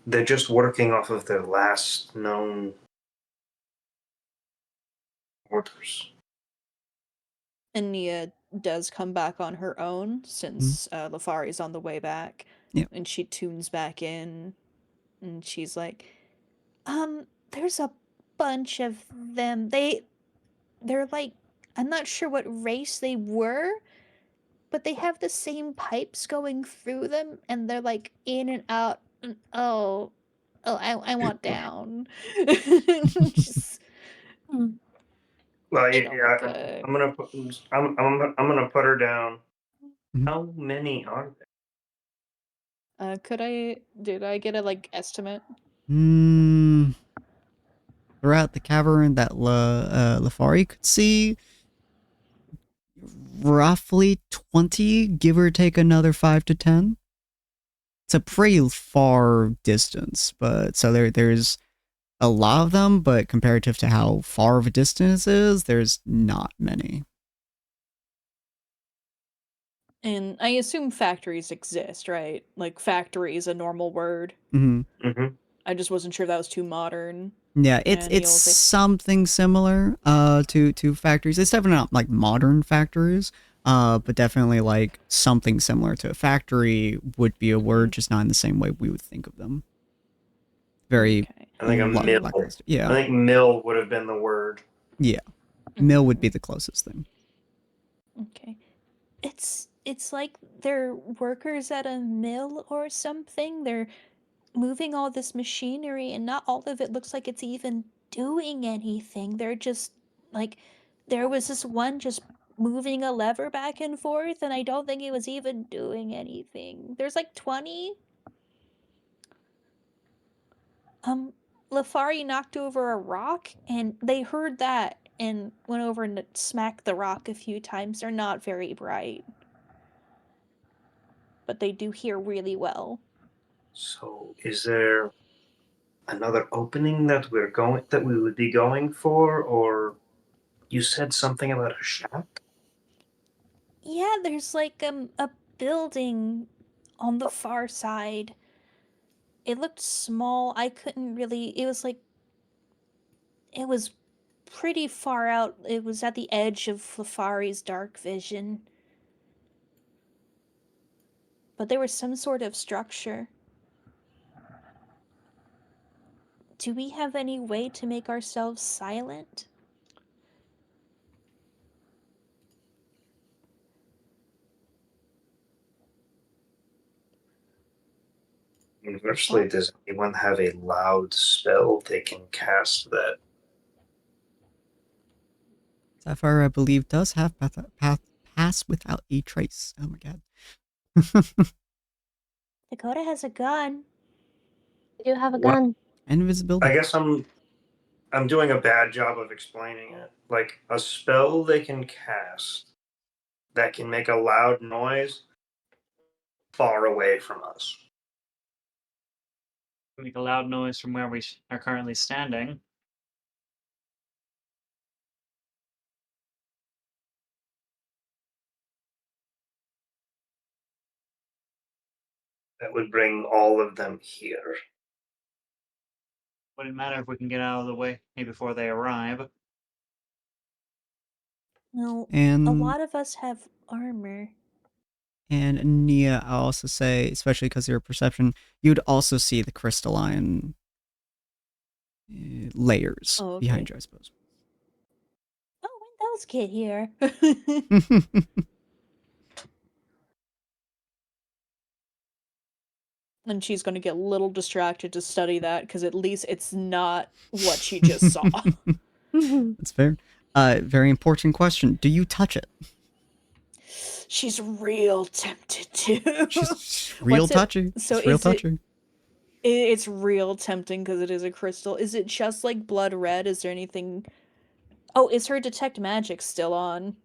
They're just working off of their last known orders. And Nia does come back on her own since Lafari's on the way back. Yep. And she tunes back in and she's like, there's a bunch of them. They're like, I'm not sure what race they were, but they have the same pipes going through them and they're like in and out. And, I want down. Just, Well, they don't look good. I'm gonna put her down. Mhm. How many are there? Did I get a like estimate? Throughout the cavern that Lafari could see, roughly 20, give or take another 5 to 10. It's a pretty far distance, but so there's a lot of them, but comparative to how far of a distance it is, there's not many. And I assume factories exist, right? Like factory is a normal word. I just wasn't sure if that was too modern. Yeah, it's something similar to factories. It's definitely not like modern factories, but definitely like something similar to a factory would be a word, just not in the same way we would think of them. Very. I think a mill. Yeah. I think mill would have been the word. Yeah, mill would be the closest thing. Okay. It's like they're workers at a mill or something. They're moving all this machinery and not all of it looks like it's even doing anything. They're just like there was this one just moving a lever back and forth and I don't think it was even doing anything. There's like 20. Lafari knocked over a rock and they heard that and went over and smacked the rock a few times. They're not very bright, but they do hear really well. So, is there another opening that we would be going for, or you said something about a shack? Yeah, there's like a building on the far side. It looked small. I couldn't really. It was pretty far out. It was at the edge of Lafari's dark vision. But there was some sort of structure. Do we have any way to make ourselves silent? Conversely, does anyone have a loud spell they can cast that? Sapphire, I believe, does have pass without a trace. Oh my god. Dakota has a gun. I do have a gun. And invisibility. I guess I'm doing a bad job of explaining it. Like a spell they can cast that can make a loud noise far away from us. Make a loud noise from where we are currently standing. That would bring all of them here. Wouldn't matter if we can get out of the way before they arrive. No, And a lot of us have armor. And Nia, I'll also say, especially because of your perception, you'd also see the crystalline layers behind you, I suppose. Oh, when those get here. And she's going to get a little distracted to study that, because at least it's not what she just saw. That's fair. Very important question. Do you touch it? She's real tempted to. She's real touchy. So She's real is touchy. It's real tempting because it is a crystal. Is it just like blood red? Is there anything... Oh, is her detect magic still on?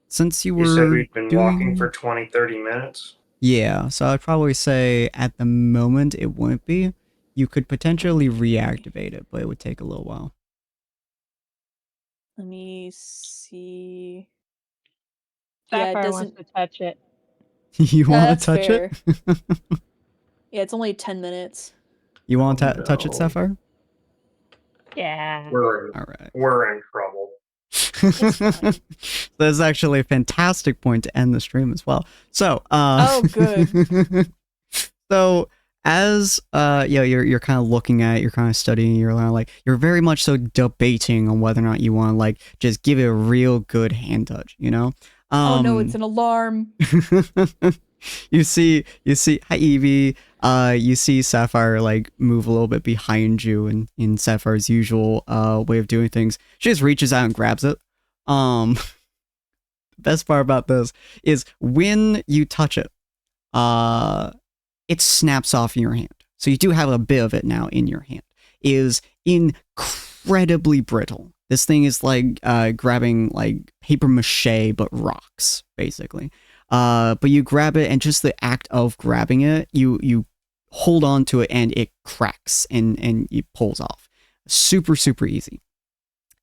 Since you You said were we've been walking for 20, 30 minutes? Yeah, so I'd probably say at the moment it wouldn't be. You could potentially reactivate it, but it would take a little while. Let me see... Sapphire wants to touch it. You want to touch fair. it? Yeah, it's only 10 minutes. You want to touch it, Sapphire? Yeah. We're in trouble. That's actually a fantastic point to end the stream as well. So, oh, good. So, as you're kind of looking at it, you're kind of studying, you're very much so debating on whether or not you want to like just give it a real good hand touch, you know? Oh no, it's an alarm. you see, hi Evie. You see Sapphire like move a little bit behind you, and in Sapphire's usual way of doing things, she just reaches out and grabs it. The best part about this is when you touch it, it snaps off in your hand. So you do have a bit of it now in your hand. It is incredibly brittle. This thing is like grabbing like paper mache, but rocks, basically. But you grab it, and just the act of grabbing it, you hold on to it, and it cracks and it pulls off. Super, super easy.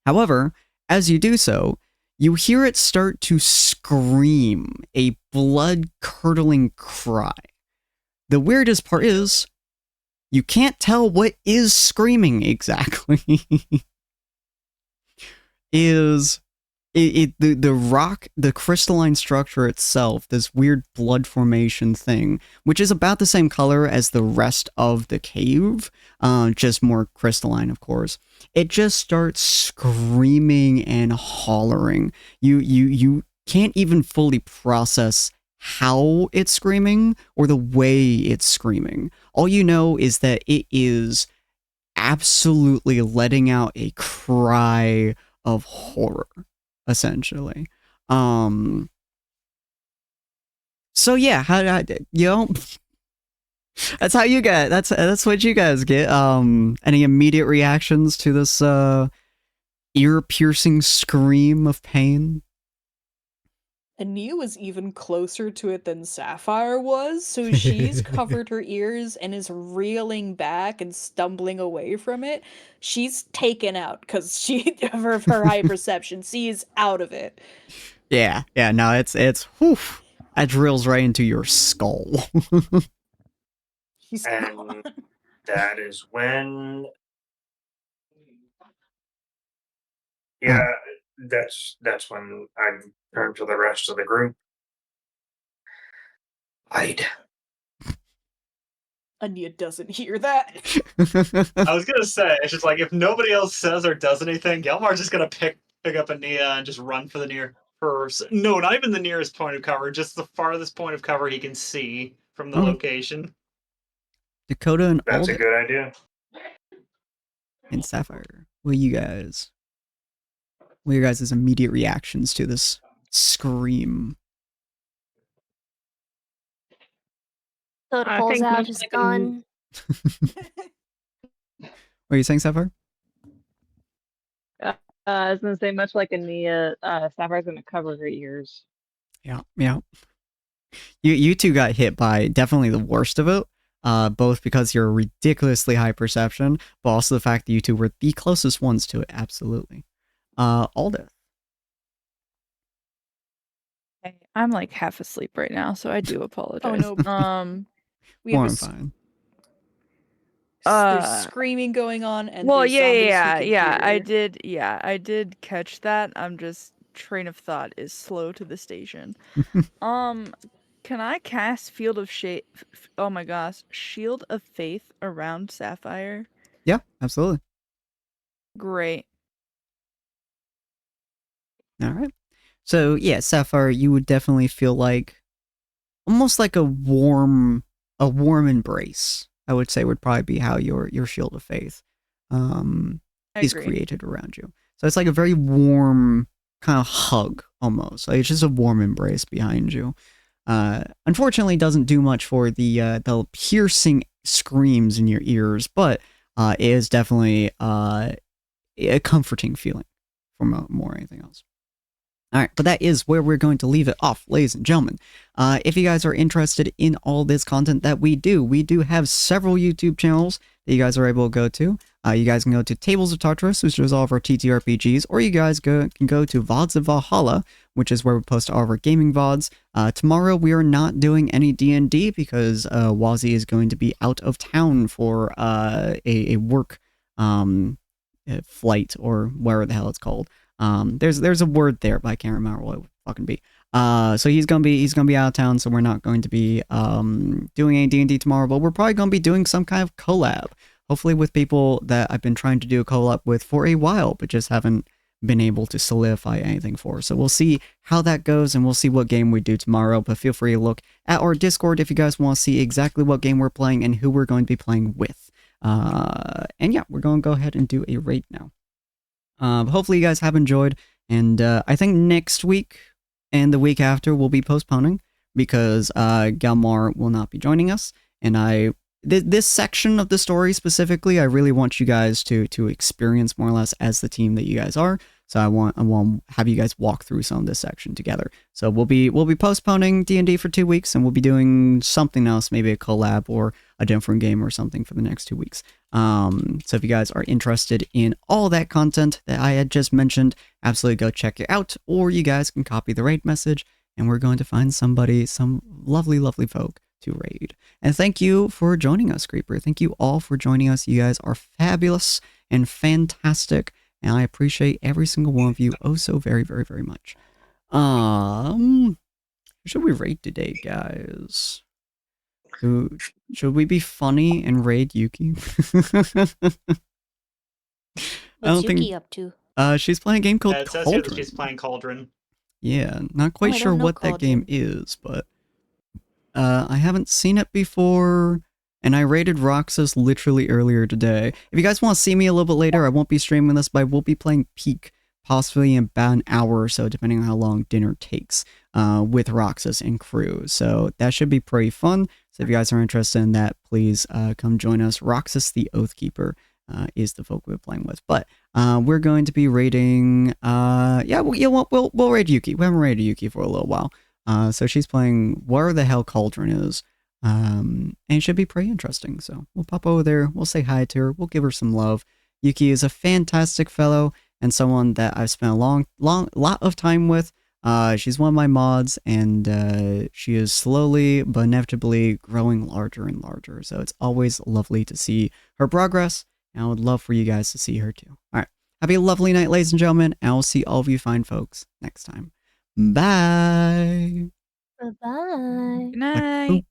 However, as you do so, you hear it start to scream a blood-curdling cry. The weirdest part is, you can't tell what is screaming exactly. The rock, the crystalline structure itself, this weird blood formation thing, which is about the same color as the rest of the cave, just more crystalline, of course. It just starts screaming and hollering. You can't even fully process how it's screaming or the way it's screaming. All you know is that it is absolutely letting out a cry of horror, essentially. So yeah, that's how you get. That's what you guys get. Any immediate reactions to this ear-piercing scream of pain? Ania was even closer to it than Sapphire was, so she's covered her ears and is reeling back and stumbling away from it. She's taken out because she, of her high perception, sees out of it. Yeah, no, it's whew, that drills right into your skull. And that is when... Yeah, that's when I turn to the rest of the group. Hide. Ania doesn't hear that. I was gonna say, it's just like if nobody else says or does anything, Gelmar's just gonna pick up Ania and just run for the no, not even the nearest point of cover, just the farthest point of cover he can see from the location. Dakota and That's Alden a good idea. and Sapphire. What are your guys' immediate reactions to this scream? Soda I pulls think out much his like gun. What are you saying, Sapphire? I was gonna say much like Ania, Sapphire's gonna cover her ears. Yeah. You two got hit by definitely the worst of it. Both because you're ridiculously high perception, but also the fact that you two were the closest ones to it. Absolutely. Alda. Hey, I'm like half asleep right now, so I do apologize. Oh no. We have Fine. there's screaming going on, and well, there's zombies who can hear. I did catch that. I'm just train of thought is slow to the station. Can I cast Field of oh my gosh, Shield of Faith around Sapphire? Yeah, absolutely. Great. All right. So yeah, Sapphire, you would definitely feel like almost like a warm embrace. I would say would probably be how your Shield of Faith is created around you. So it's like a very warm kind of hug almost. Like it's just a warm embrace behind you. Unfortunately, doesn't do much for the piercing screams in your ears, but it is definitely a comforting feeling from more anything else. All right, but that is where we're going to leave it off, ladies and gentlemen. If you guys are interested in all this content that we do have several YouTube channels that you guys are able to go to. You guys can go to Tables of Tartarus, which is all of our TTRPGs, or you guys can go to Vods of Valhalla, which is where we post all of our gaming VODs. Tomorrow we are not doing any D&D because Wazzy is going to be out of town for a work flight, or whatever the hell it's called. There's a word there, but I can't remember what it would fucking be. So he's gonna be out of town, so we're not going to be doing any D&D tomorrow, but we're probably gonna be doing some kind of collab. Hopefully with people that I've been trying to do a collab with for a while, but just haven't been able to solidify anything for. So we'll see how that goes, and we'll see what game we do tomorrow. But feel free to look at our Discord if you guys want to see exactly what game we're playing and who we're going to be playing with. And yeah, we're going to go ahead and do a raid now. Hopefully you guys have enjoyed, and I think next week and the week after we'll be postponing because Galmar will not be joining us, and this section of the story specifically, I really want you guys to experience more or less as the team that you guys are. So I want to have you guys walk through some of this section together. So we'll be postponing D&D for 2 weeks, and we'll be doing something else, maybe a collab or a different game or something for the next 2 weeks. So if you guys are interested in all that content that I had just mentioned, absolutely go check it out, or you guys can copy the raid message, and we're going to find some lovely, lovely folk to raid. And thank you for joining us, Creeper. Thank you all for joining us. You guys are fabulous and fantastic, and I appreciate every single one of you oh so very, very, very much. Who should we raid today, guys? Should we be funny and raid Yuki? What's Yuki up to? She's playing a game called It says Cauldron. here that she's playing Cauldron. Yeah, not quite I sure don't know what that Cauldron. game is, but I haven't seen it before, and I raided Roxas literally earlier today. If you guys want to see me a little bit later, I won't be streaming this, but I will be playing Peak, possibly in about an hour or so, depending on how long dinner takes, with Roxas and crew. So that should be pretty fun. So if you guys are interested in that, please come join us. Roxas the Oathkeeper is the folk we're playing with. But we're going to be raiding, we'll raid Yuki. We haven't raided Yuki for a little while. So she's playing where the hell Cauldron is. And it should be pretty interesting. So we'll pop over there. We'll say hi to her. We'll give her some love. Yuki is a fantastic fellow and someone that I've spent a lot of time with. She's one of my mods, and she is slowly but inevitably growing larger and larger. So it's always lovely to see her progress, and I would love for you guys to see her too. All right. Have a lovely night, ladies and gentlemen, and I'll see all of you fine folks next time. Bye. Bye-bye. Good night.